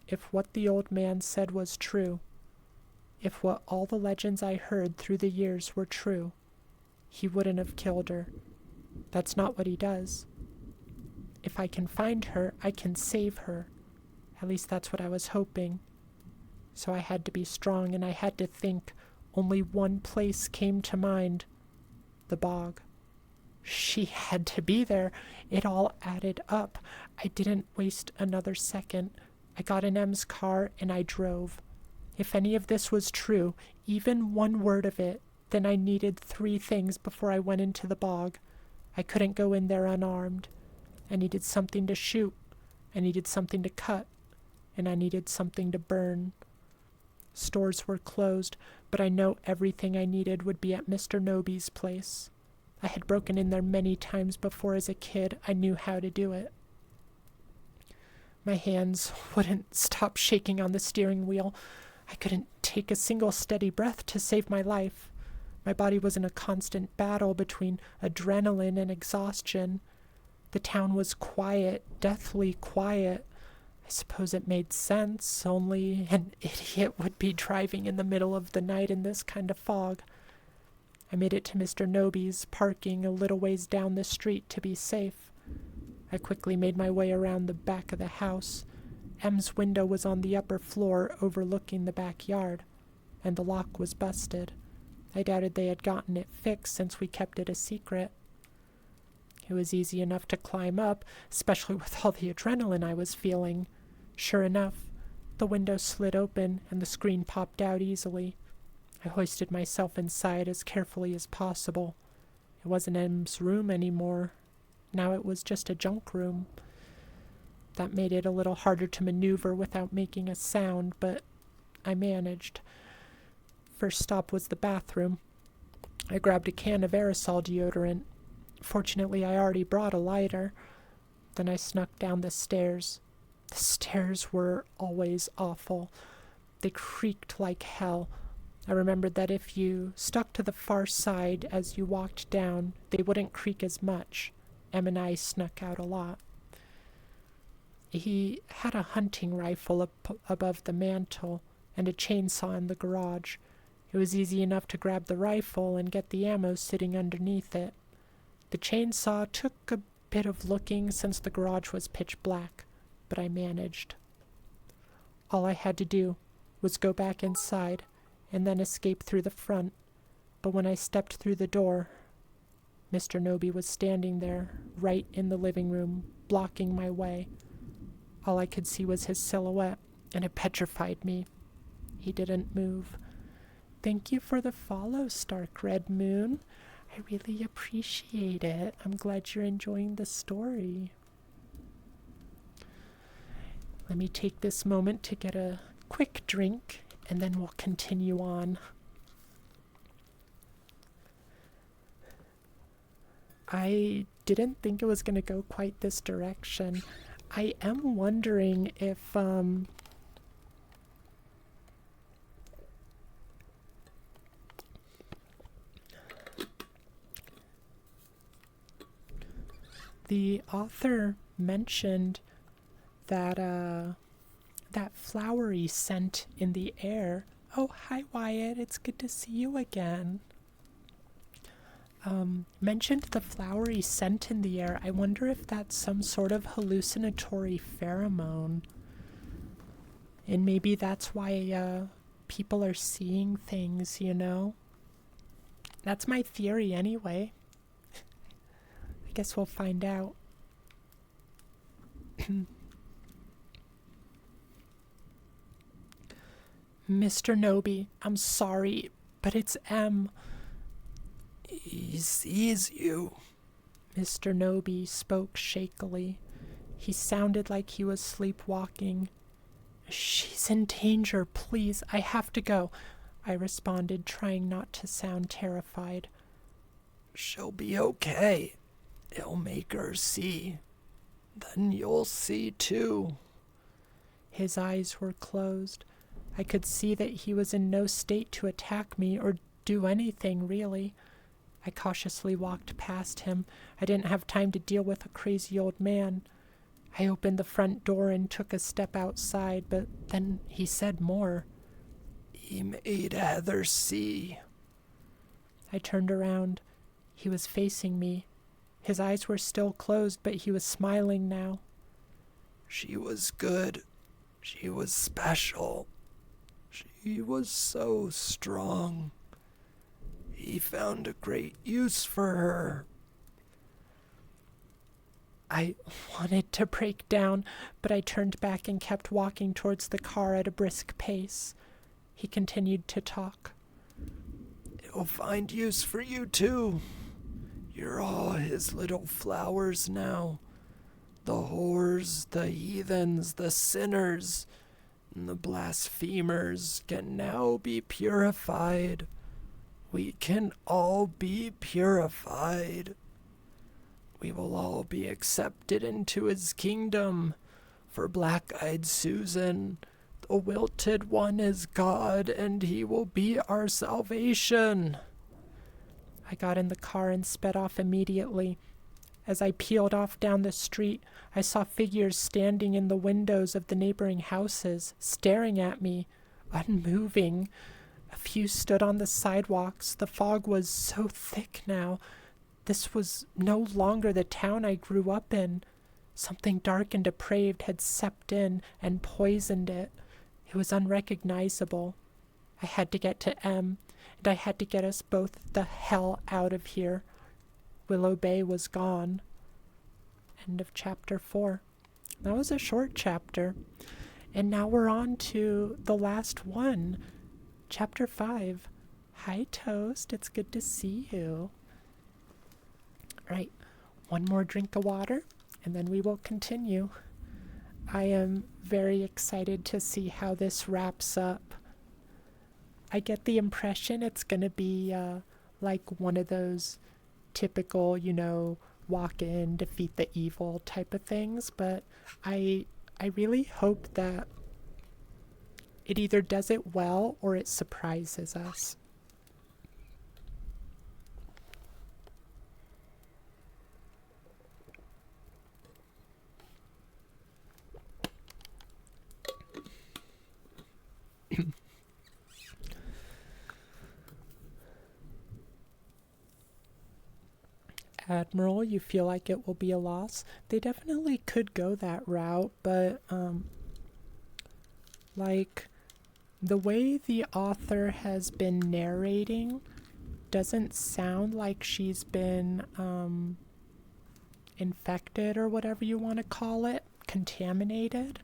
If what the old man said was true, if what all the legends I heard through the years were true, he wouldn't have killed her. That's not what he does. If I can find her, I can save her. At least that's what I was hoping. So I had to be strong, and I had to think. Only one place came to mind. The bog. She had to be there. It all added up. I didn't waste another second. I got in Em's car, and I drove. If any of this was true, even one word of it, then I needed 3 things before I went into the bog. I couldn't go in there unarmed. I needed something to shoot. I needed something to cut. And I needed something to burn. Stores were closed, but I know everything I needed would be at Mr. Noby's place. I had broken in there many times before as a kid. I knew how to do it. My hands wouldn't stop shaking on the steering wheel. I couldn't take a single steady breath to save my life. My body was in a constant battle between adrenaline and exhaustion. The town was quiet, deathly quiet. I suppose it made sense, only an idiot would be driving in the middle of the night in this kind of fog. I made it to Mr. Noby's, parking a little ways down the street to be safe. I quickly made my way around the back of the house. Em's window was on the upper floor overlooking the backyard, and the lock was busted. I doubted they had gotten it fixed since we kept it a secret. It was easy enough to climb up, especially with all the adrenaline I was feeling. Sure enough, the window slid open and the screen popped out easily. I hoisted myself inside as carefully as possible. It wasn't Em's room anymore. Now it was just a junk room. That made it a little harder to maneuver without making a sound, but I managed. First stop was the bathroom. I grabbed a can of aerosol deodorant. Fortunately, I already brought a lighter. Then I snuck down the stairs. The stairs were always awful. They creaked like hell. I remembered that if you stuck to the far side as you walked down, they wouldn't creak as much. Em and I snuck out a lot. He had a hunting rifle above the mantel and a chainsaw in the garage. It was easy enough to grab the rifle and get the ammo sitting underneath it. The chainsaw took a bit of looking since the garage was pitch black, but I managed. All I had to do was go back inside and then escape through the front. But when I stepped through the door, Mr. Noby was standing there, right in the living room, blocking my way. All I could see was his silhouette, and it petrified me. He didn't move. Thank you for the follow, Stark Red Moon. I really appreciate it. I'm glad you're enjoying the story. Let me take this moment to get a quick drink, and then we'll continue on. I didn't think it was going to go quite this direction. I am wondering if, the author mentioned that that flowery scent in the air Oh, hi, Wyatt. It's good to see you again. Mentioned the flowery scent in the air. I wonder if that's some sort of hallucinatory pheromone. And maybe that's why people are seeing things, you know? That's my theory anyway. I guess we'll find out. Mr. Noby, I'm sorry, but it's M. He sees you. Mr. Noby spoke shakily. He sounded like he was sleepwalking. She's in danger, please, I have to go, I responded, trying not to sound terrified. She'll be okay. He'll make her see. Then you'll see too. His eyes were closed. I could see that he was in no state to attack me or do anything, really. I cautiously walked past him. I didn't have time to deal with a crazy old man. I opened the front door and took a step outside, but then he said more. He made Heather see. I turned around. He was facing me. His eyes were still closed, but he was smiling now. She was good. She was special. She was so strong. He found a great use for her. I wanted to break down, but I turned back and kept walking towards the car at a brisk pace. He continued to talk. He'll find use for you too. You're all his little flowers now. The whores, the heathens, the sinners, and the blasphemers can now be purified. We can all be purified. We will all be accepted into his kingdom. For Black-Eyed Susan, the wilted one is God, and he will be our salvation. I got in the car and sped off immediately. As I peeled off down the street, I saw figures standing in the windows of the neighboring houses, staring at me, unmoving. A few stood on the sidewalks. The fog was so thick now. This was no longer the town I grew up in. Something dark and depraved had seeped in and poisoned it. It was unrecognizable. I had to get to M, and I had to get us both the hell out of here. Willow Bay was gone. End of chapter 4. That was a short chapter. And now we're on to the last one. Chapter 5. Hi, Toast. It's good to see you. Right. One more drink of water, and then we will continue. I am very excited to see how this wraps up. I get the impression it's going to be like one of those typical, walk in, defeat the evil type of things, but I really hope that it either does it well or it surprises us. Admiral, you feel like it will be a loss? They definitely could go that route, but the way the author has been narrating doesn't sound like she's been infected or whatever you want to call it, contaminated.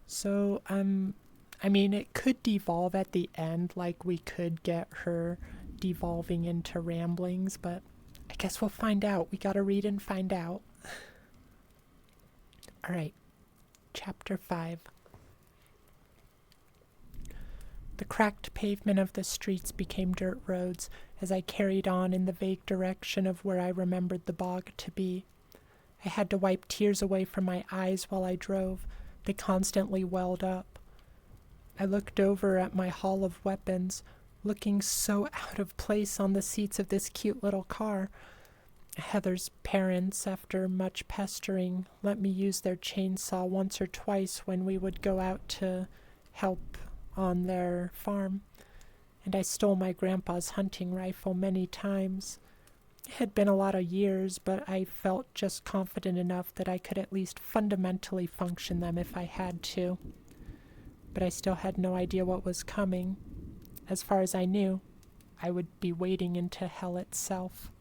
So it could devolve at the end, like we could get her devolving into ramblings, but I guess we'll find out. We gotta read and find out. Alright, chapter 5. The cracked pavement of the streets became dirt roads as I carried on in the vague direction of where I remembered the bog to be. I had to wipe tears away from my eyes while I drove. They constantly welled up. I looked over at my haul of weapons, looking so out of place on the seats of this cute little car. Heather's parents, after much pestering, let me use their chainsaw once or twice when we would go out to help on their farm, and I stole my grandpa's hunting rifle many times. It had been a lot of years, but I felt just confident enough that I could at least fundamentally function them if I had to. But I still had no idea what was coming. As far as I knew, I would be wading into hell itself.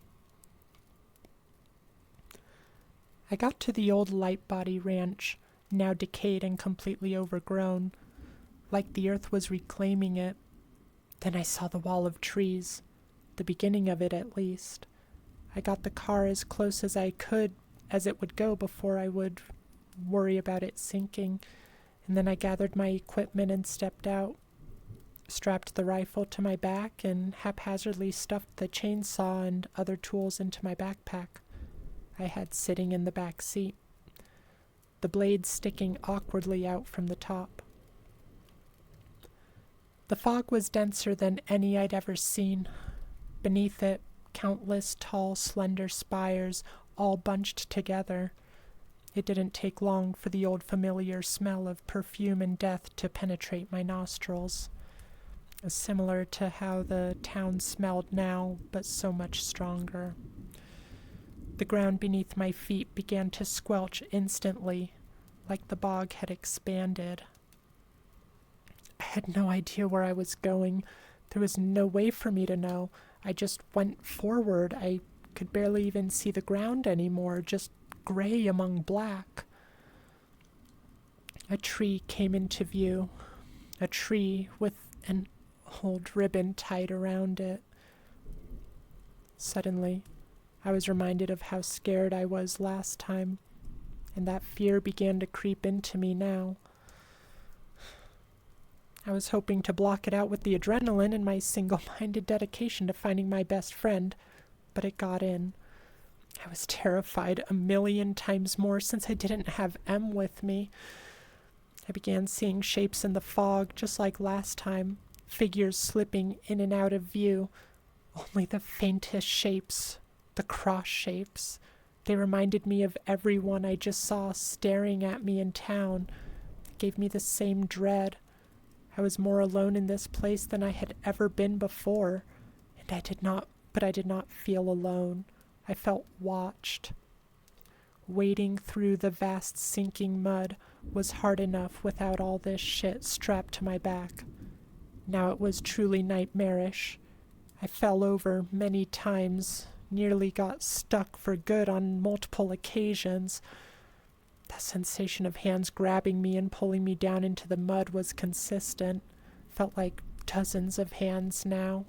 I got to the old Lightbody ranch, now decayed and completely overgrown, like the earth was reclaiming it. Then I saw the wall of trees, the beginning of it at least. I got the car as close as I could, as it would go before I would worry about it sinking, and then I gathered my equipment and stepped out, strapped the rifle to my back, and haphazardly stuffed the chainsaw and other tools into my backpack I had sitting in the back seat, the blade sticking awkwardly out from the top. The fog was denser than any I'd ever seen. Beneath it, countless tall, slender spires all bunched together. It didn't take long for the old familiar smell of perfume and death to penetrate my nostrils, similar to how the town smelled now, but so much stronger. The ground beneath my feet began to squelch instantly, like the bog had expanded. I had no idea where I was going. There was no way for me to know. I just went forward. I could barely even see the ground anymore, just gray among black. A tree came into view, a tree with an old ribbon tied around it. Suddenly, I was reminded of how scared I was last time, and that fear began to creep into me now. I was hoping to block it out with the adrenaline and my single-minded dedication to finding my best friend, but it got in. I was terrified 1,000,000 times more since I didn't have M with me. I began seeing shapes in the fog, just like last time, figures slipping in and out of view, only the faintest shapes. The cross shapes. They reminded me of everyone I just saw staring at me in town. It gave me the same dread. I was more alone in this place than I had ever been before, and I did not feel alone. I felt watched. Wading through the vast sinking mud was hard enough without all this shit strapped to my back. Now it was truly nightmarish. I fell over many times, nearly got stuck for good on multiple occasions. The sensation of hands grabbing me and pulling me down into the mud was consistent. Felt like dozens of hands now.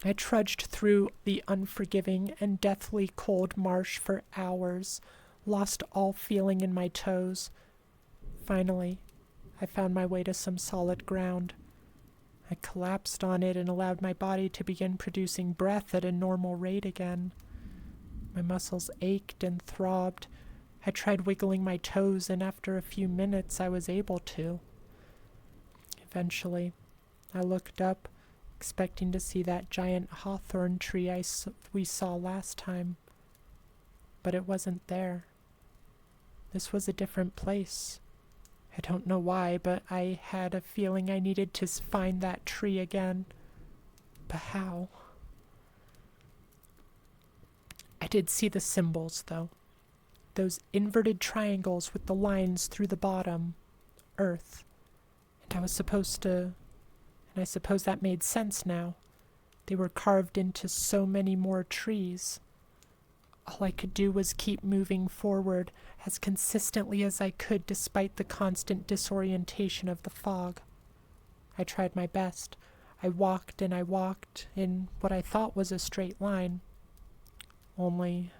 I trudged through the unforgiving and deathly cold marsh for hours, lost all feeling in my toes. Finally, I found my way to some solid ground. I collapsed on it and allowed my body to begin producing breath at a normal rate again. My muscles ached and throbbed. I tried wiggling my toes, and after a few minutes I was able to. Eventually, I looked up, expecting to see that giant hawthorn tree we saw last time. But it wasn't there. This was a different place. I don't know why, but I had a feeling I needed to find that tree again. But how? I did see the symbols, though. Those inverted triangles with the lines through the bottom. Earth. And I suppose that made sense now. They were carved into so many more trees. All I could do was keep moving forward as consistently as I could despite the constant disorientation of the fog. I tried my best. I walked and I walked in what I thought was a straight line. Only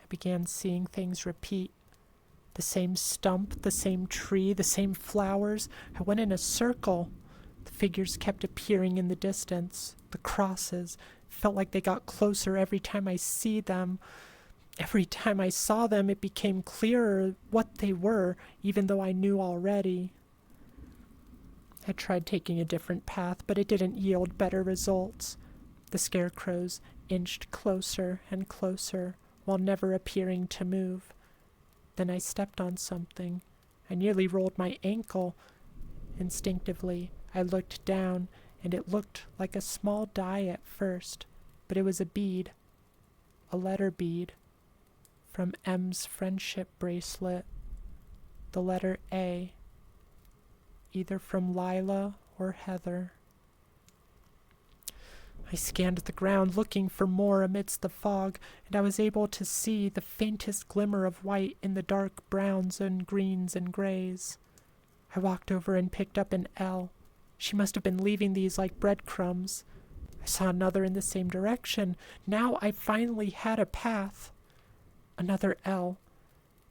I began seeing things repeat. The same stump, the same tree, the same flowers. I went in a circle. The figures kept appearing in the distance. The crosses felt like they got closer every time I see them. Every time I saw them, it became clearer what they were, even though I knew already. I tried taking a different path, but it didn't yield better results. The scarecrows inched closer and closer, while never appearing to move. Then I stepped on something. I nearly rolled my ankle, Instinctively, I looked down, and it looked like a small die at first, but it was a bead, a letter bead, from M's friendship bracelet, the letter A, either from Lila or Heather. I scanned the ground looking for more amidst the fog, and I was able to see the faintest glimmer of white in the dark browns and greens and grays. I walked over and picked up an L. She must have been leaving these like breadcrumbs. I saw another in the same direction. Now I finally had a path. Another L.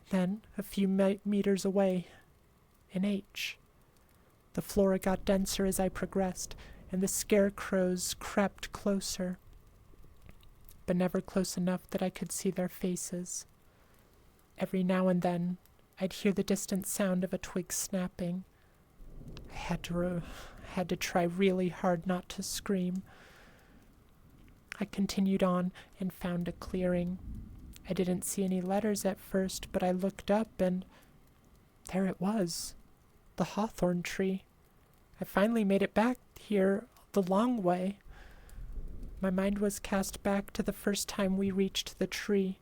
Then, a few meters away, an H. The flora got denser as I progressed, and the scarecrows crept closer, but never close enough that I could see their faces. Every now and then, I'd hear the distant sound of a twig snapping. I had to try really hard not to scream. I continued on and found a clearing. I didn't see any letters at first, but I looked up and there it was, the hawthorn tree. I finally made it back here the long way. My mind was cast back to the first time we reached the tree.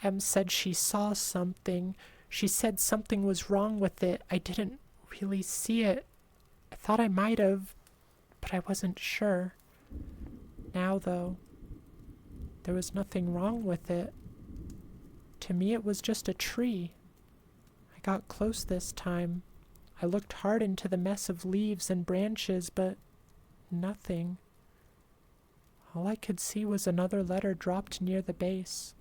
Em said she saw something. She said something was wrong with it. I didn't really see it. I thought I might have, but I wasn't sure. Now, though, there was nothing wrong with it. To me, it was just a tree. I got close this time. I looked hard into the mess of leaves and branches, but nothing. All I could see was another letter dropped near the base.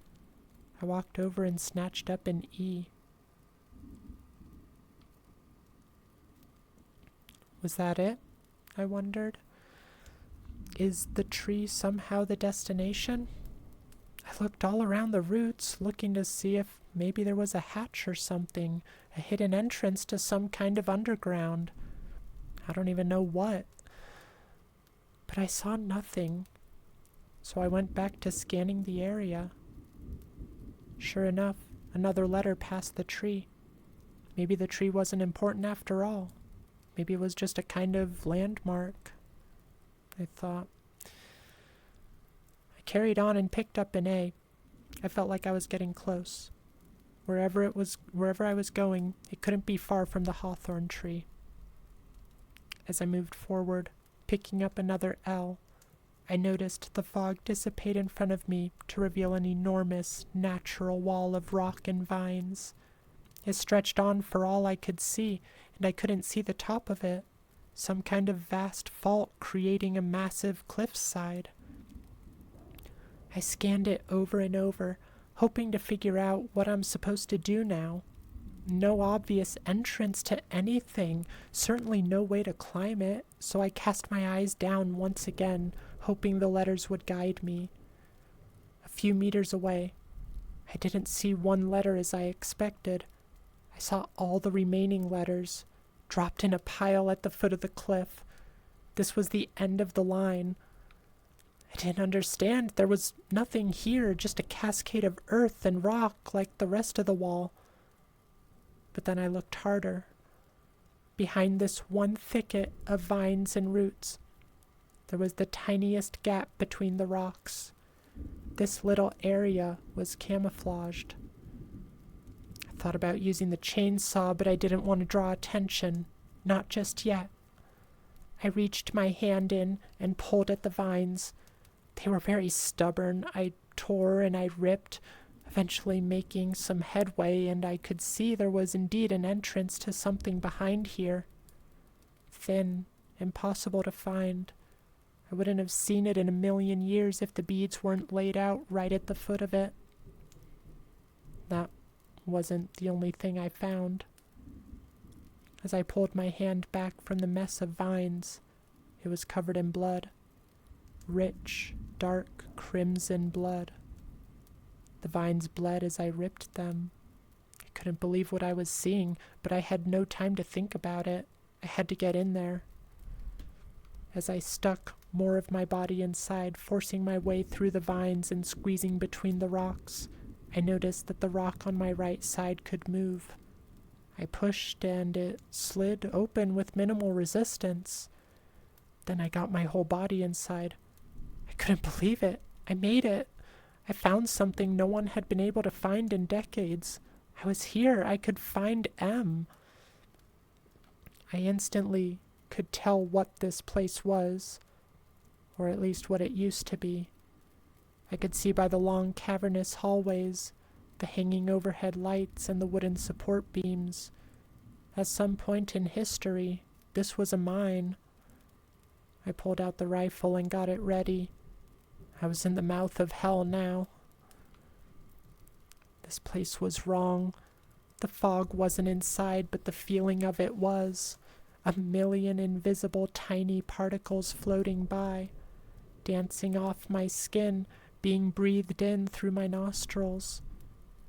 I walked over and snatched up an E. Was that it? I wondered. Is the tree somehow the destination? I looked all around the roots, looking to see if maybe there was a hatch or something, a hidden entrance to some kind of underground. I don't even know what. But I saw nothing, so I went back to scanning the area. Sure enough, another letter passed the tree. Maybe the tree wasn't important after all. Maybe it was just a kind of landmark, I thought. I carried on and picked up an A. I felt like I was getting close. Wherever I was going, it couldn't be far from the hawthorn tree. As I moved forward, picking up another L, I noticed the fog dissipate in front of me to reveal an enormous, natural wall of rock and vines. It stretched on for all I could see, and I couldn't see the top of it. Some kind of vast fault creating a massive cliffside. I scanned it over and over, hoping to figure out what I'm supposed to do now. No obvious entrance to anything, certainly no way to climb it, so I cast my eyes down once again, hoping the letters would guide me. A few meters away, I didn't see one letter as I expected. I saw all the remaining letters, dropped in a pile at the foot of the cliff. This was the end of the line. I didn't understand. There was nothing here, just a cascade of earth and rock like the rest of the wall. But then I looked harder. Behind this one thicket of vines and roots, there was the tiniest gap between the rocks. This little area was camouflaged. I thought about using the chainsaw, but I didn't want to draw attention. Not just yet. I reached my hand in and pulled at the vines. They were very stubborn. I tore and I ripped, eventually making some headway, and I could see there was indeed an entrance to something behind here. Thin, impossible to find. I wouldn't have seen it in a million years if the beads weren't laid out right at the foot of it. That wasn't the only thing I found. As I pulled my hand back from the mess of vines, it was covered in blood. Rich, dark, crimson blood. The vines bled as I ripped them. I couldn't believe what I was seeing, but I had no time to think about it. I had to get in there. As I stuck more of my body inside, forcing my way through the vines and squeezing between the rocks, I noticed that the rock on my right side could move. I pushed and it slid open with minimal resistance. Then I got my whole body inside. I couldn't believe it. I made it. I found something no one had been able to find in decades. I was here. I could find M. I instantly could tell what this place was, or at least what it used to be. I could see by the long cavernous hallways, the hanging overhead lights, and the wooden support beams. At some point in history, this was a mine. I pulled out the rifle and got it ready. I was in the mouth of hell now. This place was wrong. The fog wasn't inside, but the feeling of it was. 1,000,000 invisible tiny particles floating by, dancing off my skin, being breathed in through my nostrils.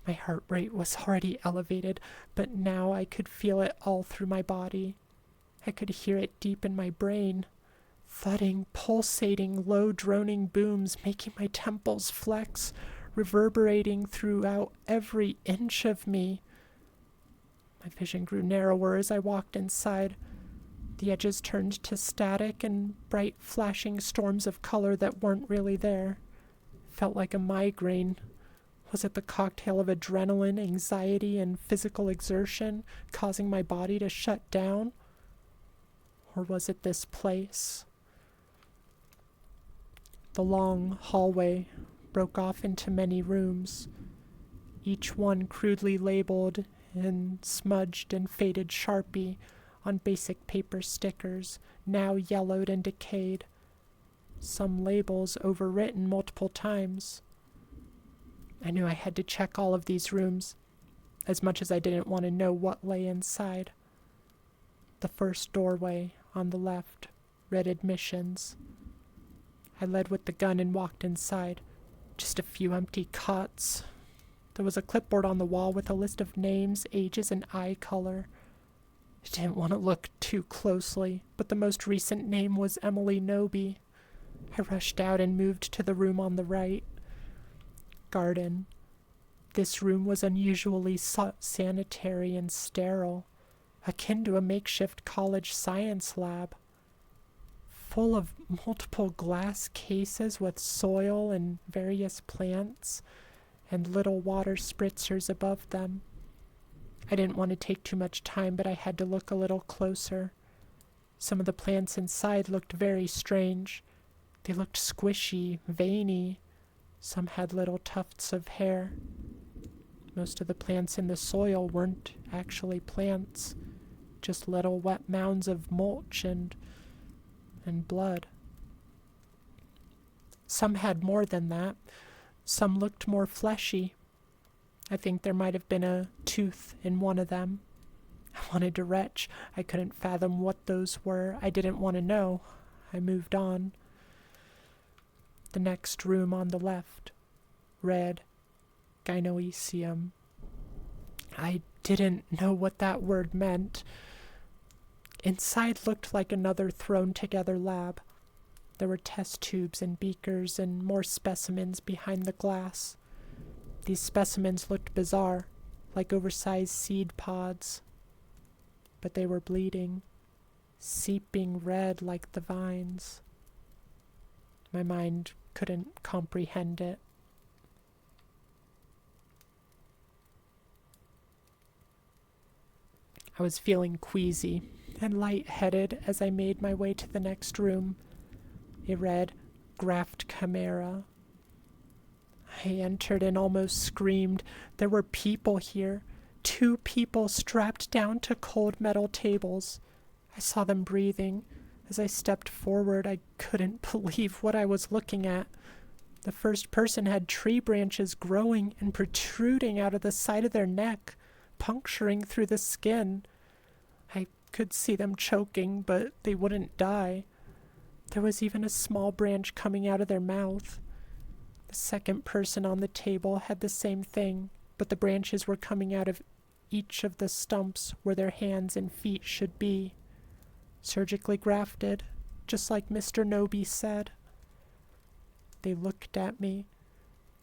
My heart rate was already elevated, but now I could feel it all through my body. I could hear it deep in my brain. Thudding, pulsating, low droning booms making my temples flex, reverberating throughout every inch of me. My vision grew narrower as I walked inside. The edges turned to static and bright flashing storms of color that weren't really there. Felt like a migraine. Was it the cocktail of adrenaline, anxiety, and physical exertion causing my body to shut down? Or was it this place? The long hallway broke off into many rooms, each one crudely labeled in smudged and faded Sharpie on basic paper stickers, now yellowed and decayed. Some labels overwritten multiple times. I knew I had to check all of these rooms, as much as I didn't want to know what lay inside. The first doorway on the left read admissions. I led with the gun and walked inside. Just a few empty cots. There was a clipboard on the wall with a list of names, ages, and eye color. I didn't want to look too closely, but the most recent name was Emily Noby. I rushed out and moved to the room on the right. Garden. This room was unusually sanitary and sterile, akin to a makeshift college science lab. Full of multiple glass cases with soil and various plants, and little water spritzers above them. I didn't want to take too much time, but I had to look a little closer. Some of the plants inside looked very strange. They looked squishy, veiny. Some had little tufts of hair. Most of the plants in the soil weren't actually plants, just little wet mounds of mulch and blood. Some had more than that. Some looked more fleshy. I think there might have been a tooth in one of them. I wanted to retch. I couldn't fathom what those were. I didn't want to know. I moved on. The next room on the left read gynoecium. I didn't know what that word meant. Inside looked like another thrown-together lab. There were test tubes and beakers and more specimens behind the glass. These specimens looked bizarre, like oversized seed pods. But they were bleeding, seeping red like the vines. My mind couldn't comprehend it. I was feeling queasy and lightheaded as I made my way to the next room. It read, Graft Chimera. I entered and almost screamed. There were people here. 2 people strapped down to cold metal tables. I saw them breathing. As I stepped forward, I couldn't believe what I was looking at. The first person had tree branches growing and protruding out of the side of their neck, puncturing through the skin. I could see them choking, but they wouldn't die. There was even a small branch coming out of their mouth. The second person on the table had the same thing, but the branches were coming out of each of the stumps where their hands and feet should be. Surgically grafted, just like Mr. Noby said. They looked at me.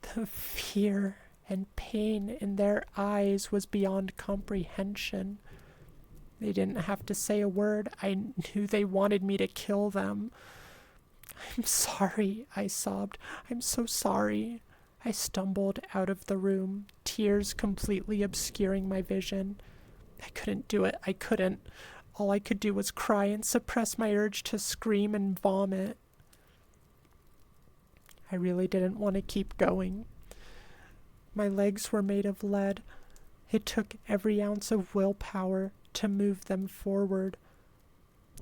The fear and pain in their eyes was beyond comprehension. They didn't have to say a word. I knew they wanted me to kill them. I'm sorry, I sobbed. I'm so sorry. I stumbled out of the room, tears completely obscuring my vision. I couldn't do it. I couldn't. All I could do was cry and suppress my urge to scream and vomit. I really didn't want to keep going. My legs were made of lead. It took every ounce of willpower to move them forward.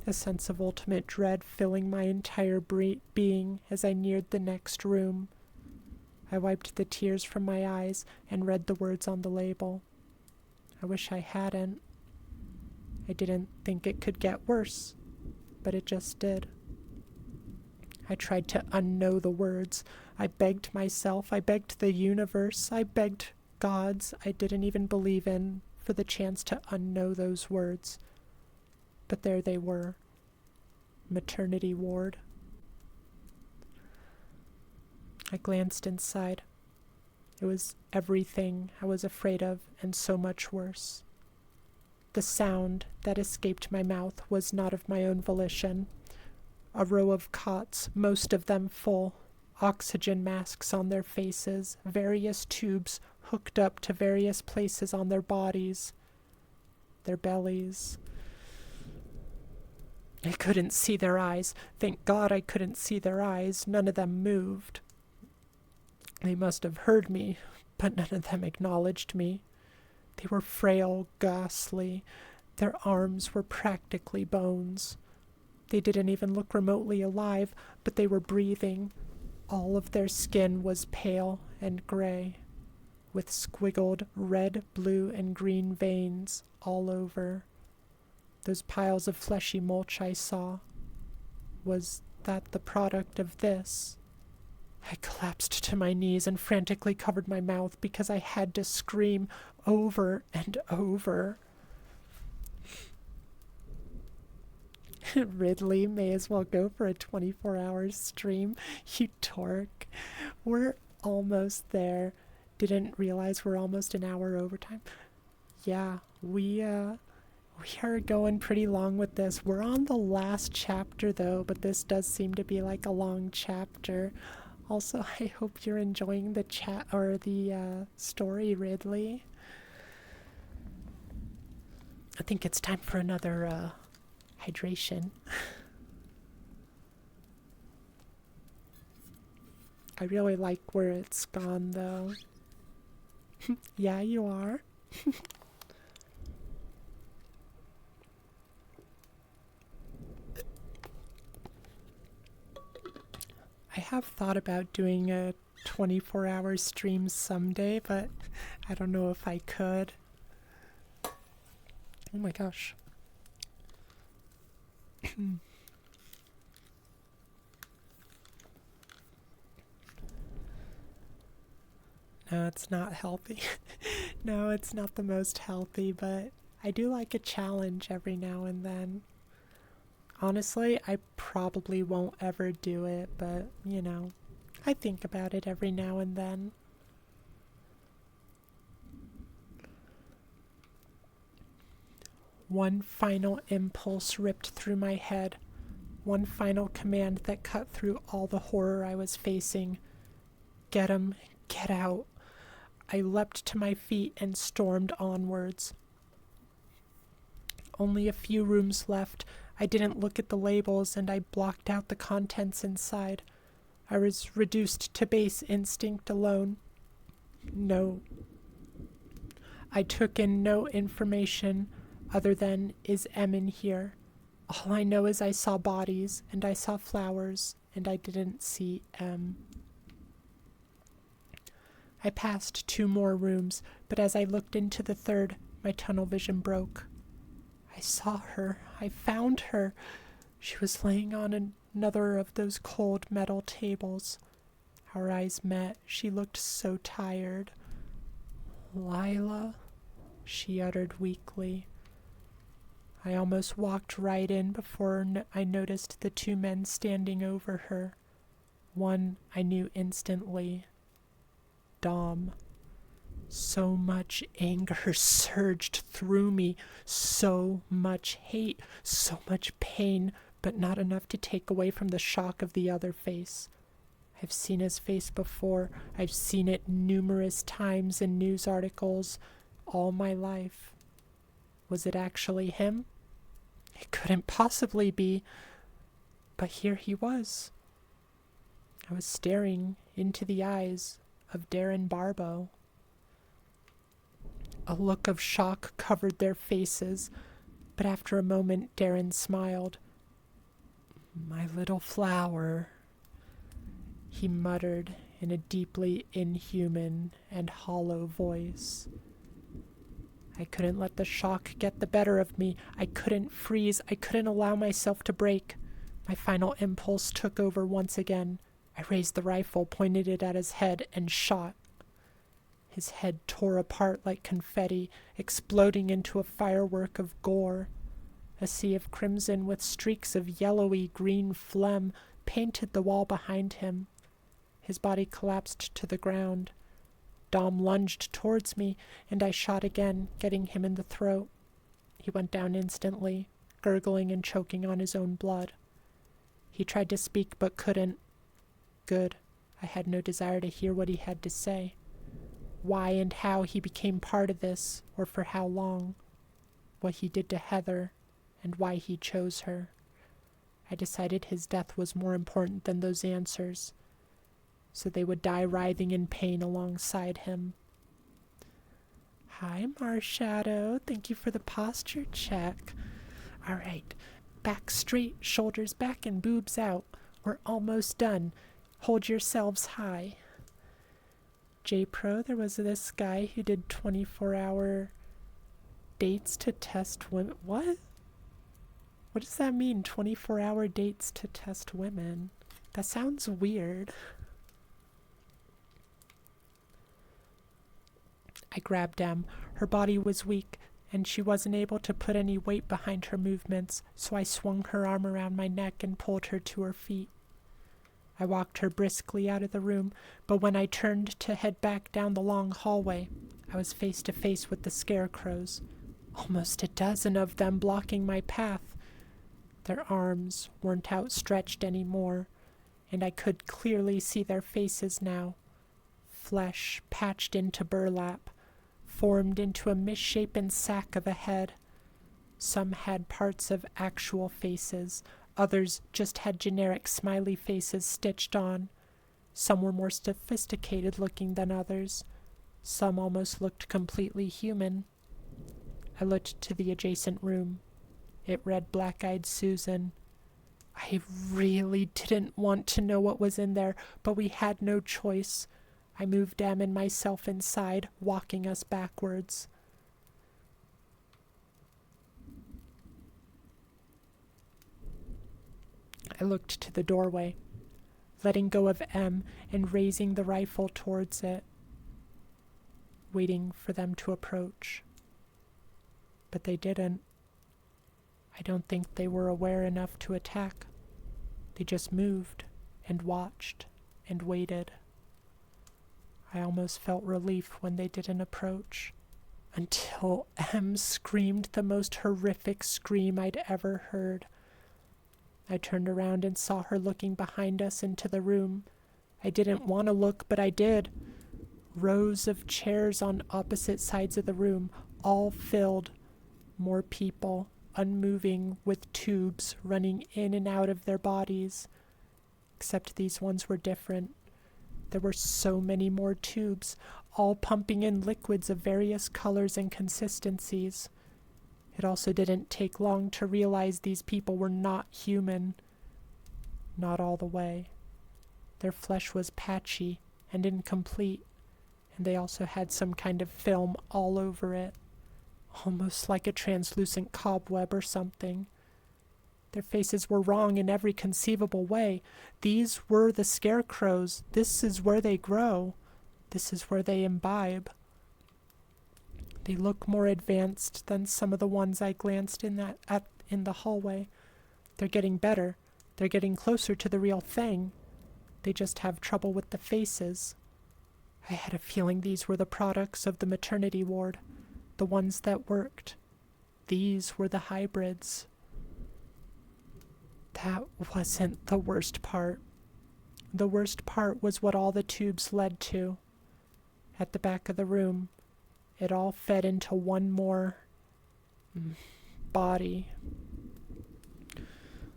A sense of ultimate dread filling my entire being as I neared the next room. I wiped the tears from my eyes and read the words on the label. I wish I hadn't. I didn't think it could get worse, but it just did. I tried to unknow the words. I begged myself, I begged the universe, I begged gods I didn't even believe in for the chance to unknow those words. But there they were. Maternity ward. I glanced inside. It was everything I was afraid of and so much worse. The sound that escaped my mouth was not of my own volition. A row of cots, most of them full, oxygen masks on their faces, various tubes hooked up to various places on their bodies, their bellies. I couldn't see their eyes. Thank God I couldn't see their eyes. None of them moved. They must have heard me, but none of them acknowledged me. They were frail, ghastly. Their arms were practically bones. They didn't even look remotely alive, but they were breathing. All of their skin was pale and gray, with squiggled red, blue, and green veins all over. Those piles of fleshy mulch I saw, was that the product of this? I collapsed to my knees and frantically covered my mouth because I had to scream over and over. Ridley may as well go for a 24-hour stream, you dork. We're almost there. Didn't realize we're almost an hour overtime. Yeah, we are going pretty long with this. We're on the last chapter though, but this does seem to be like a long chapter. Also, I hope you're enjoying the chat or the story, Ridley. I think it's time for another hydration. I really like where it's gone though. Yeah, you are. I have thought about doing a 24-hour stream someday, but I don't know if I could. Oh my gosh. No, it's not healthy. No, it's not the most healthy, but I do like a challenge every now and then. Honestly, I probably won't ever do it, but, you know, I think about it every now and then. One final impulse ripped through my head. One final command that cut through all the horror I was facing. Get 'em, get out. I leapt to my feet and stormed onwards. Only a few rooms left. I didn't look at the labels and I blocked out the contents inside. I was reduced to base instinct alone. No. I took in no information other than, is M in here? All I know is I saw bodies and I saw flowers and I didn't see M. I passed 2 more rooms, but as I looked into the third, my tunnel vision broke. I saw her. I found her. She was laying on another of those cold metal tables. Our eyes met. She looked so tired. Lila, she uttered weakly. I almost walked right in before I noticed the 2 men standing over her. One I knew instantly. Dom. So much anger surged through me, so much hate, so much pain, but not enough to take away from the shock of the other face. I've seen his face before. I've seen it numerous times in news articles all my life. Was it actually him? It couldn't possibly be. But here he was. I was staring into the eyes of Darren Barbeau. A look of shock covered their faces, but after a moment Darren smiled. "My little flower," he muttered in a deeply inhuman and hollow voice. I couldn't let the shock get the better of me. I couldn't freeze. I couldn't allow myself to break. My final impulse took over once again. I raised the rifle, pointed it at his head, and shot. His head tore apart like confetti, exploding into a firework of gore. A sea of crimson with streaks of yellowy green phlegm painted the wall behind him. His body collapsed to the ground. Dom lunged towards me, and I shot again, getting him in the throat. He went down instantly, gurgling and choking on his own blood. He tried to speak but couldn't. Good. I had no desire to hear what he had to say. Why and how he became part of this, or for how long. What he did to Heather, and why he chose her. I decided his death was more important than those answers, so they would die writhing in pain alongside him. Hi, Marshadow. Thank you for the posture check. All right. Back straight, shoulders back, and boobs out. We're almost done. Hold yourselves high. J-Pro, there was this guy who did 24-hour dates to test women. What? What does that mean, 24-hour dates to test women? That sounds weird. I grabbed Em. Her body was weak, and she wasn't able to put any weight behind her movements, so I swung her arm around my neck and pulled her to her feet. I walked her briskly out of the room, but when I turned to head back down the long hallway, I was face to face with the scarecrows. Almost a dozen of them blocking my path. Their arms weren't outstretched anymore, and I could clearly see their faces now. Flesh patched into burlap, formed into a misshapen sack of a head. Some had parts of actual faces. Others just had generic smiley faces stitched on. Some were more sophisticated looking than others. Some almost looked completely human. I looked to the adjacent room. It read Black-Eyed Susan. I really didn't want to know what was in there, but we had no choice. I moved Em and myself inside, walking us backwards. I looked to the doorway, letting go of Em and raising the rifle towards it, waiting for them to approach. But they didn't. I don't think they were aware enough to attack. They just moved and watched and waited. I almost felt relief when they didn't approach, until Em screamed the most horrific scream I'd ever heard. I turned around and saw her looking behind us into the room. I didn't want to look, but I did. Rows of chairs on opposite sides of the room, all filled. More people, unmoving, with tubes running in and out of their bodies. Except these ones were different. There were so many more tubes, all pumping in liquids of various colors and consistencies. It also didn't take long to realize these people were not human. Not all the way. Their flesh was patchy and incomplete, and they also had some kind of film all over it, almost like a translucent cobweb or something. Their faces were wrong in every conceivable way. These were the scarecrows. This is where they grow. This is where they imbibe. They look more advanced than some of the ones I glanced in the hallway. They're getting better. They're getting closer to the real thing. They just have trouble with the faces. I had a feeling these were the products of the maternity ward, the ones that worked. These were the hybrids. That wasn't the worst part. The worst part was what all the tubes led to. At the back of the room, it all fed into one more body.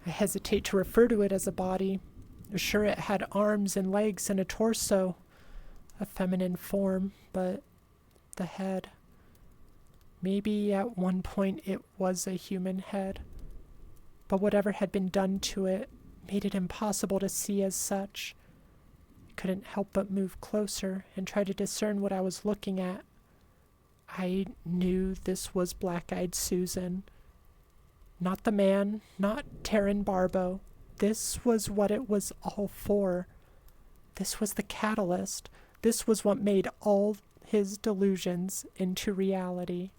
I hesitate to refer to it as a body. Sure, it had arms and legs and a torso, a feminine form, but the head. Maybe at one point it was a human head, but whatever had been done to it made it impossible to see as such. I couldn't help but move closer and try to discern what I was looking at. I knew this was Black-Eyed Susan. Not the man, not Taryn Barbo. This was what it was all for. This was the catalyst. This was what made all his delusions into reality.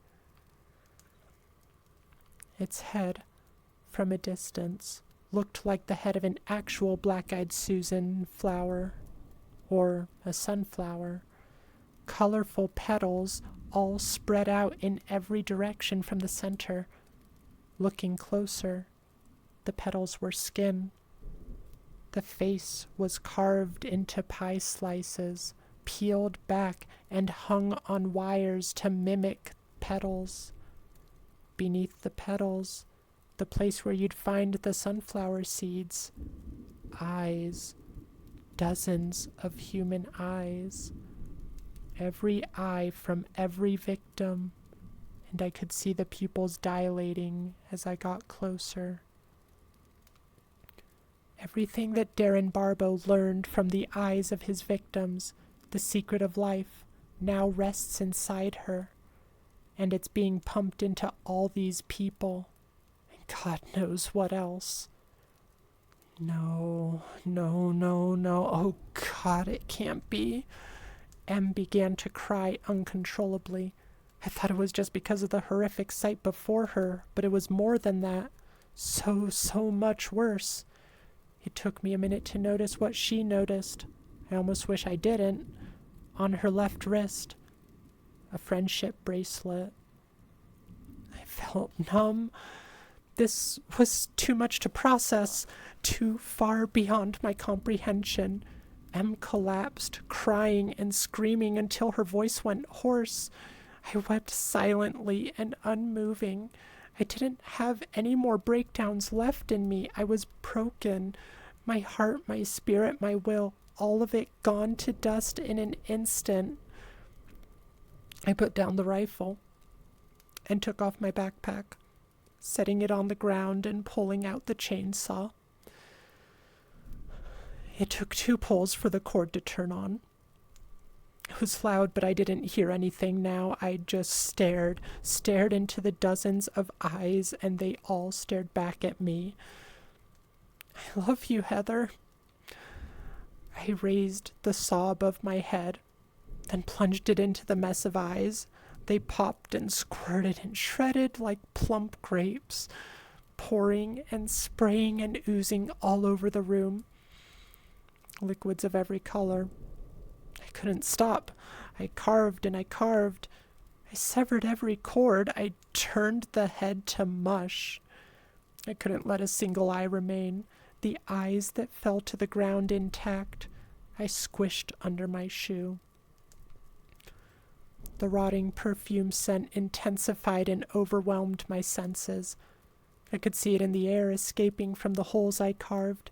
Its head, from a distance, looked like the head of an actual Black-Eyed Susan flower, or a sunflower. Colorful petals all spread out in every direction from the center. Looking closer, the petals were skin. The face was carved into pie slices, peeled back and hung on wires to mimic petals. Beneath the petals, the place where you'd find the sunflower seeds, eyes, dozens of human eyes, every eye from every victim, and I could see the pupils dilating as I got closer. Everything that Darren Barbo learned from the eyes of his victims, the secret of life, now rests inside her, and it's being pumped into all these people, and God knows what else. No. Oh God, it can't be. Em began to cry uncontrollably. I thought it was just because of the horrific sight before her, but it was more than that. So much worse. It took me a minute to notice what she noticed. I almost wish I didn't. On her left wrist, a friendship bracelet. I felt numb. This was too much to process, too far beyond my comprehension. Em collapsed, crying and screaming until her voice went hoarse. I wept silently and unmoving. I didn't have any more breakdowns left in me. I was broken. My heart, my spirit, my will, all of it gone to dust in an instant. I put down the rifle and took off my backpack, setting it on the ground and pulling out the chainsaw. It took 2 pulls for the cord to turn on. It was loud, but I didn't hear anything now. I just stared into the dozens of eyes, and they all stared back at me. I love you, Heather. I raised the saw above my head, then plunged it into the mess of eyes. They popped and squirted and shredded like plump grapes, pouring and spraying and oozing all over the room. Liquids of every color. I couldn't stop. I carved and I carved. I severed every cord. I turned the head to mush. I couldn't let a single eye remain. The eyes that fell to the ground intact, I squished under my shoe. The rotting perfume scent intensified and overwhelmed my senses. I could see it in the air escaping from the holes I carved.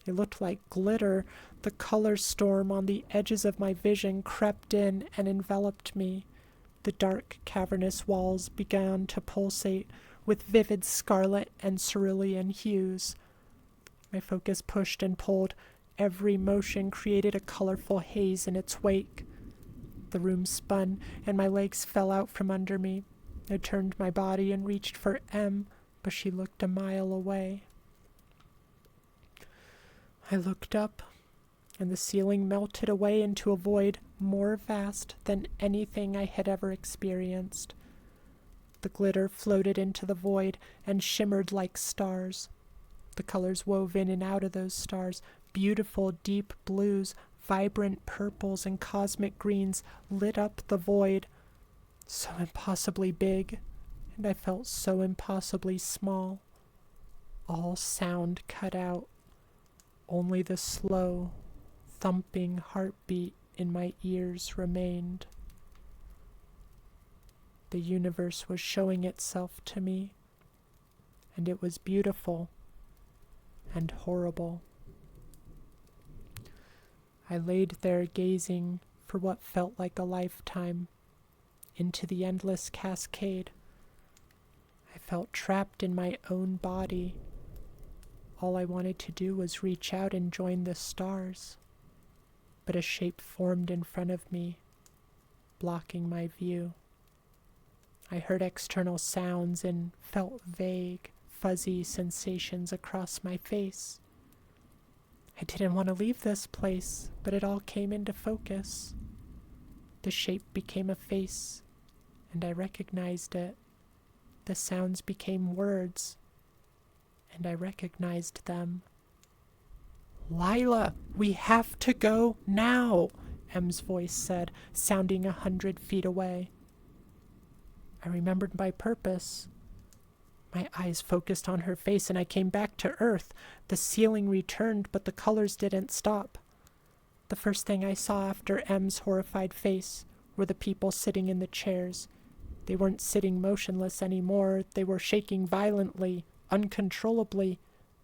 It looked like glitter. The color storm on the edges of my vision crept in and enveloped me. The dark, cavernous walls began to pulsate with vivid scarlet and cerulean hues. My focus pushed and pulled. Every motion created a colorful haze in its wake. The room spun, and my legs fell out from under me. I turned my body and reached for Em, but she looked a mile away. I looked up, and the ceiling melted away into a void more vast than anything I had ever experienced. The glitter floated into the void and shimmered like stars. The colors wove in and out of those stars, beautiful deep blues, Vibrant purples and cosmic greens lit up the void, so impossibly big, and I felt so impossibly small. All sound cut out. Only the slow, thumping heartbeat in my ears remained. The universe was showing itself to me, and it was beautiful and horrible. I laid there gazing for what felt like a lifetime into the endless cascade. I felt trapped in my own body. All I wanted to do was reach out and join the stars, but a shape formed in front of me, blocking my view. I heard external sounds and felt vague, fuzzy sensations across my face. I didn't want to leave this place, but it all came into focus. The shape became a face, and I recognized it. The sounds became words, and I recognized them. "Lila, we have to go now," M's voice said, sounding 100 feet away. I remembered my purpose. My eyes focused on her face, and I came back to Earth. The ceiling returned, but the colors didn't stop. The first thing I saw after M's horrified face were the people sitting in the chairs. They weren't sitting motionless anymore. They were shaking violently, uncontrollably.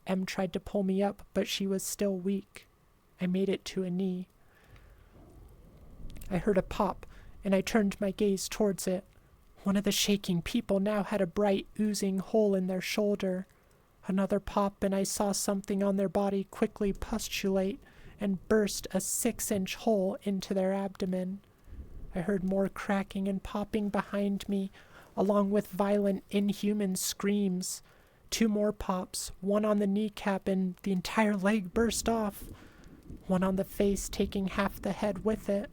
M tried to pull me up, but she was still weak. I made it to a knee. I heard a pop, and I turned my gaze towards it. One of the shaking people now had a bright, oozing hole in their shoulder. Another pop, and I saw something on their body quickly pustulate and burst a 6-inch hole into their abdomen. I heard more cracking and popping behind me, along with violent, inhuman screams. 2 more pops, one on the kneecap, and the entire leg burst off. One on the face, taking half the head with it.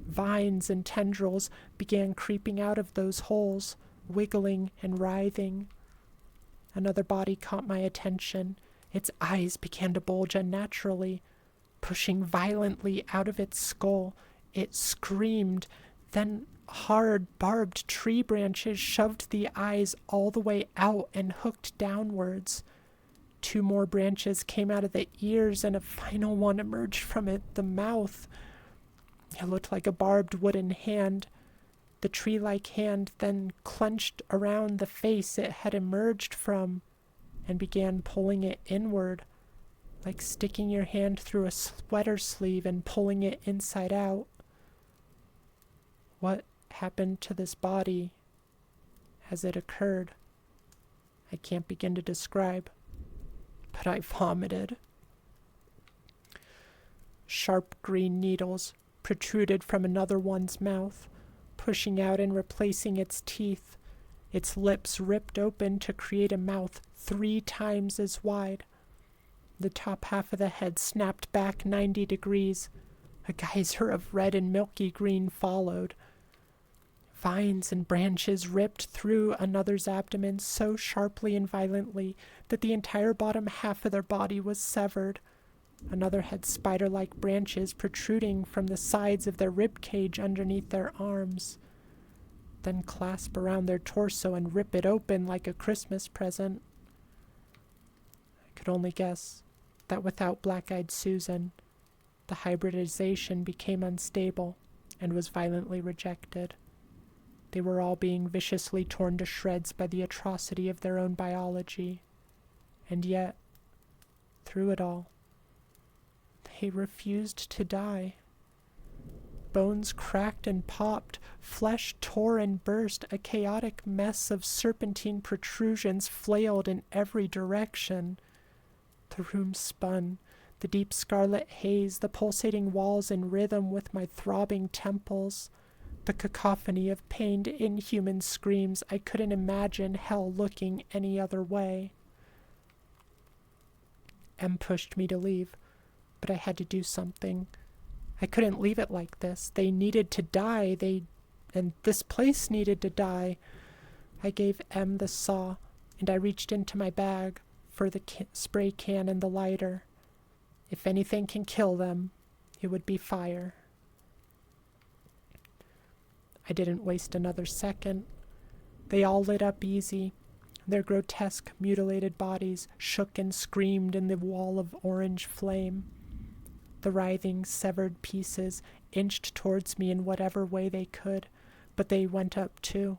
Vines and tendrils began creeping out of those holes, wiggling and writhing. Another body caught my attention. Its eyes began to bulge unnaturally. Pushing violently out of its skull, it screamed. Then hard, barbed tree branches shoved the eyes all the way out and hooked downwards. 2 more branches came out of the ears, and a final one emerged from it, the mouth. It looked like a barbed wooden hand. The tree-like hand then clenched around the face it had emerged from and began pulling it inward, like sticking your hand through a sweater sleeve and pulling it inside out. What happened to this body as it occurred, I can't begin to describe, but I vomited. Sharp green needles protruded from another one's mouth, pushing out and replacing its teeth. Its lips ripped open to create a mouth 3 times as wide. The top half of the head snapped back 90 degrees. A geyser of red and milky green followed. Vines and branches ripped through another's abdomen so sharply and violently that the entire bottom half of their body was severed. Another had spider-like branches protruding from the sides of their rib cage underneath their arms, then clasp around their torso and rip it open like a Christmas present. I could only guess that without Black-Eyed Susan, the hybridization became unstable and was violently rejected. They were all being viciously torn to shreds by the atrocity of their own biology. And yet, through it all, they refused to die. Bones cracked and popped, flesh tore and burst, a chaotic mess of serpentine protrusions flailed in every direction. The room spun, the deep scarlet haze, the pulsating walls in rhythm with my throbbing temples, the cacophony of pained, inhuman screams. I couldn't imagine hell looking any other way. M pushed me to leave, but I had to do something. I couldn't leave it like this. They needed to die. And this place needed to die. I gave M the saw, and I reached into my bag for the spray can and the lighter. If anything can kill them, it would be fire. I didn't waste another second. They all lit up easy. Their grotesque, mutilated bodies shook and screamed in the wall of orange flame. The writhing, severed pieces inched towards me in whatever way they could, but they went up too.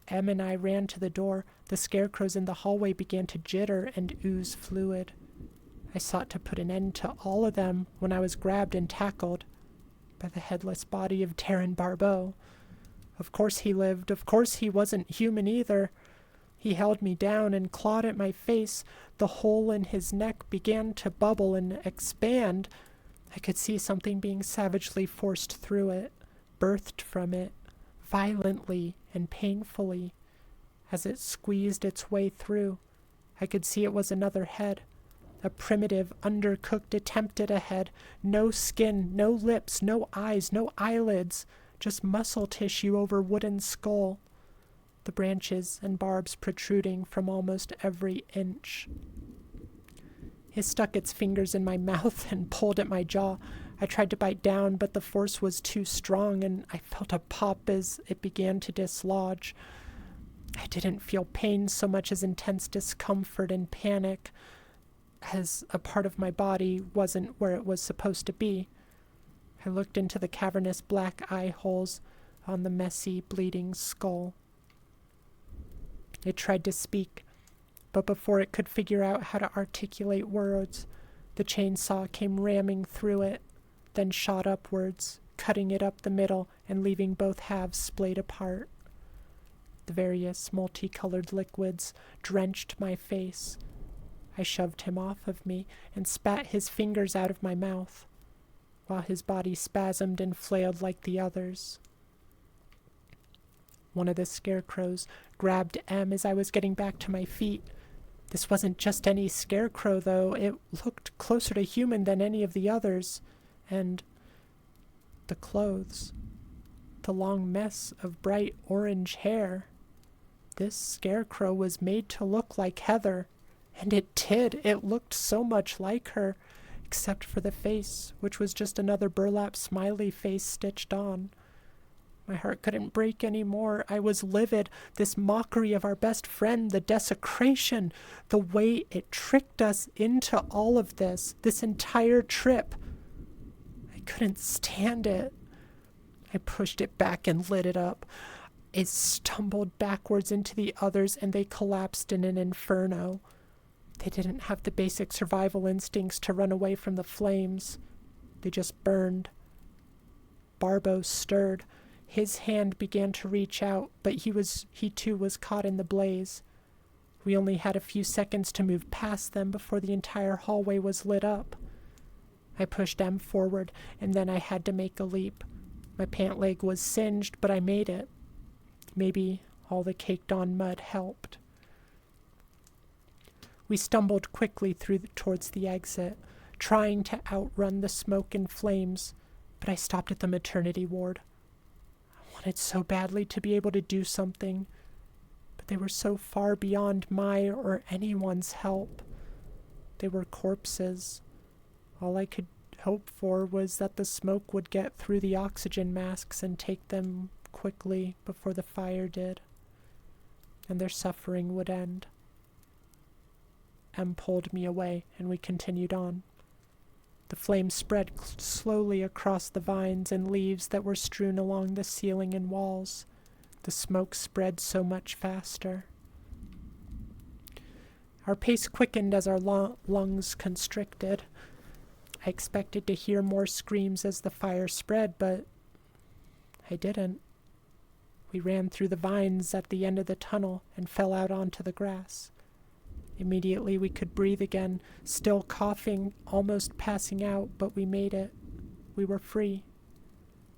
Em and I ran to the door. The scarecrows in the hallway began to jitter and ooze fluid. I sought to put an end to all of them when I was grabbed and tackled by the headless body of Terran Barbeau. Of course he lived. Of course he wasn't human either. He held me down and clawed at my face. The hole in his neck began to bubble and expand. I could see something being savagely forced through it, birthed from it, violently and painfully. As it squeezed its way through, I could see it was another head. A primitive, undercooked attempt at a head. No skin, no lips, no eyes, no eyelids. Just muscle tissue over wooden skull. The branches and barbs protruding from almost every inch. It stuck its fingers in my mouth and pulled at my jaw. I tried to bite down, but the force was too strong, and I felt a pop as it began to dislodge. I didn't feel pain so much as intense discomfort and panic, as a part of my body wasn't where it was supposed to be. I looked into the cavernous black eye holes on the messy, bleeding skull. It tried to speak, but before it could figure out how to articulate words, the chainsaw came ramming through it, then shot upwards, cutting it up the middle and leaving both halves splayed apart. The various multicolored liquids drenched my face. I shoved him off of me and spat his fingers out of my mouth, while his body spasmed and flailed like the others. One of the scarecrows grabbed Em as I was getting back to my feet. This wasn't just any scarecrow, though. It looked closer to human than any of the others. And the clothes. The long mess of bright orange hair. This scarecrow was made to look like Heather. And it did. It looked so much like her, except for the face, which was just another burlap smiley face stitched on. My heart couldn't break anymore. I was livid. This mockery of our best friend, the desecration, the way it tricked us into all of this entire trip. I couldn't stand it. I pushed it back and lit it up. It stumbled backwards into the others, and they collapsed in an inferno. They didn't have the basic survival instincts to run away from the flames. They just burned. Barbeau stirred. His hand began to reach out, but he too was caught in the blaze. We only had a few seconds to move past them before the entire hallway was lit up. I pushed Em forward, and then I had to make a leap. My pant leg was singed, but I made it. Maybe all the caked-on mud helped. We stumbled quickly towards the exit, trying to outrun the smoke and flames, but I stopped at the maternity ward. I wanted so badly to be able to do something, but they were so far beyond my or anyone's help. They were corpses. All I could hope for was that the smoke would get through the oxygen masks and take them quickly before the fire did, and their suffering would end. Em pulled me away, and we continued on. The flames spread slowly across the vines and leaves that were strewn along the ceiling and walls. The smoke spread so much faster. Our pace quickened as our lungs constricted. I expected to hear more screams as the fire spread, but I didn't. We ran through the vines at the end of the tunnel and fell out onto the grass. Immediately we could breathe again, still coughing, almost passing out, but we made it. We were free.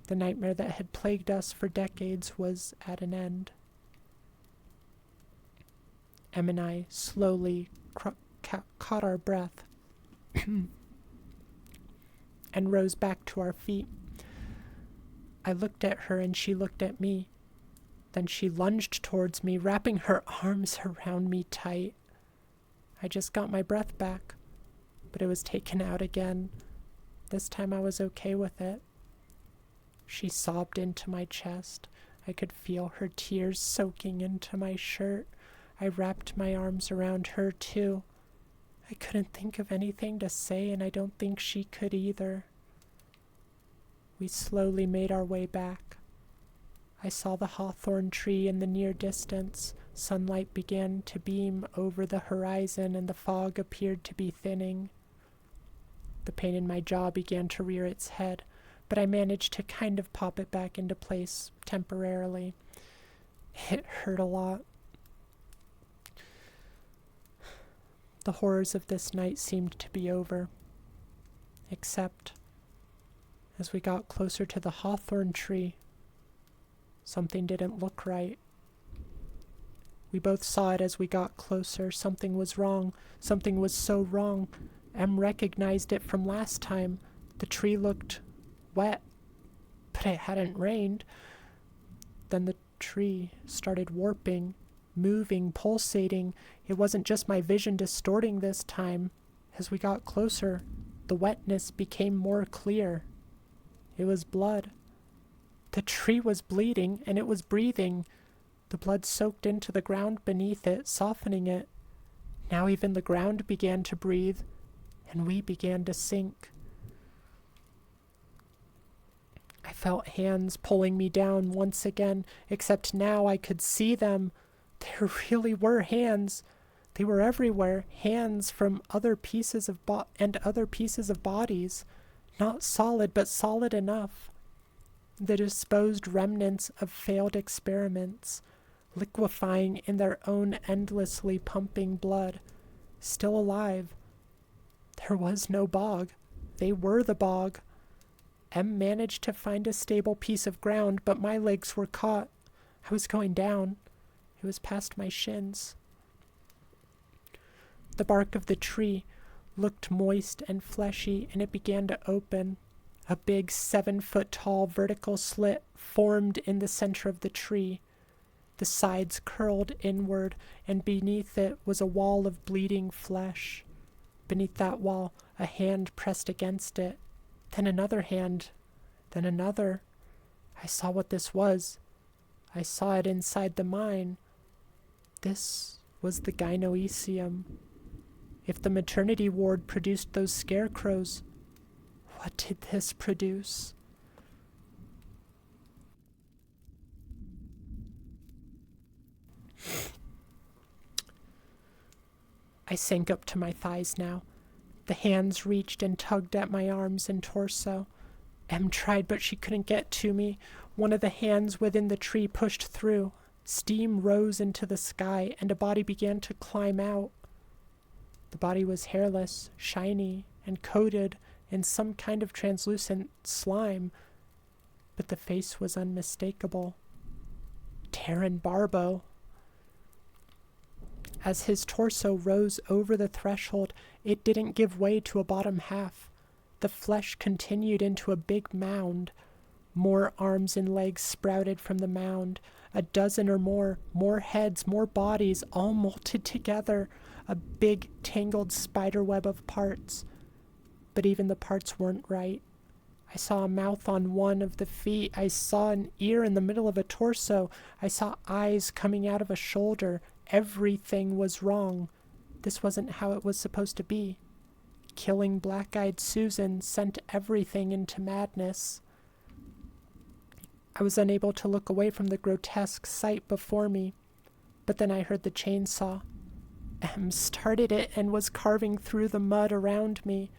The nightmare that had plagued us for decades was at an end. Em and I slowly caught our breath and rose back to our feet. I looked at her and she looked at me. Then she lunged towards me, wrapping her arms around me tight. I just got my breath back, but it was taken out again. This time I was okay with it. She sobbed into my chest. I could feel her tears soaking into my shirt. I wrapped my arms around her too. I couldn't think of anything to say, and I don't think she could either. We slowly made our way back. I saw the hawthorn tree in the near distance. Sunlight began to beam over the horizon, and the fog appeared to be thinning. The pain in my jaw began to rear its head, but I managed to kind of pop it back into place temporarily. It hurt a lot. The horrors of this night seemed to be over. Except, as we got closer to the hawthorn tree, something didn't look right. We both saw it as we got closer. Something was wrong. Something was so wrong. Em recognized it from last time. The tree looked wet, but it hadn't rained. Then the tree started warping, moving, pulsating. It wasn't just my vision distorting this time. As we got closer, the wetness became more clear. It was blood. The tree was bleeding, and it was breathing. The blood soaked into the ground beneath it, softening it. Now even the ground began to breathe, and we began to sink. I felt hands pulling me down once again, except now I could see them. There really were hands. They were everywhere, hands from other pieces of other pieces of bodies. Not solid, but solid enough. The disposed remnants of failed experiments, liquefying in their own endlessly pumping blood, still alive. There was no bog. They were the bog. Em managed to find a stable piece of ground, but my legs were caught. I was going down. It was past my shins. The bark of the tree looked moist and fleshy, and it began to open. A big 7-foot-tall vertical slit formed in the center of the tree. The sides curled inward, and beneath it was a wall of bleeding flesh. Beneath that wall, a hand pressed against it. Then another hand. Then another. I saw what this was. I saw it inside the mine. This was the gynoecium. If the maternity ward produced those scarecrows, what did this produce? I sank up to my thighs now. The hands reached and tugged at my arms and torso. Em tried, but she couldn't get to me. One of the hands within the tree pushed through. Steam rose into the sky, and a body began to climb out. The body was hairless, shiny, and coated in some kind of translucent slime, but the face was unmistakable. Terran Barbo. As his torso rose over the threshold, it didn't give way to a bottom half. The flesh continued into a big mound. More arms and legs sprouted from the mound. A dozen or more heads, more bodies, all molded together. A big, tangled spiderweb of parts. But even the parts weren't right. I saw a mouth on one of the feet. I saw an ear in the middle of a torso. I saw eyes coming out of a shoulder. Everything was wrong. This wasn't how it was supposed to be. Killing Black-Eyed Susan sent everything into madness. I was unable to look away from the grotesque sight before me, but then I heard the chainsaw. Em started it and was carving through the mud around me,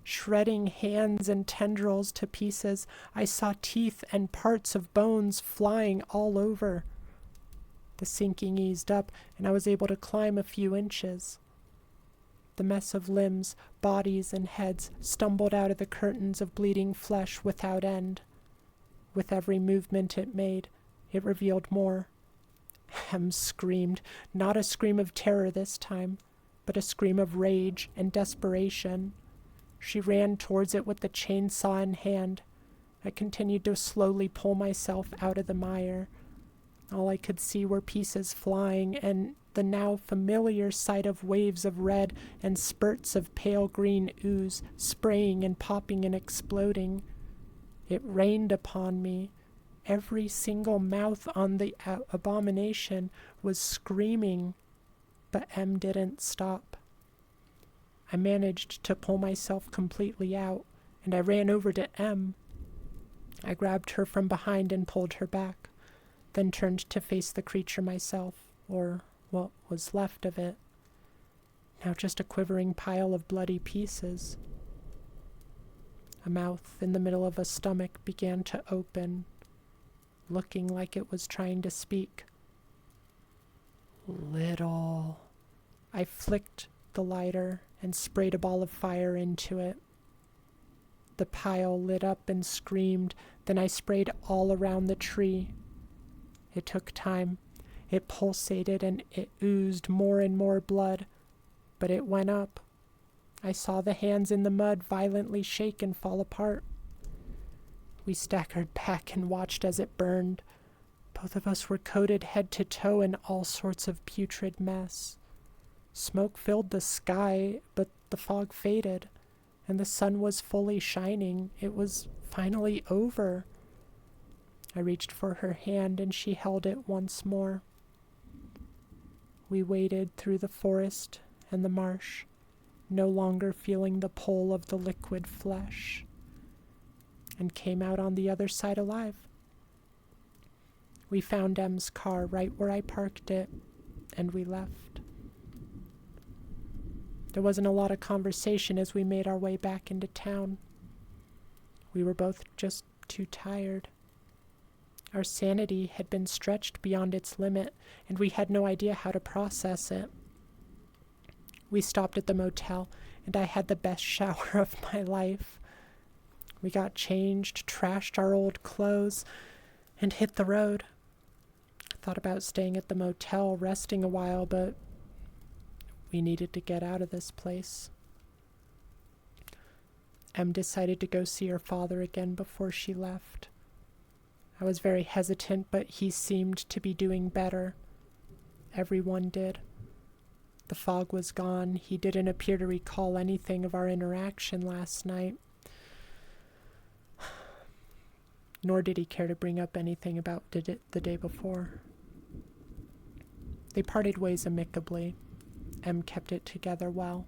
shredding hands and tendrils to pieces. I saw teeth and parts of bones flying all over. The sinking eased up, and I was able to climb a few inches. The mess of limbs, bodies, and heads stumbled out of the curtains of bleeding flesh without end. With every movement it made, it revealed more. Em screamed, not a scream of terror this time, but a scream of rage and desperation. She ran towards it with the chainsaw in hand. I continued to slowly pull myself out of the mire. All I could see were pieces flying, and the now familiar sight of waves of red and spurts of pale green ooze spraying and popping and exploding. It rained upon me. Every single mouth on the abomination was screaming, but M didn't stop. I managed to pull myself completely out, and I ran over to M. I grabbed her from behind and pulled her back, then turned to face the creature myself, or what was left of it. Now just a quivering pile of bloody pieces. A mouth in the middle of a stomach began to open, looking like it was trying to speak. Little. I flicked the lighter and sprayed a ball of fire into it. The pile lit up and screamed, then I sprayed all around the tree. It took time. It pulsated and it oozed more and more blood, but it went up. I saw the hands in the mud violently shake and fall apart. We staggered back and watched as it burned. Both of us were coated head to toe in all sorts of putrid mess. Smoke filled the sky, but the fog faded, and the sun was fully shining. It was finally over. I reached for her hand, and she held it once more. We waded through the forest and the marsh, no longer feeling the pull of the liquid flesh, and came out on the other side alive. We found M's car right where I parked it, and we left. There wasn't a lot of conversation as we made our way back into town. We were both just too tired. Our sanity had been stretched beyond its limit, and we had no idea how to process it. We stopped at the motel, and I had the best shower of my life. We got changed, trashed our old clothes, and hit the road. I thought about staying at the motel, resting a while, but we needed to get out of this place. Em decided to go see her father again before she left. I was very hesitant, but he seemed to be doing better. Everyone did. The fog was gone. He didn't appear to recall anything of our interaction last night. Nor did he care to bring up anything about the day before. They parted ways amicably. Em kept it together well.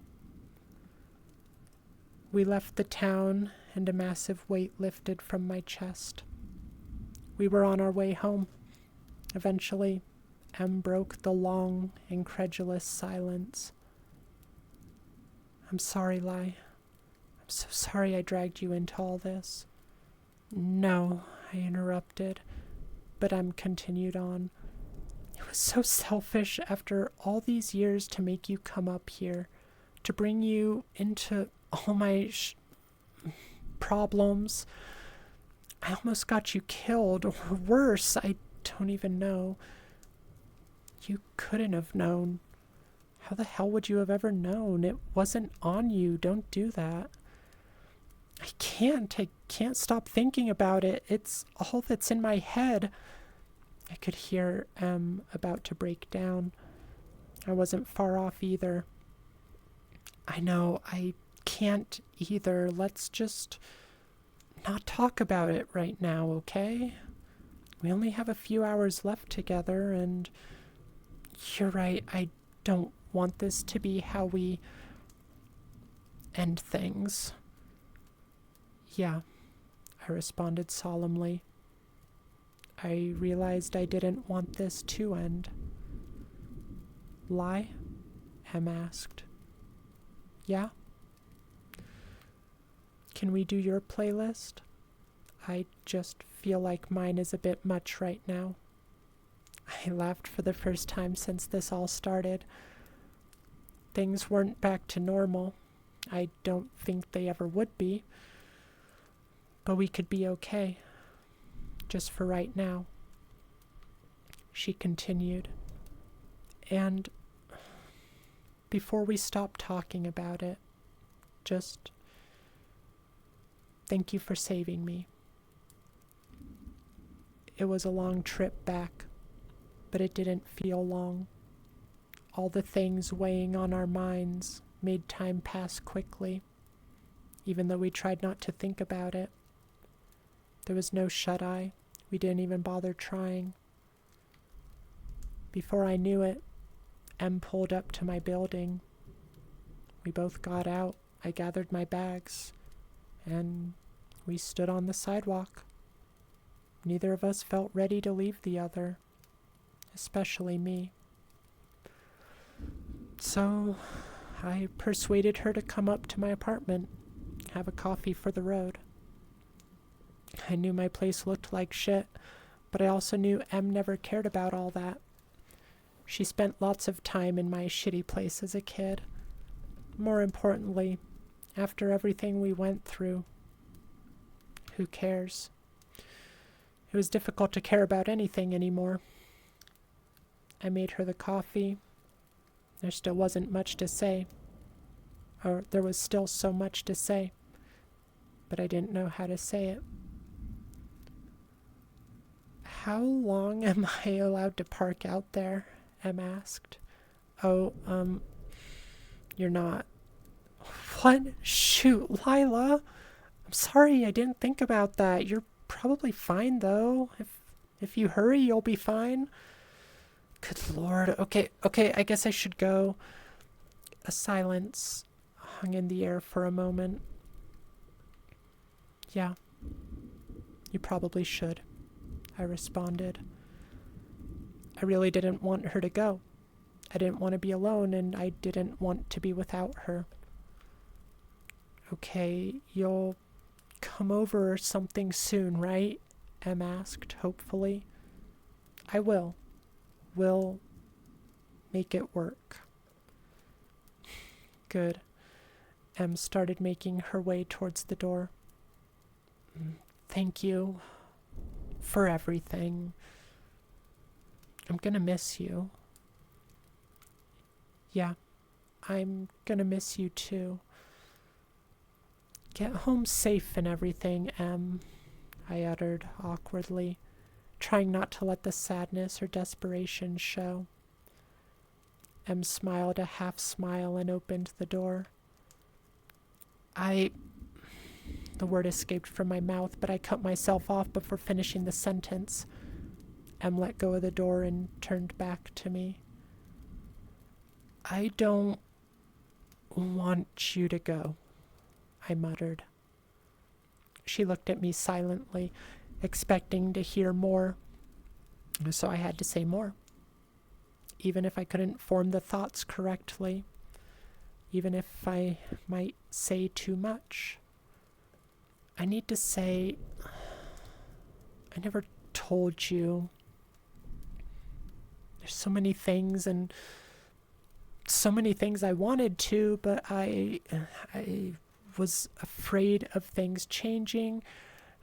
We left the town, and a massive weight lifted from my chest. We were on our way home. Eventually, Em broke the long, incredulous silence. I'm sorry, Lai. I'm so sorry I dragged you into all this. No, I interrupted, but Em continued on. It was so selfish after all these years to make you come up here, to bring you into all my problems. I almost got you killed, or worse, I don't even know. You couldn't have known. How the hell would you have ever known? It wasn't on you. Don't do that. I can't stop thinking about it. It's all that's in my head. I could hear Em about to break down. I wasn't far off either. I know, I can't either. Let's just not talk about it right now, okay? We only have a few hours left together, and you're right, I don't want this to be how we end things. Yeah, I responded solemnly. I realized I didn't want this to end. Lie? Em asked. Yeah? Can we do your playlist? I just feel like mine is a bit much right now. I laughed for the first time since this all started. Things weren't back to normal. I don't think they ever would be. But we could be okay. Just for right now. She continued. And before we stop talking about it, just thank you for saving me. It was a long trip back, but it didn't feel long. All the things weighing on our minds made time pass quickly, even though we tried not to think about it. There was no shut-eye. We didn't even bother trying. Before I knew it, Em pulled up to my building. We both got out. I gathered my bags, and we stood on the sidewalk. Neither of us felt ready to leave the other, especially me. So I persuaded her to come up to my apartment, have a coffee for the road. I knew my place looked like shit, but I also knew Em never cared about all that. She spent lots of time in my shitty place as a kid. More importantly, after everything we went through, who cares? It was difficult to care about anything anymore. I made her the coffee. There still wasn't much to say. Or there was still so much to say, but I didn't know how to say it. How long am I allowed to park out there? Em asked. Oh, you're not. What? Shoot, Lila. I'm sorry, I didn't think about that. You're probably fine, though. If you hurry, you'll be fine. Good Lord. Okay, I guess I should go. A silence hung in the air for a moment. Yeah, you probably should, I responded. I really didn't want her to go. I didn't want to be alone, and I didn't want to be without her. Okay, you'll come over or something soon, right? Em asked, hopefully. I will. We'll make it work. Good. Em started making her way towards the door. Thank you for everything. I'm gonna miss you. Yeah, I'm gonna miss you too. Get home safe and everything, Em, I uttered awkwardly, trying not to let the sadness or desperation show. Em smiled a half smile and opened the door. The word escaped from my mouth, but I cut myself off before finishing the sentence. Em let go of the door and turned back to me. I don't want you to go, I muttered. She looked at me silently, expecting to hear more, so I had to say more. Even if I couldn't form the thoughts correctly, even if I might say too much. I need to say, I never told you. There's so many things and so many things I wanted to, but I was afraid of things changing.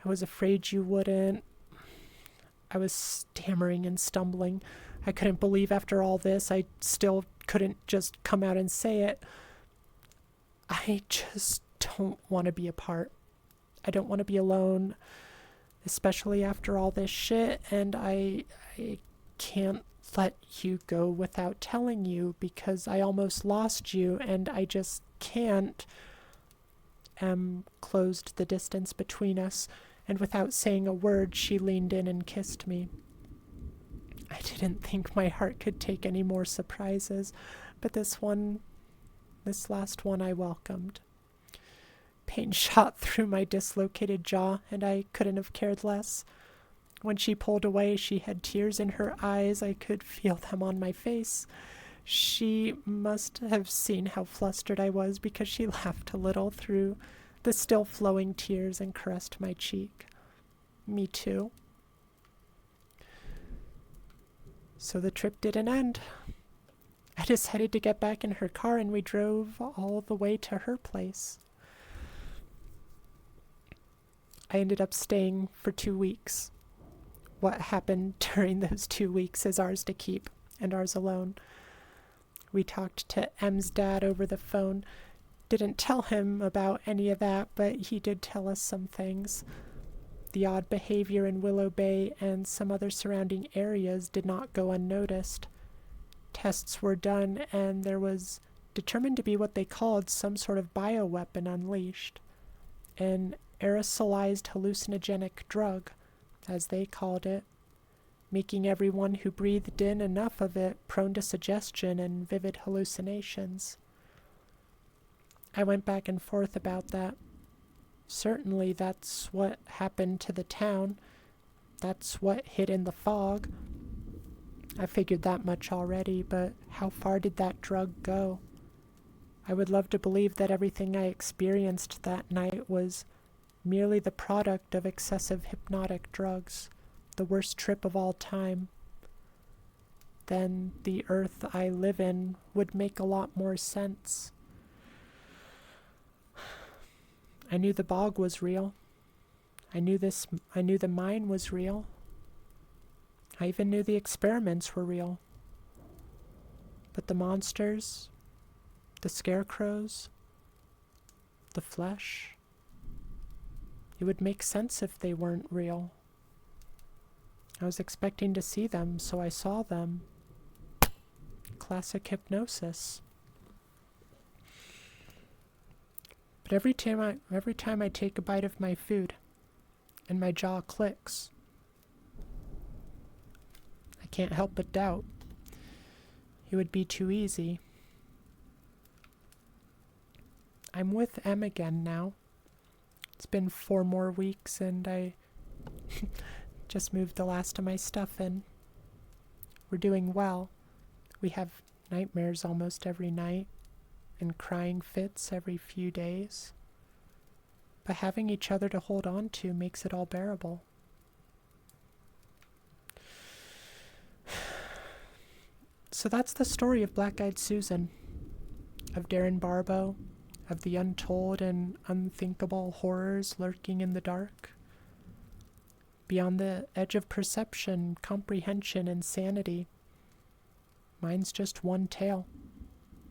I was afraid you wouldn't. I was stammering and stumbling. I couldn't believe after all this I still couldn't just come out and say it. I just don't want to be apart. I don't want to be alone, especially after all this shit, and I can't let you go without telling you because I almost lost you and I just can't. Em closed the distance between us, and without saying a word, she leaned in and kissed me. I didn't think my heart could take any more surprises, but this last one I welcomed. Pain shot through my dislocated jaw, and I couldn't have cared less. When she pulled away, she had tears in her eyes. I could feel them on my face. She must have seen how flustered I was because she laughed a little through the still flowing tears and caressed my cheek. Me too. So the trip didn't end. I decided to get back in her car and we drove all the way to her place. I ended up staying for 2 weeks. What happened during those 2 weeks is ours to keep, and ours alone. We talked to Em's dad over the phone. Didn't tell him about any of that, but he did tell us some things. The odd behavior in Willow Bay and some other surrounding areas did not go unnoticed. tests were done, and there was determined to be what they called some sort of bioweapon unleashed. An aerosolized hallucinogenic drug, as they called it, making everyone who breathed in enough of it prone to suggestion and vivid hallucinations. I went back and forth about that. Certainly that's what happened to the town. That's what hid in the fog. I figured that much already, but how far did that drug go? I would love to believe that everything I experienced that night was merely the product of excessive hypnotic drugs, the worst trip of all time. Then the earth I live in would make a lot more sense. I knew the bog was real. I knew the mine was real. I even knew the experiments were real. But the monsters, the scarecrows, the flesh, it would make sense if they weren't real. I was expecting to see them, so I saw them. Classic hypnosis. But every time I take a bite of my food, and my jaw clicks, I can't help but doubt. It would be too easy. I'm with M again now. It's been 4 more weeks, and I just moved the last of my stuff in. We're doing well. We have nightmares almost every night, and crying fits every few days. But having each other to hold on to makes it all bearable. So that's the story of Black-Eyed Susan, of Darren Barbeau, of the untold and unthinkable horrors lurking in the dark. Beyond the edge of perception, comprehension, and sanity, mine's just one tale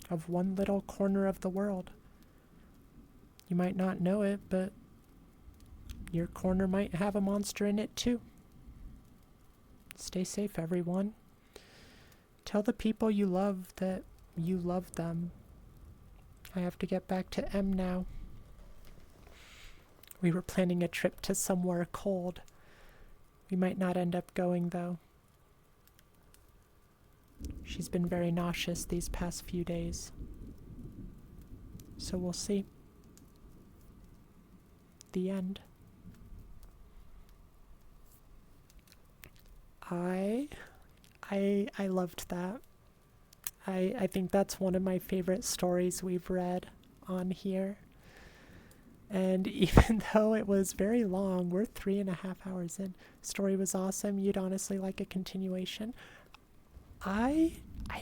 of one little corner of the world. You might not know it, but your corner might have a monster in it too. Stay safe, everyone. Tell the people you love that you love them. I have to get back to M now. We were planning a trip to somewhere cold. We might not end up going, though. She's been very nauseous these past few days. So we'll see. The end. I loved that. I think that's one of my favorite stories we've read on here. And even though it was very long, we're 3.5 hours in. Story was awesome. You'd honestly like a continuation. I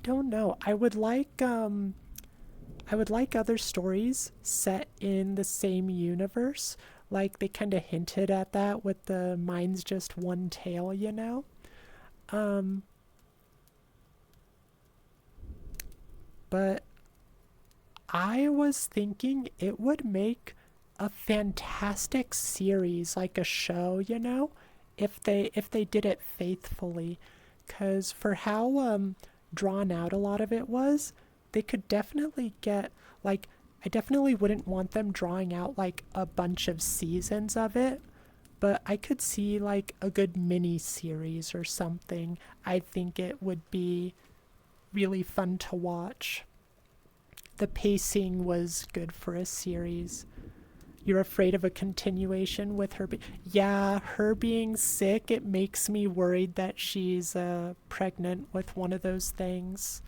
don't know. I would like other stories set in the same universe. Like they kind of hinted at that with the mine's just one tale, you know? But I was thinking it would make a fantastic series, like a show, you know, if they did it faithfully. 'Cause for how drawn out a lot of it was, they could definitely get, like, I definitely wouldn't want them drawing out like a bunch of seasons of it, but I could see like a good mini series or something. I think it would be really fun to watch. The pacing was good for a series. You're afraid of a continuation with her? Yeah, her being sick, it makes me worried that she's pregnant with one of those things.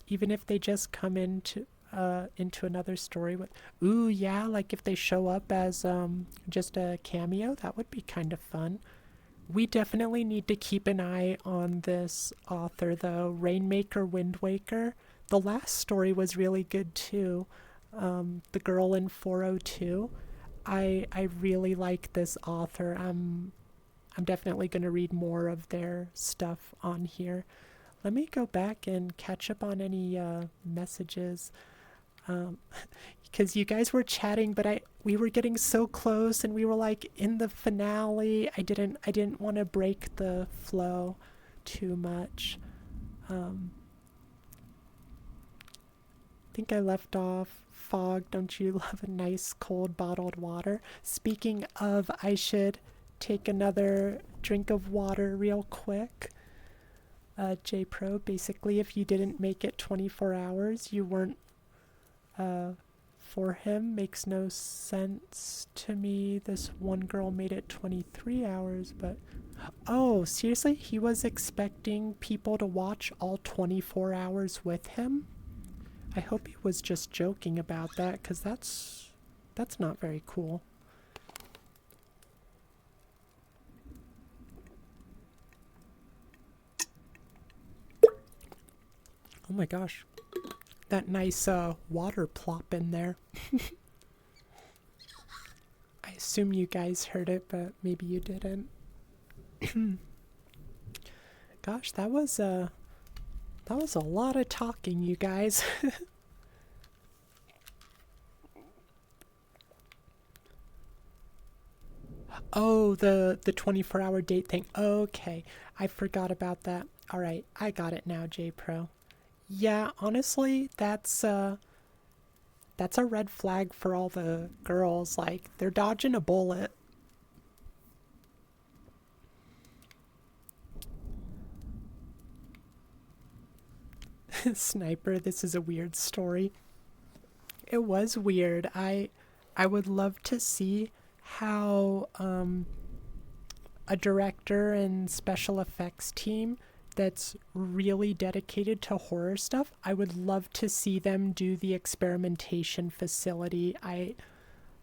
Even if they just come into another story with, ooh, yeah, like if they show up as just a cameo, that would be kind of fun. We definitely need to keep an eye on this author, though. Rainmaker, Windwaker. The last story was really good, too. The Girl in 402. I really like this author. I'm definitely going to read more of their stuff on here. Let me go back and catch up on any messages. Because you guys were chatting, but we were getting so close, and we were like in the finale. I didn't want to break the flow too much. think I left off. Fog, don't you love a nice cold bottled water? Speaking of, I should take another drink of water real quick. J Pro, basically, if you didn't make it 24 hours, you weren't for him. Makes no sense to me. This one girl made it 23 hours, but oh, seriously? He was expecting people to watch all 24 hours with him? I hope he was just joking about that, because that's not very cool. Oh my gosh. That nice water plop in there. I assume you guys heard it, but maybe you didn't. Gosh, that was a lot of talking, you guys. Oh, the 24-hour date thing. Okay, I forgot about that. All right, I got it now, J Pro. Yeah, honestly, that's a red flag for all the girls. Like, they're dodging a bullet. Sniper, this is a weird story. It was weird. I would love to see how a director and special effects team that's really dedicated to horror stuff, I would love to see them do the experimentation facility. I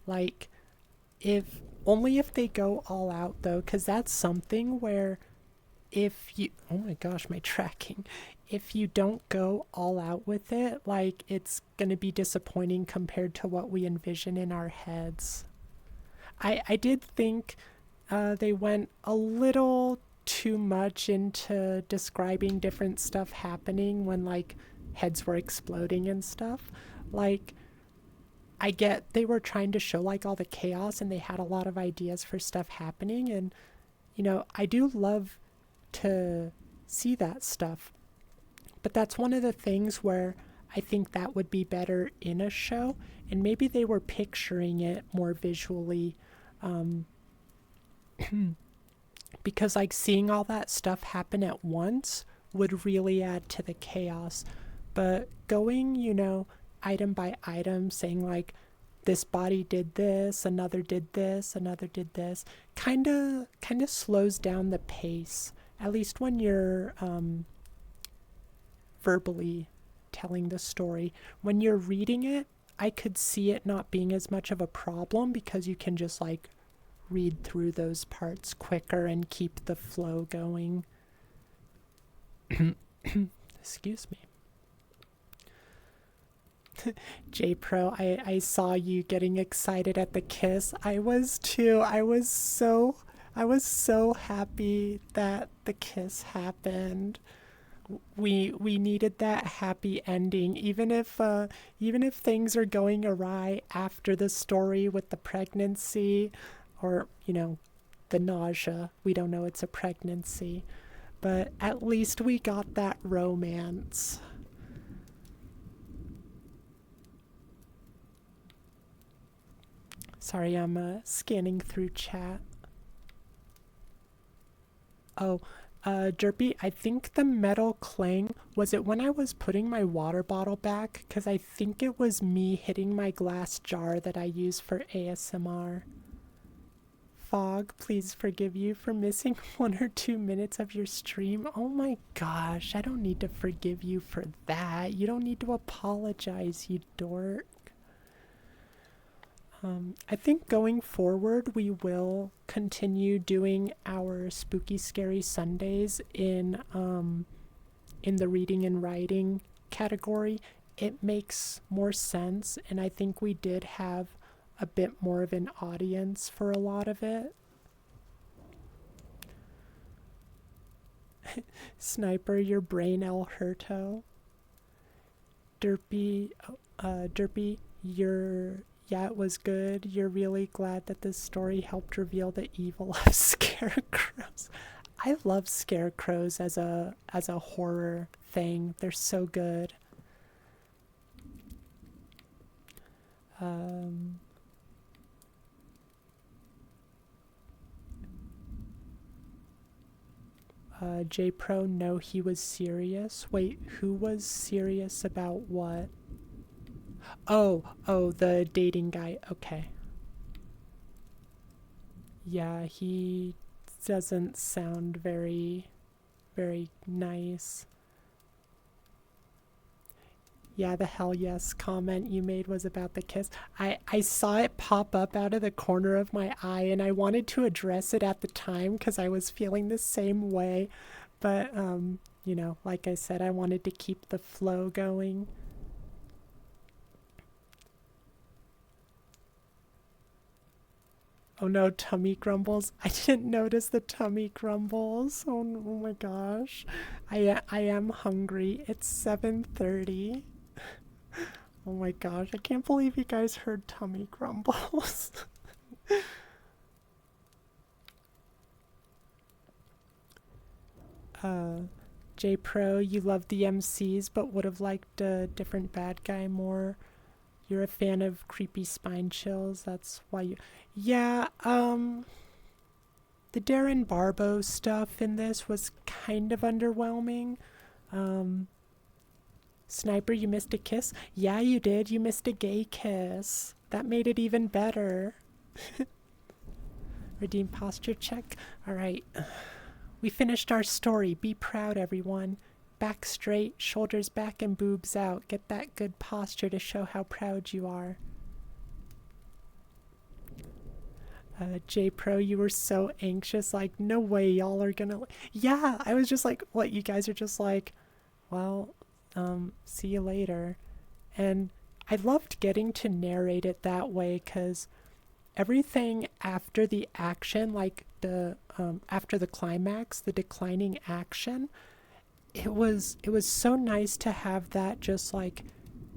like, if only if they go all out though, because that's something where if you, oh my gosh, my tracking, if you don't go all out with it, like, it's gonna be disappointing compared to what we envision in our heads. I did think they went a little too much into describing different stuff happening when, like, heads were exploding and stuff. Like, I get they were trying to show, like, all the chaos and they had a lot of ideas for stuff happening, and I do love to see that stuff, but that's one of the things where I think that would be better in a show, and maybe they were picturing it more visually, because, like, seeing all that stuff happen at once would really add to the chaos. But going, item by item, saying, like, this body did this, another did this, another did this, kind of slows down the pace, at least when you're verbally telling the story. When you're reading it, I could see it not being as much of a problem because you can just, like, read through those parts quicker and keep the flow going. Excuse me. J Pro, I saw you getting excited at the kiss. I was too. I was so happy that the kiss happened. We needed that happy ending, even if things are going awry after the story with the pregnancy, or the nausea. We don't know it's a pregnancy, but at least we got that romance. Sorry, I'm scanning through chat. Oh, Derpy, I think the metal clang, was it when I was putting my water bottle back? Because I think it was me hitting my glass jar that I use for ASMR. Fog, please forgive you for missing 1 or 2 minutes of your stream. Oh my gosh, I don't need to forgive you for that. You don't need to apologize, you dork. I think going forward we will continue doing our spooky scary Sundays in the reading and writing category. It makes more sense, and I think we did have a bit more of an audience for a lot of it. Sniper, your brain El Hurto. Derpy, yeah, it was good. You're really glad that this story helped reveal the evil of scarecrows. I love scarecrows as a horror thing. They're so good. J Pro, no, he was serious. Wait, who was serious about what? Oh, the dating guy. Okay. Yeah, he doesn't sound very, very nice. Yeah, the hell yes comment you made was about the kiss. I saw it pop up out of the corner of my eye and I wanted to address it at the time because I was feeling the same way. But, you know, like I said, I wanted to keep the flow going. Oh no, tummy grumbles. I didn't notice the tummy grumbles. Oh my gosh. I am hungry. It's 7:30. Oh my gosh, I can't believe you guys heard tummy grumbles. J Pro, you love the MCs but would have liked a different bad guy more. You're a fan of creepy spine chills, that's why you... Yeah, the Darren Barbo stuff in this was kind of underwhelming. Sniper, you missed a kiss? Yeah, you did. You missed a gay kiss. That made it even better. Redeem posture check. Alright. We finished our story. Be proud, everyone. Back straight, shoulders back and boobs out. Get that good posture to show how proud you are. J Pro, you were so anxious. Like, no way y'all are gonna... Yeah, I was just like, what? You guys are just like, well... see you later. And I loved getting to narrate it that way because everything after the action, like the after the climax, the declining action, it was so nice to have that just like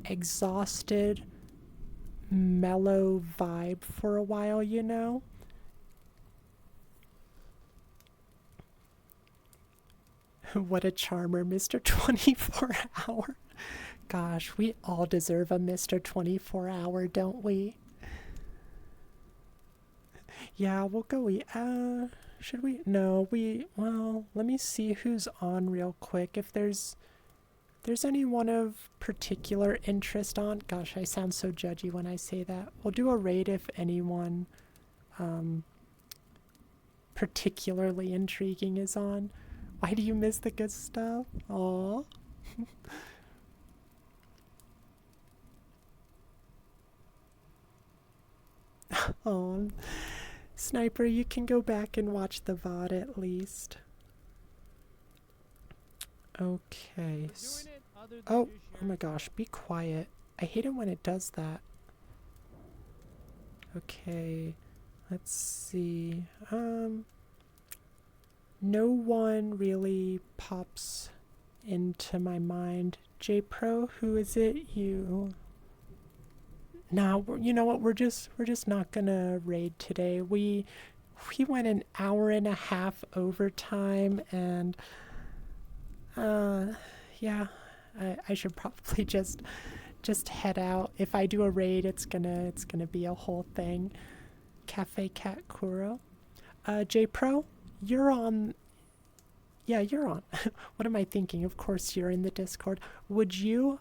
exhausted, mellow vibe for a while, you know? What a charmer, Mr. 24-hour. Gosh, we all deserve a Mr. 24-hour, don't we? Yeah, we'll go eat. Should we? No, well, let me see who's on real quick. If there's anyone of particular interest on. Gosh, I sound so judgy when I say that. We'll do a raid if anyone particularly intriguing is on. Why do you miss the good stuff? Aw. Oh, Sniper, you can go back and watch the VOD at least. Okay. Oh my gosh, be quiet. I hate it when it does that. Okay, let's see. No one really pops into my mind. J Pro, who is it? You? Nah, you know what? We're just not gonna raid today. We went an hour and a half overtime, and yeah, I should probably just head out. If I do a raid, it's gonna be a whole thing. Cafe Cat Kuro, J Pro, you're on. Yeah, you're on. What am I thinking? Of course you're in the Discord. Would you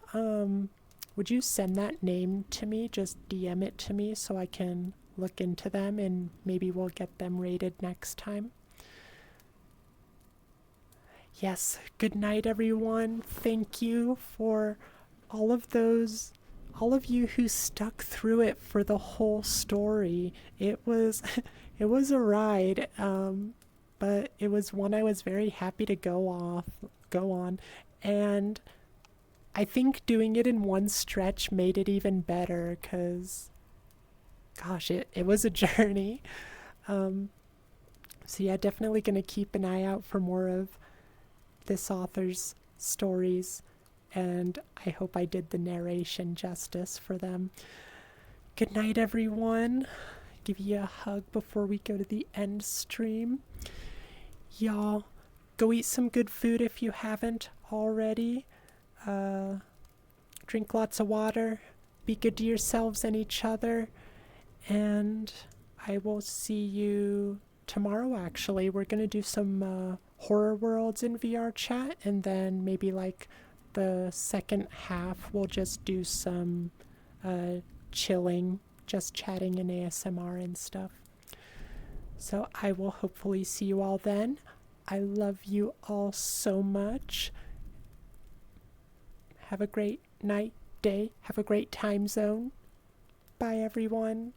send that name to me? Just DM it to me so I can look into them and maybe we'll get them rated next time. Yes, good night everyone. Thank you for all of you who stuck through it for the whole story. It was a ride. But it was one I was very happy to go on, and I think doing it in one stretch made it even better, because, gosh, it was a journey. So yeah, definitely going to keep an eye out for more of this author's stories, and I hope I did the narration justice for them. Good night, everyone. Give you a hug before we go to the end stream. Y'all, go eat some good food if you haven't already. Drink lots of water. Be good to yourselves and each other. And I will see you tomorrow, actually. We're going to do some horror worlds in VR chat. And then maybe like the second half, we'll just do some chilling, just chatting and ASMR and stuff. So I will hopefully see you all then. I love you all so much. Have a great night, day. Have a great time zone. Bye, everyone.